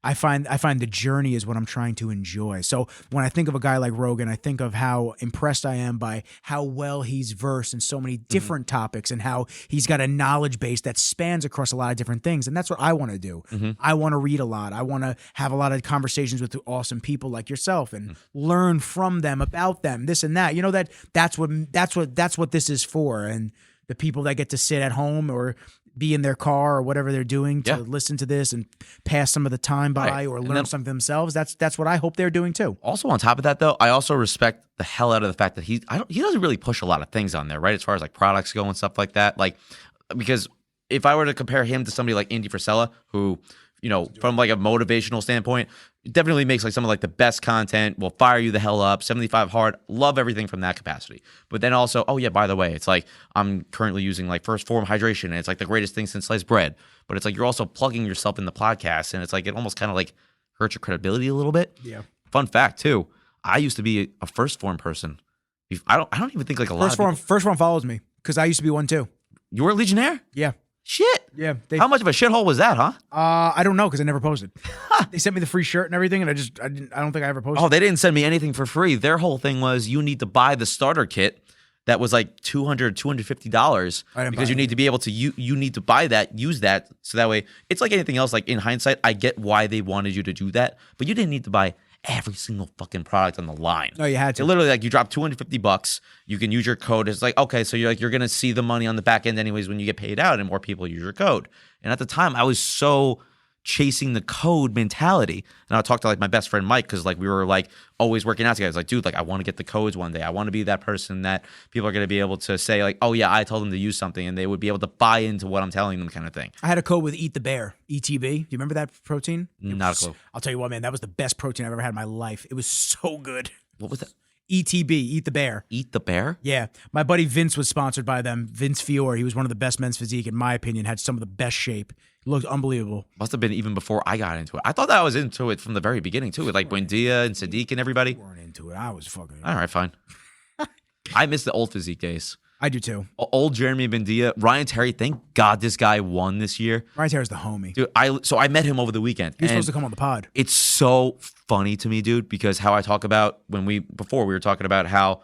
I find the journey is what I'm trying to enjoy. So when I think of a guy like Rogan, I think of how impressed I am by how well he's versed in so many different topics, and how he's got a knowledge base that spans across a lot of different things. And that's what I want to do. I want to read a lot. I want to have a lot of conversations with awesome people like yourself and learn from them, about them, this and that. That's what this is for. And the people that get to sit at home or be in their car or whatever they're doing to Yeah. listen to this and pass some of the time by Right. or And learn then- something themselves. That's what I hope they're doing too. Also, on top of that, though, I also respect the hell out of the fact that he doesn't really push a lot of things on there, right? As far as like products go and stuff like that. Like, because if I were to compare him to somebody like Andy Frisella, who, from like a motivational standpoint, definitely makes like some of like the best content, will fire you the hell up, 75 hard, love everything from that capacity. But then also, oh yeah, by the way, it's like I'm currently using like First Form hydration, and it's like the greatest thing since sliced bread. But it's like you're also plugging yourself in the podcast, and it's like it almost kind of like hurts your credibility a little bit. Yeah. Fun fact too, I used to be a First Form person. I don't even think like a lot of people. First Form follows me because I used to be one too. You were a Legionnaire? Yeah. Shit. Yeah. How much of a shithole was that, huh? I don't know because I never posted. They sent me the free shirt and everything, and I don't think I ever posted. Oh, they didn't send me anything for free. Their whole thing was you need to buy the starter kit that was like $250 I didn't because buy you need to be able to you need to buy that, use that, so that way it's like anything else. Like in hindsight, I get why they wanted you to do that, but you didn't need to buy every single fucking product on the line. No, you had to. It literally, like, you drop $250. You can use your code. It's like, okay, so you're gonna see the money on the back end anyways when you get paid out, and more people use your code. And at the time, I was so chasing the code mentality. And I talked to like my best friend Mike, because like we were like always working out together. I was like, dude, like I want to get the codes one day. I want to be that person that people are gonna be able to say like, oh yeah, I told them to use something, and they would be able to buy into what I'm telling them, kind of thing. I had a code with Eat the Bear, ETB. Do you remember that protein? Not a clue. I'll tell you what, man, that was the best protein I've ever had in my life. It was so good. What was that? ETB, Eat the Bear. Eat the Bear? Yeah. My buddy Vince was sponsored by them. Vince Fiore. He was one of the best men's physique, in my opinion, had some of the best shape. He looked unbelievable. Must have been even before I got into it. I thought that I was into it from the very beginning too, with like Buendia and Sadiq and everybody. We weren't into it. I was fucking. All right, fine. I miss the old physique days. I do too. Old Jeremy Buendia, Ryan Terry. Thank God this guy won this year, Ryan Terry's the homie. dude. I met him over the weekend. He was and supposed to come on the pod. It's so funny to me, dude, because how I talk about before we were talking about how.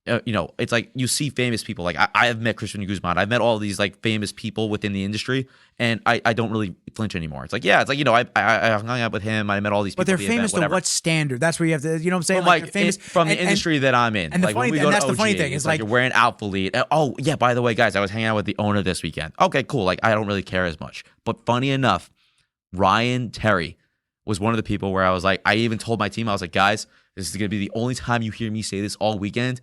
It's like you see famous people. Like I have met Christian Guzman. I've met all these like famous people within the industry, and I don't really flinch anymore. It's like, I hung out with him. I met all these people. But they're at the event, famous to whatever. what standard? That's where you have to, you know what I'm saying? Like they're famous from the and- industry that I'm in. and the Like when funny we thing- go and to that's the funny OG, thing, it's is like like- you're wearing Alphalete. Oh yeah, by the way, guys, I was hanging out with the owner this weekend. Okay, cool. Like I don't really care as much. But funny enough, Ryan Terry was one of the people where I was like, I even told my team, I was like, guys, this is gonna be the only time you hear me say this all weekend.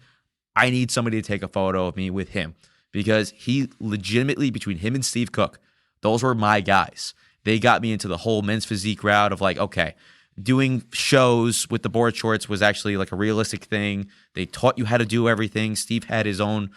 I need somebody to take a photo of me with him, because he legitimately, between him and Steve Cook, those were my guys. They got me into the whole men's physique route of like, okay, doing shows with the board shorts was actually like a realistic thing. They taught you how to do everything. Steve had his own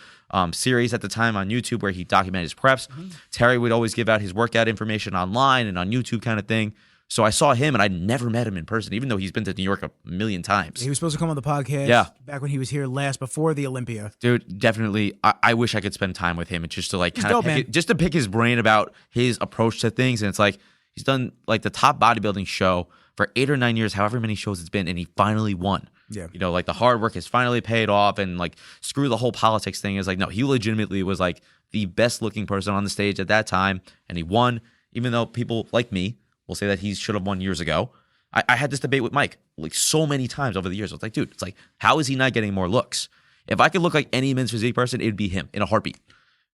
series at the time on YouTube where he documented his preps. Terry would always give out his workout information online and on YouTube, kind of thing. So I saw him, and I never met him in person, even though he's been to New York a million times. He was supposed to come on the podcast Yeah. back when he was here last, before the Olympia. Dude, definitely. I wish I could spend time with him, and just to like kind dope, of man. just to pick his brain about his approach to things. And it's like he's done like the top bodybuilding show for 8 or 9 years, however many shows it's been, and he finally won. Yeah. Like the hard work has finally paid off, and like screw the whole politics thing. Is like, no, he legitimately was like the best looking person on the stage at that time, and he won. Even though people like me will say that he should have won years ago. I had this debate with Mike like so many times over the years. I was like, dude, it's like, how is he not getting more looks? If I could look like any men's physique person, it'd be him in a heartbeat.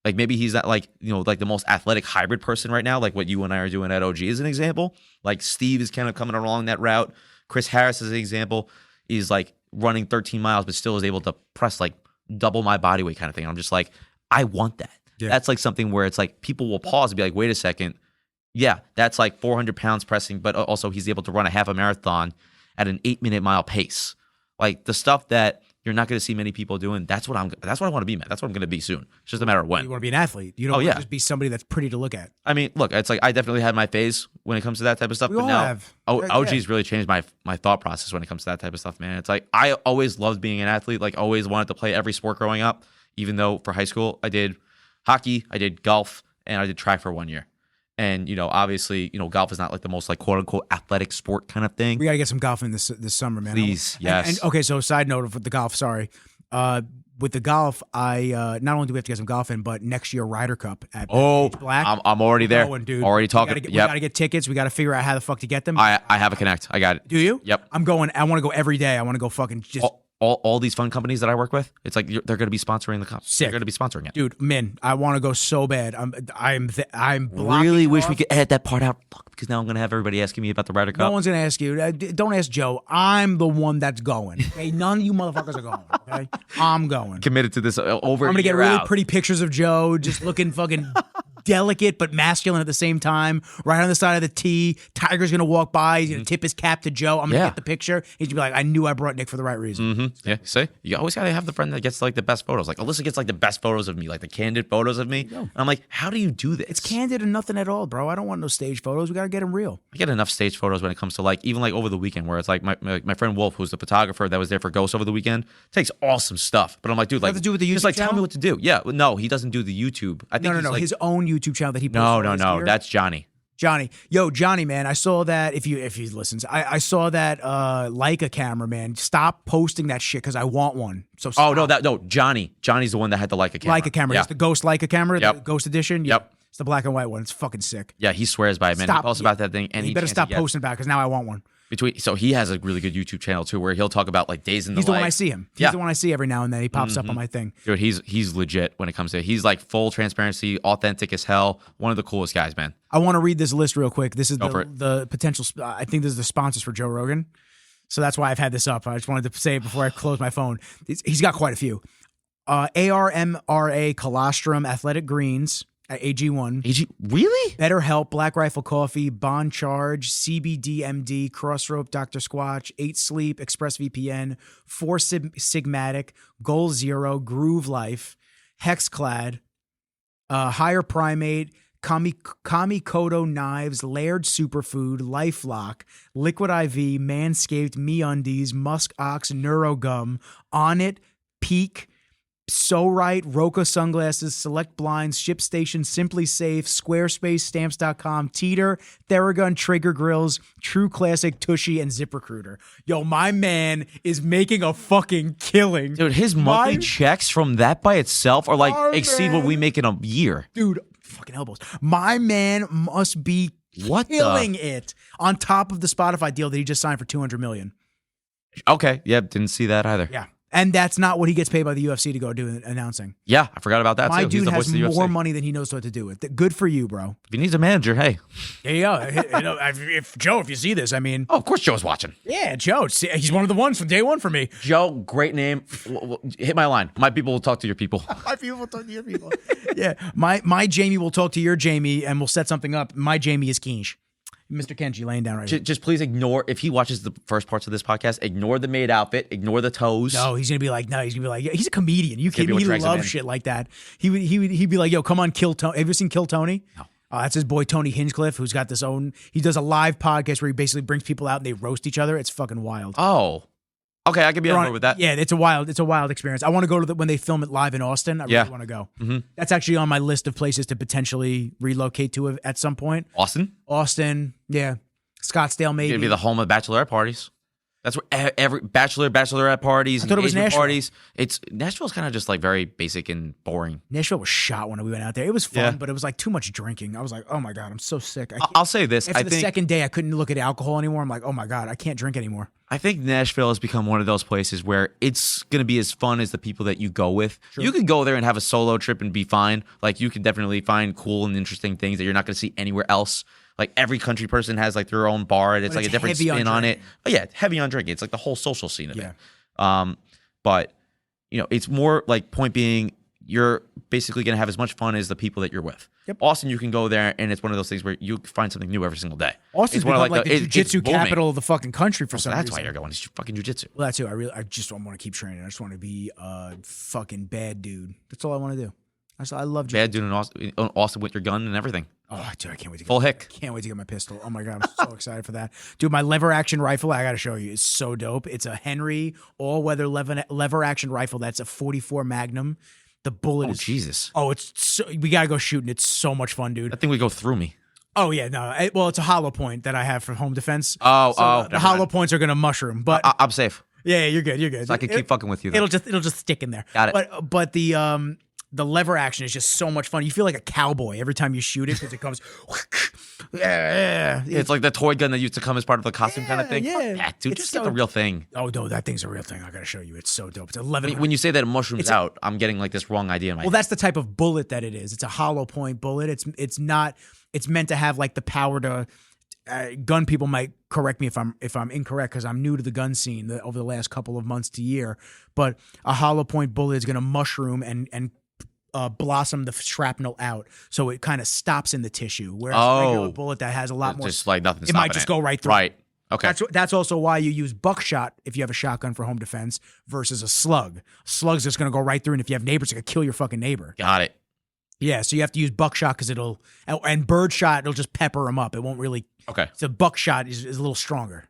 Like maybe he's not like, like the most athletic hybrid person right now, like what you and I are doing at OG as an example. Like Steve is kind of coming along that route. Chris Harris, as an example, is like running 13 miles, but still is able to press like double my body weight, kind of thing. I'm just like, I want that. Yeah. That's like something where it's like people will pause and be like, wait a second. Yeah, that's like 400 pounds pressing, but also he's able to run a half a marathon at an 8-minute mile pace. Like the stuff that you're not going to see many people doing. That's what I want to be, man. That's what I'm going to be soon. It's just a matter of when. You want to be an athlete. You don't want yeah. to just be somebody that's pretty to look at. I mean, look, it's like I definitely had my phase when it comes to that type of stuff. We but all now, have. OG's really changed my thought process when it comes to that type of stuff, man. It's like I always loved being an athlete. Like always wanted to play every sport growing up. Even though for high school I did hockey, I did golf, and I did track for 1 year. And, obviously, golf is not like the most like quote unquote athletic sport kind of thing. We got to get some golf in this summer, man. Please, And- yes. And, okay, so side note with the golf, sorry. With the golf, I not only do we have to get some golf in, but next year Ryder Cup at Page Black. I'm already there. Going, dude. Already talking. We got to get tickets. We got to figure out how the fuck to get them. I have a connect. I got it. Do you? Yep. I'm going. I want to go every day. I want to go fucking just. all these fun companies that I work with, it's like they're going to be sponsoring the comp. Sick. They're going to be sponsoring it. Dude, man, I want to go so bad. I'm Really wish off. we could edit that part out. Fuck, because now I'm going to have everybody asking me about the Ryder Cup. No one's gonna ask you. Don't ask Joe. I'm the one that's going. Okay, none of you motherfuckers are going. Okay, I'm going. Committed to this over. I'm gonna get a year really out. pretty pictures of Joe, just looking fucking delicate but masculine at the same time. Right on the side of the tee. Tiger's gonna walk by. He's gonna tip his cap to Joe. I'm gonna Yeah. get the picture. He's gonna be like, I knew I brought Nick for the right reason. Mm-hmm. Yeah, see, you always gotta have the friend that gets like the best photos. Like Alyssa gets like the best photos of me, like the candid photos of me. And I'm like, how do you do this? It's candid and nothing at all, bro. I don't want no stage photos. We gotta get them real. I get enough stage photos when it comes to like even like over the weekend where it's like my friend Wolf, who's the photographer that was there for Ghost over the weekend, takes awesome stuff. But I'm like, dude, like Have to do with the just YouTube like tell me channel? what to do. Yeah, no, he doesn't do the YouTube. I think No. he's like, His own YouTube channel that he posts. no, all his gear. that's Johnny. Johnny, man, I saw that. If he listens, I saw that Leica camera, man. Stop posting that shit because I want one. So Oh stop. no, Johnny's the one that had the Leica camera. Leica camera. Yeah. It's the Ghost Leica camera, the Yep. Ghost edition. Yep. It's the black and white one. It's fucking sick. Yeah, he swears by it, man. He Stop. posts about that thing, and You better stop posting about it because now I want one. So he has a really good YouTube channel too, where he'll talk about like days in the He's the life. one I see him. He's Yeah. the one I see every now and then. He pops up on my thing. Dude, he's legit when it comes to it. He's like full transparency, authentic as hell. One of the coolest guys, man. I want to read this list real quick. This is Go for it. the potential. I think this is the sponsors for Joe Rogan. So that's why I've had this up. I just wanted to say it before I close my phone. He's got quite a few. ARMRA Colostrum Athletic Greens at AG1. AG, really? Better Help, Black Rifle Coffee, Bond Charge, CBDMD, Crossrope, Dr. Squatch, 8 Sleep, ExpressVPN, 4 Sigmatic, Goal Zero, Groove Life, Hexclad, Higher Primate, Kamikoto Knives, Laird Superfood, LifeLock, Liquid IV, Manscaped, MeUndies, Musk Ox, Neurogum, Onnit, Peak, So Right, Roka Sunglasses, Select Blinds, ShipStation, Simply Safe, Squarespace, Stamps.com, Teeter, Theragun, Trigger Grills, True Classic, Tushy, and ZipRecruiter. Yo, my man is making a fucking killing. Dude, his monthly My- checks from that by itself are like Our exceed what man- we make in a year. Dude, fucking elbows. My man must be What the- killing it on top of the Spotify deal that he just signed for $200 million. Okay, yep, didn't see that either. Yeah. And that's not what he gets paid by the UFC to go do announcing. Yeah, I forgot about that My too. He's dude the voice has of the UFC. more money than he knows what to do with. Good for you, bro. If he needs a manager, hey. There you go. If you see this, I mean, Oh, of course Joe's watching. yeah, Joe. He's one of the ones from day one for me. Joe, great name. Hit my line. My people will talk to your people. My people will talk to your people. Yeah, my Jamie will talk to your Jamie, and we'll set something up. My Jamie is Keensh. Mr. Kenji laying down right here. Just please ignore, if he watches the first parts of this podcast, ignore the maid outfit, ignore the toes. No, he's gonna be like, yeah, he's a comedian. You gonna be kidding? what He drags him in. loves shit like that. He'd be like, yo, come on, Kill Tony. Have you ever seen Kill Tony? No. That's his boy Tony Hinchcliffe, who's got this own. He does a live podcast where he basically brings people out and they roast each other. It's fucking wild. Oh. Okay, I can be on board with that. Yeah, it's a wild experience. I want to go to when they film it live in Austin. I Yeah. really want to go. That's actually on my list of places to potentially relocate to at some point. Austin, yeah. Scottsdale, maybe. It'd be the home of bachelorette parties. That's where every bachelorette parties, I thought it was engagement Nashville. parties. Nashville's kind of just like very basic and boring. Nashville was shot when we went out there. It was fun, Yeah. but it was like too much drinking. I was like, oh my God, I'm so sick. I'll say this. After I the think second day, I couldn't look at alcohol anymore. I'm like, oh my God, I can't drink anymore. I think Nashville has become one of those places where it's going to be as fun as the people that you go with. True. You could go there and have a solo trip and be fine. Like you could definitely find cool and interesting things that you're not going to see anywhere else. Like every country person has like their own bar and it's But like it's a different heavy on spin on it. drinking. Oh yeah, heavy on drinking. It's like the whole social scene of Yeah. it. But you know, it's more like point being you're basically going to have as much fun as the people that you're with. Yep. Austin, you can go there and it's one of those things where you find something new every single day. Austin's It's one become of like the it's jiu-jitsu booming. capital of the fucking country for So some that's reason. why you're going. It's fucking jujitsu. Well, that's too. I just want to keep training. I just want to be a fucking bad dude. That's all I want to do. I love jiu-jitsu. Bad dude in Austin with your gun and everything. Oh, dude, I can't wait to get Full hick. Can't wait to get my pistol. Oh my God, I'm so excited for that. Dude, my lever action rifle, I got to show you, is so dope. It's a Henry all-weather lever action rifle. That's a 44 Magnum. The bullet Oh, is... Jesus. Oh, it's so... We got to go shooting. It's so much fun, dude. That thing would go through me. Oh, yeah, no. Well, it's a hollow point that I have for home defense. Oh, So the never hollow mind. points are going to mushroom. But I'm safe. yeah, you're good. You're good. So I can keep fucking with you. Then. It'll just stick in there. Got it. But the the lever action is just so much fun. You feel like a cowboy every time you shoot it because it comes. It's like the toy gun that used to come as part of the costume kind of thing. Yeah. Fuck that, dude. It's Just so- get the real thing. Oh no, that thing's a real thing. I gotta show you. It's so dope. It's 11. When you say that it mushrooms out, I'm getting like this wrong idea in my Well, head. that's the type of bullet that it is. It's a hollow point bullet. It's not. It's meant to have like the power to. Gun people might correct me if I'm incorrect because I'm new to the gun scene over the last couple of months to year. But a hollow point bullet is going to mushroom and blossom the shrapnel out, so it kind of stops in the tissue. Whereas a regular bullet that has a lot more, just like nothing. it might just go right through. Right. Okay. That's also why you use buckshot if you have a shotgun for home defense versus a slug. Slug's just going to go right through, and if you have neighbors, it could kill your fucking neighbor. Got it. Yeah, so you have to use buckshot because and birdshot, it'll just pepper them up. It won't really. Okay. So buckshot is a little stronger.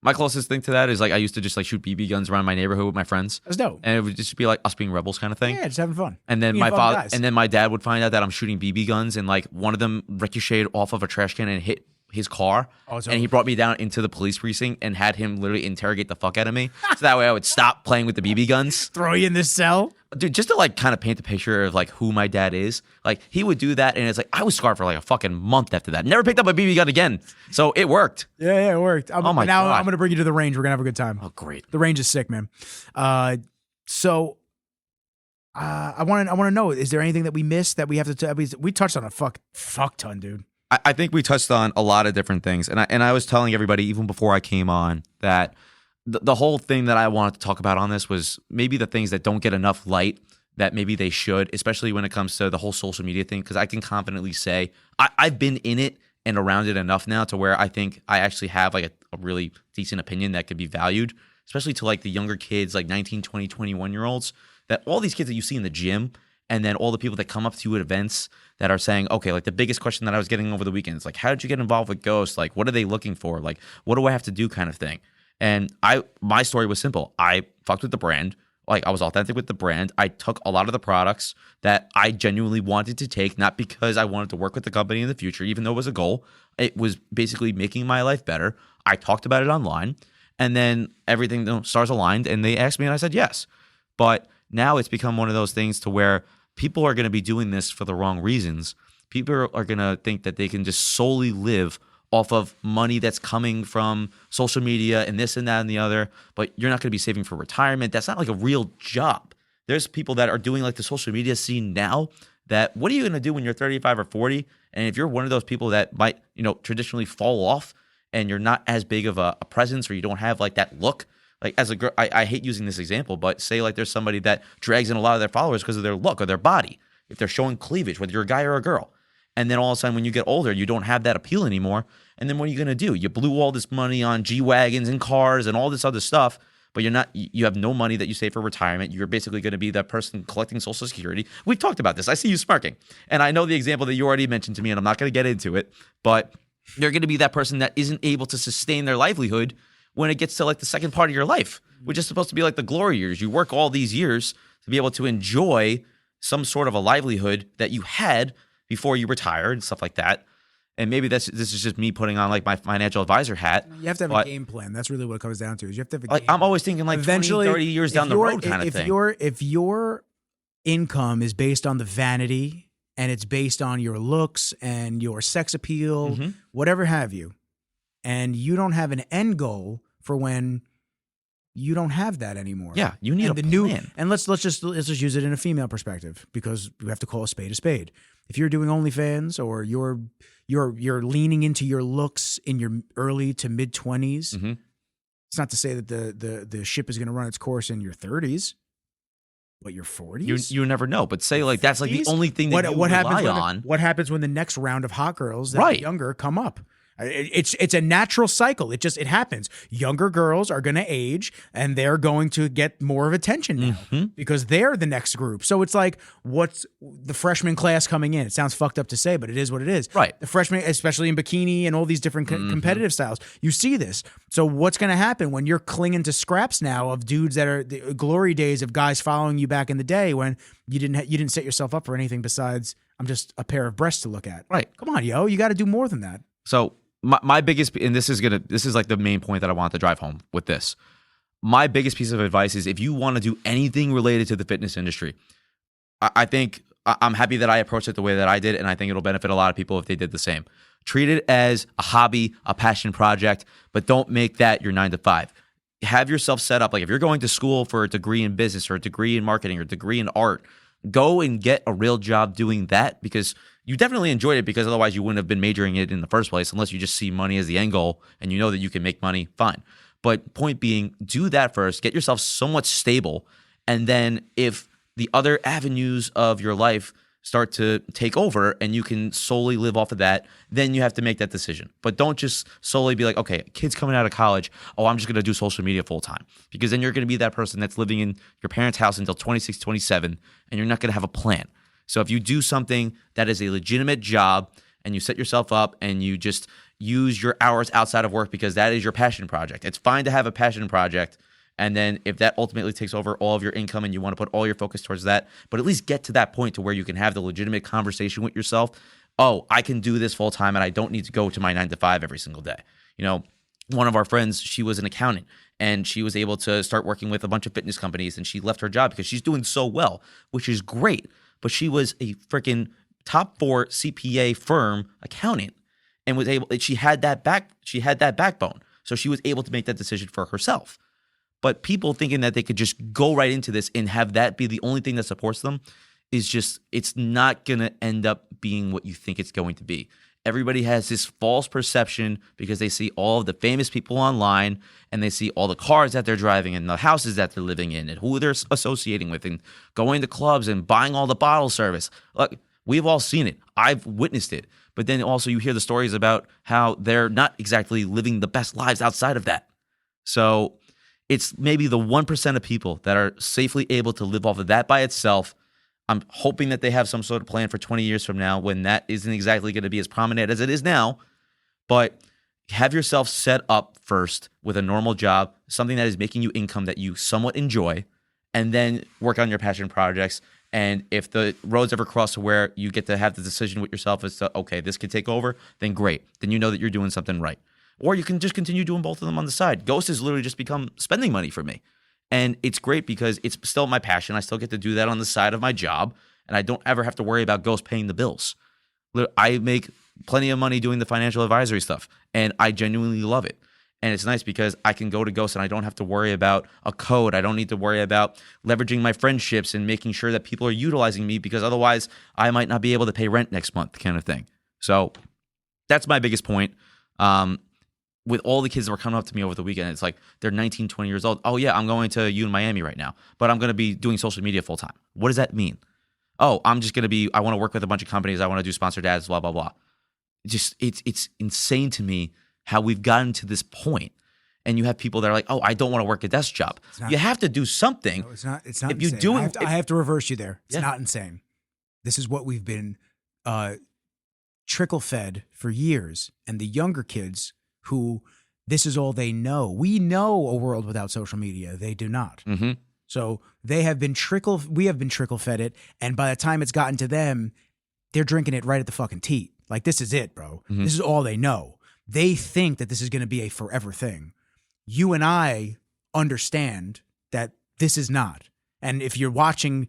My closest thing to that is like I used to just like shoot BB guns around my neighborhood with my friends. That's dope. And it would just be like us being rebels kind of thing. Yeah, just having fun. And then Being my fun father, guys. and then my dad would find out that I'm shooting BB guns, and like one of them ricocheted off of a trash can and hit his car. Oh, it's and he over. brought me down into the police precinct and had him literally interrogate the fuck out of me. So that way I would stop playing with the BB guns. Throw you in this cell. Dude, just to like kind of paint the picture of like who my dad is. Like he would do that, and it's like I was scarred for like a fucking month after that. Never picked up a BB gun again. So it worked. Yeah, it worked. Oh my now God. I'm gonna bring you to the range. We're gonna have a good time. Oh, great. The range is sick, man. So I want to know: is there anything that we missed that we have to? We touched on a fuck ton, dude. I think we touched on a lot of different things, and I was telling everybody even before I came on that the whole thing that I wanted to talk about on this was maybe the things that don't get enough light that maybe they should, especially when it comes to the whole social media thing. Because I can confidently say I've been in it and around it enough now to where I think I actually have like a really decent opinion that could be valued, especially to like the younger kids, like 19, 20, 21-year-olds, that all these kids that you see in the gym, and then all the people that come up to you at events that are saying, okay, like the biggest question that I was getting over the weekend is like, how did you get involved with Ghost? Like, what are they looking for? Like, what do I have to do kind of thing? And my story was simple. I fucked with the brand. Like, I was authentic with the brand. I took a lot of the products that I genuinely wanted to take, not because I wanted to work with the company in the future, even though it was a goal. It was basically making my life better. I talked about it online, and then everything, stars aligned, and they asked me, and I said yes. But now it's become one of those things to where people are going to be doing this for the wrong reasons. People are going to think that they can just solely live off of money that's coming from social media and this and that and the other, but you're not going to be saving for retirement. That's not like a real job. There's people that are doing like the social media scene now that what are you going to do when you're 35 or 40? And if you're one of those people that might, traditionally fall off and you're not as big of a presence, or you don't have like that look, like as a girl, I hate using this example, but say like there's somebody that drags in a lot of their followers because of their look or their body. If they're showing cleavage, whether you're a guy or a girl, and then all of a sudden when you get older, you don't have that appeal anymore. And then what are you going to do? You blew all this money on G-Wagons and cars and all this other stuff, but you have no money that you save for retirement. You're basically going to be that person collecting Social Security. We've talked about this. I see you smirking. And I know the example that you already mentioned to me, and I'm not going to get into it, but you're going to be that person that isn't able to sustain their livelihood when it gets to like the second part of your life, which is supposed to be like the glory years. You work all these years to be able to enjoy some sort of a livelihood that you had before you retired and stuff like that. And maybe this is just me putting on like my financial advisor hat. You have to have a game plan. That's really what it comes down to. Is you have to have a game I'm always thinking like eventually 20, 30 years down the road kind of thing. If your income is based on the vanity and it's based on your looks and your sex appeal, whatever have you, and you don't have an end goal for when you don't have that anymore. Yeah, you need a plan. And let's just use it in a female perspective, because we have to call a spade a spade. If you're doing OnlyFans or you're leaning into your looks in your early to mid 20s, it's not to say that the ship is going to run its course in your 30s, but your 40s. You never know. But say like that's like the only thing that you rely on. What happens when the next round of hot girls that are younger come up? It's a natural cycle. It happens. Younger girls are going to age, and they're going to get more of attention now because they're the next group. So it's like, what's the freshman class coming in? It sounds fucked up to say, but it is what it is. Right. The freshmen, especially in bikini and all these different competitive styles, you see this. So what's going to happen when you're clinging to scraps now of dudes that are the glory days of guys following you back in the day when you didn't set yourself up for anything besides I'm just a pair of breasts to look at. Right. Come on, yo, you got to do more than that. So my biggest, and this is like the main point that I want to drive home with this. My biggest piece of advice is if you want to do anything related to the fitness industry, I think I'm happy that I approached it the way that I did, and I think it'll benefit a lot of people if they did the same. Treat it as a hobby, a passion project, but don't make that your 9 to 5. Have yourself set up. Like if you're going to school for a degree in business or a degree in marketing or a degree in art, go and get a real job doing that, because you definitely enjoyed it, because otherwise you wouldn't have been majoring in it in the first place unless you just see money as the end goal and you know that you can make money, fine. But point being, do that first, get yourself somewhat stable, and then if the other avenues of your life start to take over and you can solely live off of that, then you have to make that decision. But don't just solely be like, okay, kids coming out of college, oh, I'm just going to do social media full time. Because then you're going to be that person that's living in your parents' house until 26, 27, and you're not going to have a plan. So if you do something that is a legitimate job and you set yourself up and you just use your hours outside of work because that is your passion project. It's fine to have a passion project. And then if that ultimately takes over all of your income and you want to put all your focus towards that, but at least get to that point to where you can have the legitimate conversation with yourself. Oh, I can do this full time and I don't need to go to my 9 to 5 every single day. You know, one of our friends, she was an accountant and she was able to start working with a bunch of fitness companies, and she left her job because she's doing so well, which is great. But she was a freaking top 4 CPA firm accountant and was able, she had that backbone. So she was able to make that decision for herself. But people thinking that they could just go right into this and have that be the only thing that supports them is just, it's not going to end up being what you think it's going to be. Everybody has this false perception because they see all of the famous people online and they see all the cars that they're driving and the houses that they're living in and who they're associating with and going to clubs and buying all the bottle service. Look, we've all seen it. I've witnessed it. But then also you hear the stories about how they're not exactly living the best lives outside of that. So it's maybe the 1% of people that are safely able to live off of that by itself. I'm hoping that they have some sort of plan for 20 years from now when that isn't exactly going to be as prominent as it is now. But have yourself set up first with a normal job, something that is making you income that you somewhat enjoy, and then work on your passion projects. And if the roads ever cross to where you get to have the decision with yourself as to, okay, this could take over, then great. Then you know that you're doing something right. Or you can just continue doing both of them on the side. Ghost has literally just become spending money for me. And it's great because it's still my passion. I still get to do that on the side of my job. And I don't ever have to worry about Ghost paying the bills. I make plenty of money doing the financial advisory stuff. And I genuinely love it. And it's nice because I can go to Ghost and I don't have to worry about a code. I don't need to worry about leveraging my friendships and making sure that people are utilizing me, because otherwise I might not be able to pay rent next month, kind of thing. So that's my biggest point. With all the kids that were coming up to me over the weekend, it's like they're 19, 20 years old. Oh, yeah, I'm going to U in Miami right now, but I'm going to be doing social media full time. What does that mean? Oh, I'm just going to be, I want to work with a bunch of companies. I want to do sponsored ads, blah, blah, blah. Just, it's insane to me how we've gotten to this point. And you have people that are like, oh, I don't want to work a desk job. You have to do something. No, it's not if insane. you do I have to reverse you there. It's Yeah. not insane. This is what we've been trickle fed for years. And the younger kids who this is all they know. We know a world without social media. They do not. Mm-hmm. So we have been trickle fed it. And by the time it's gotten to them, they're drinking it right at the fucking teat. Like, this is it, bro. Mm-hmm. This is all they know. They think that this is going to be a forever thing. You and I understand that this is not. And if you're watching,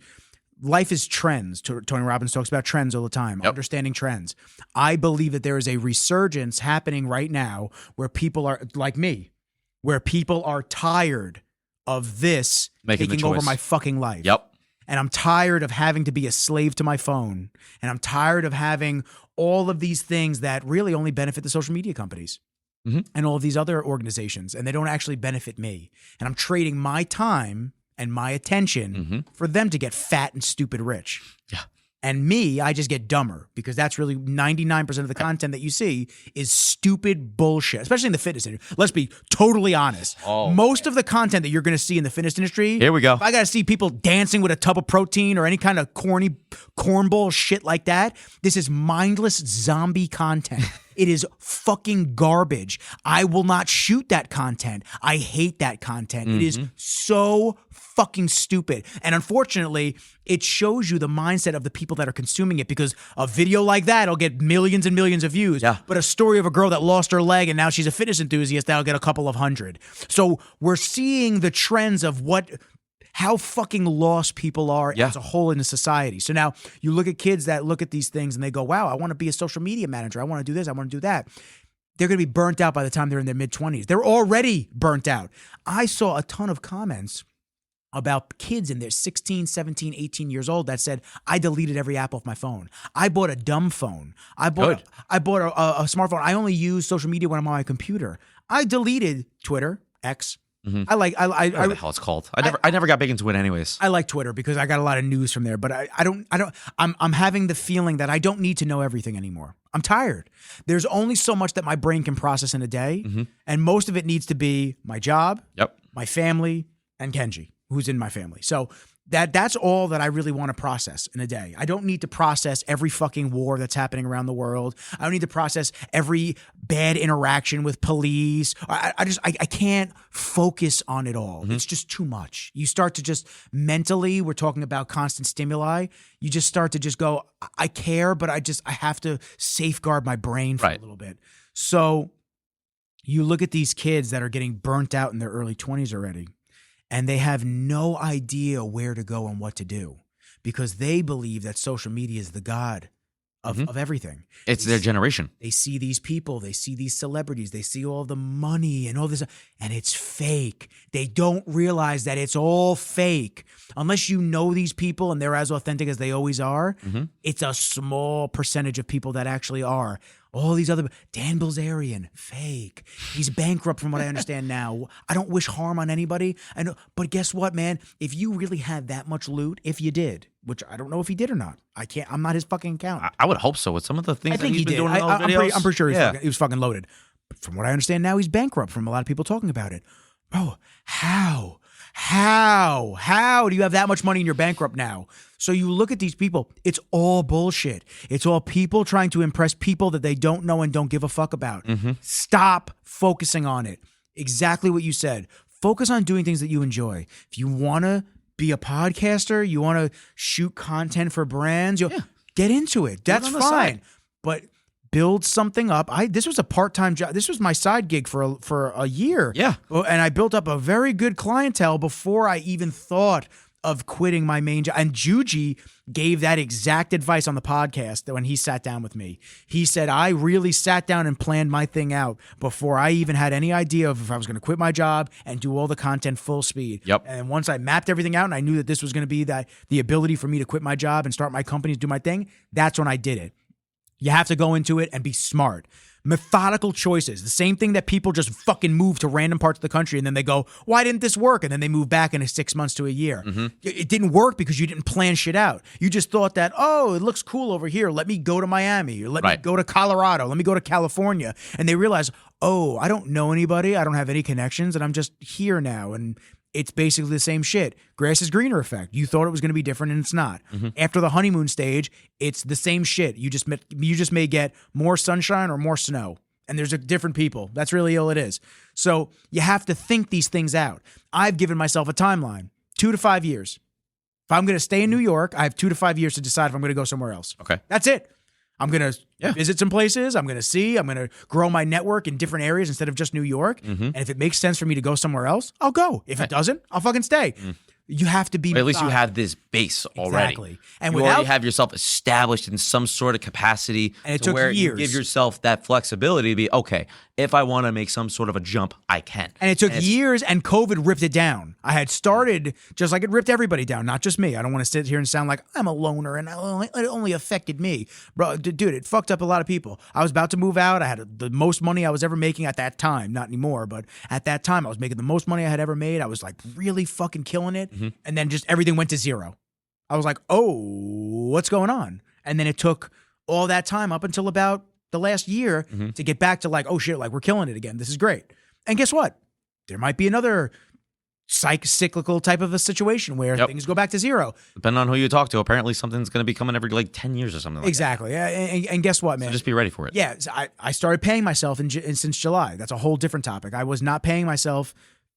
life is trends. Tony Robbins talks about trends all the time, understanding trends. I believe that there is a resurgence happening right now where people are, like me, where people are tired of this taking over my fucking life. Yep. And I'm tired of having to be a slave to my phone. And I'm tired of having all of these things that really only benefit the social media companies. Mm-hmm. And all of these other organizations, and they don't actually benefit me. And I'm trading my time and my attention for them to get fat and stupid rich. Yeah. And me, I just get dumber, because that's really 99% of the content that you see is stupid bullshit, especially in the fitness industry. Let's be totally honest. Most of the content that you're going to see in the fitness industry, here we go. If I got to see people dancing with a tub of protein or any kind of corny cornball shit like that, this is mindless zombie content. It is fucking garbage. I will not shoot that content. I hate that content. It is so fucking stupid. And unfortunately, it shows you the mindset of the people that are consuming it, because a video like that will get millions and millions of views. Yeah. But a story of a girl that lost her leg and now she's a fitness enthusiast, that'll get a couple of hundred. So we're seeing the trends of what how fucking lost people are Yeah. as a whole in the society. So now you look at kids that look at these things and they go, wow, I want to be a social media manager. I want to do this. I want to do that. They're going to be burnt out by the time they're in their mid-20s. They're already burnt out. I saw a ton of comments about kids in their 16, 17, 18 years old that said, I deleted every app off my phone. I bought a dumb phone. I bought a smartphone. I only use social media when I'm on my computer. I deleted Twitter, X. Mm-hmm. I like Whatever the hell it's called. I never got big into it anyways. I like Twitter because I got a lot of news from there, but I'm having the feeling that I don't need to know everything anymore. I'm tired. There's only so much that my brain can process in a day, and most of it needs to be my job, my family, and Kenji, who's in my family. So that's all that I really want to process in a day. I don't need to process every fucking war that's happening around the world. I don't need to process every bad interaction with police. I can't focus on it all. It's just too much. You start to just mentally, we're talking about constant stimuli. You just start to just go, I care, but I have to safeguard my brain for a little bit. So you look at these kids that are getting burnt out in their early 20s already, and they have no idea where to go and what to do because they believe that social media is the god of everything. It's their generation. They see these people, they see these celebrities, they see all the money and all this, and it's fake. They don't realize that it's all fake. Unless you know these people and they're as authentic as they always are, it's a small percentage of people that actually are. All these other, Dan Bilzerian, fake. He's bankrupt from what I understand now. I don't wish harm on anybody. I know, but guess what, man? If you really had that much loot, if you did, which I don't know if he did or not. I'm not his fucking accountant. I would hope so with some of the things I think that he's been he did. doing in those videos. I'm pretty sure he was fucking loaded. But from what I understand now, he's bankrupt from a lot of people talking about it. Bro, how? How do you have that much money and you're bankrupt now? So you look at these people, it's all bullshit. It's all people trying to impress people that they don't know and don't give a fuck about. Stop focusing on it. Exactly what you said. Focus on doing things that you enjoy. If you want to be a podcaster, you want to shoot content for brands, get into it. That's fine. But build something up. This was a part-time job. This was my side gig for a year. Yeah. And I built up a very good clientele before I even thought of quitting my main job. And Juji gave that exact advice on the podcast when he sat down with me. He said, I really sat down and planned my thing out before I even had any idea of if I was going to quit my job and do all the content full speed. Yep. And once I mapped everything out and I knew that this was going to be the ability for me to quit my job and start my company, do my thing, that's when I did it. You have to go into it and be smart. Methodical choices. The same thing that people just fucking move to random parts of the country and then they go, why didn't this work? And then they move back in 6 months to a year. It didn't work because you didn't plan shit out. You just thought that, oh, it looks cool over here. Let me go to Miami. Or let me go to Colorado. Let me go to California. And they realize, oh, I don't know anybody. I don't have any connections and I'm just here now. And it's basically the same shit. Grass is greener effect. You thought it was going to be different and it's not. After the honeymoon stage, it's the same shit. You just may get more sunshine or more snow. And there's different people. That's really all it is. So you have to think these things out. I've given myself a timeline, 2 to 5 years. If I'm going to stay in New York, I have 2 to 5 years to decide if I'm going to go somewhere else. Okay. That's it. I'm going to visit some places. I'm going to grow my network in different areas instead of just New York. And if it makes sense for me to go somewhere else, I'll go. If it doesn't, I'll fucking stay. You have to be. But at least you have this base already. Exactly. And you already have yourself established in some sort of capacity. And it to took where years. You give yourself that flexibility to be, okay, if I want to make some sort of a jump, I can. And it took years, and COVID ripped it down. I had started just like it ripped everybody down, not just me. I don't want to sit here and sound like I'm a loner and it only affected me. Bro, dude, it fucked up a lot of people. I was about to move out. I had the most money I was ever making at that time. Not anymore, but at that time, I was making the most money I had ever made. I was like really fucking killing it. And then just everything went to zero. I was like, oh, what's going on? And then it took all that time up until about the last year to get back to like, oh shit, like we're killing it again. This is great. And guess what? There might be another cyclical type of a situation where things go back to zero. Depending on who you talk to, apparently something's going to be coming every like 10 years or something like exactly. that. Exactly. And guess what, man? So just be ready for it. Yeah. So I started paying myself since July. That's a whole different topic. I was not paying myself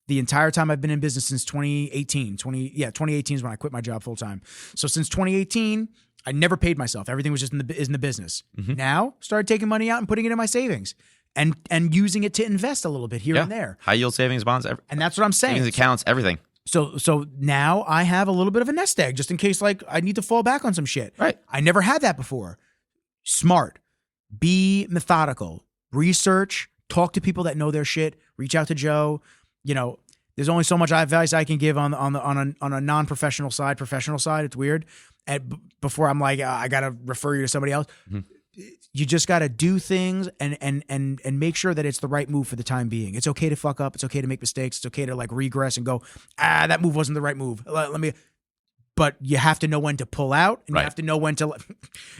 the entire time I've been in business since 2018. 2018 is when I quit my job full time. So since 2018, I never paid myself. Everything was just in the business. Now, started taking money out and putting it in my savings and using it to invest a little bit here and there. High yield savings bonds. And that's what I'm saying. Savings accounts, everything. So now I have a little bit of a nest egg just in case like I need to fall back on some shit. Right. I never had that before. Smart. Be methodical. Research. Talk to people that know their shit. Reach out to Joe. You know, there's only so much advice I can give on a non-professional side. Professional side, it's weird. And before I'm like, I gotta refer you to somebody else. Mm-hmm. You just gotta do things and make sure that it's the right move for the time being. It's okay to fuck up. It's okay to make mistakes. It's okay to like regress and go, that move wasn't the right move. Let me. But you have to know when to pull out, and you have to know when to.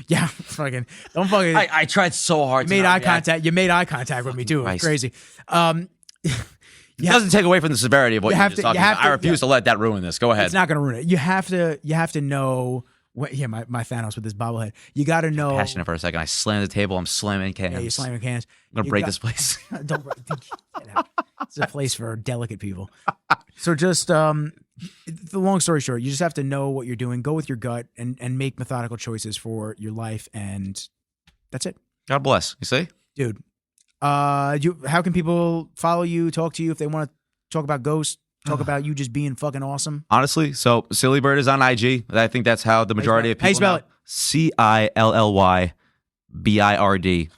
Yeah, fucking don't fucking. I tried so hard. You made eye contact. You made eye contact with me too. It's crazy. It doesn't take away from the severity of what you're talking about. I refuse to let that ruin this. Go ahead. It's not going to ruin it. You have to know. My Thanos with this bobblehead. You got to know. I'm passionate for a second. I slammed the table. I'm slamming cans. Yeah, you're slamming cans. I'm gonna break this place. Don't break. Get out. It's a place for delicate people. So just the long story short, you just have to know what you're doing. Go with your gut and make methodical choices for your life, and that's it. God bless. You see, dude. How can people follow you, talk to you if they want to talk about ghosts? Talk about you just being fucking awesome. Honestly, so Ciliberti is on IG. I think that's how the majority of people. How you spell it? Cillybird.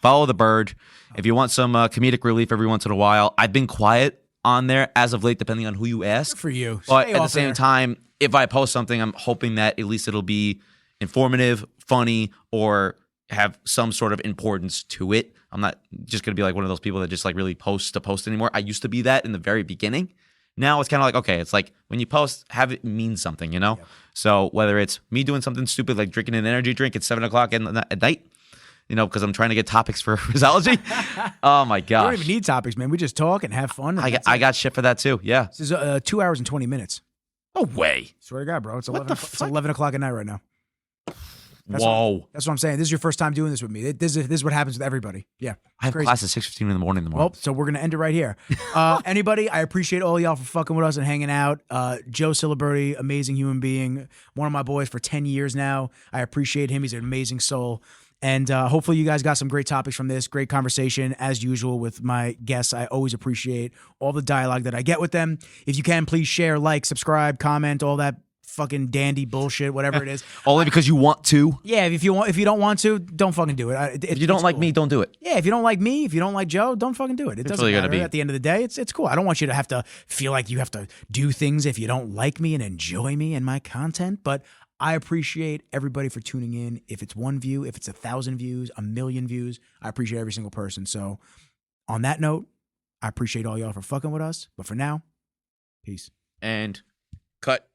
Follow the bird. If you want some comedic relief every once in a while, I've been quiet on there as of late, depending on who you ask. Good for you. But Stay at the off same there. time, if I post something, I'm hoping that at least it'll be informative, funny, or have some sort of importance to it. I'm not just going to be like one of those people that just like really post to post anymore. I used to be that in the very beginning. Now it's kind of like, okay, it's like when you post, have it mean something, you know? Yep. So whether it's me doing something stupid like drinking an energy drink at 7 o'clock at night, you know, because I'm trying to get topics for Rizology. Oh my gosh. You don't even need topics, man. We just talk and have fun. And I got shit for that too. Yeah. This is 2 hours and 20 minutes. No way. Swear to God, bro. It's 11 o'clock at night right now. Whoa. That's what I'm saying. This is your first time doing this with me. This is what happens with everybody. Yeah. I have class at 6:15 in the morning tomorrow. Well, so we're going to end it right here. Anybody, I appreciate all y'all for fucking with us and hanging out. Joe Ciliberti, amazing human being. One of my boys for 10 years now. I appreciate him. He's an amazing soul. And hopefully you guys got some great topics from this. Great conversation, as usual, with my guests. I always appreciate all the dialogue that I get with them. If you can, please share, like, subscribe, comment, all that fucking dandy bullshit, whatever it is. Only because you want to. Yeah, if you don't want to, don't fucking do it. If you don't like me, don't do it. Yeah, if you don't like me, if you don't like Joe, don't fucking do it. It doesn't really matter. At the end of the day, it's cool. I don't want you to have to feel like you have to do things if you don't like me and enjoy me and my content, but I appreciate everybody for tuning in. If it's 1 view, if it's 1,000 views, 1,000,000 views, I appreciate every single person. So on that note, I appreciate all y'all for fucking with us. But for now, peace. And cut.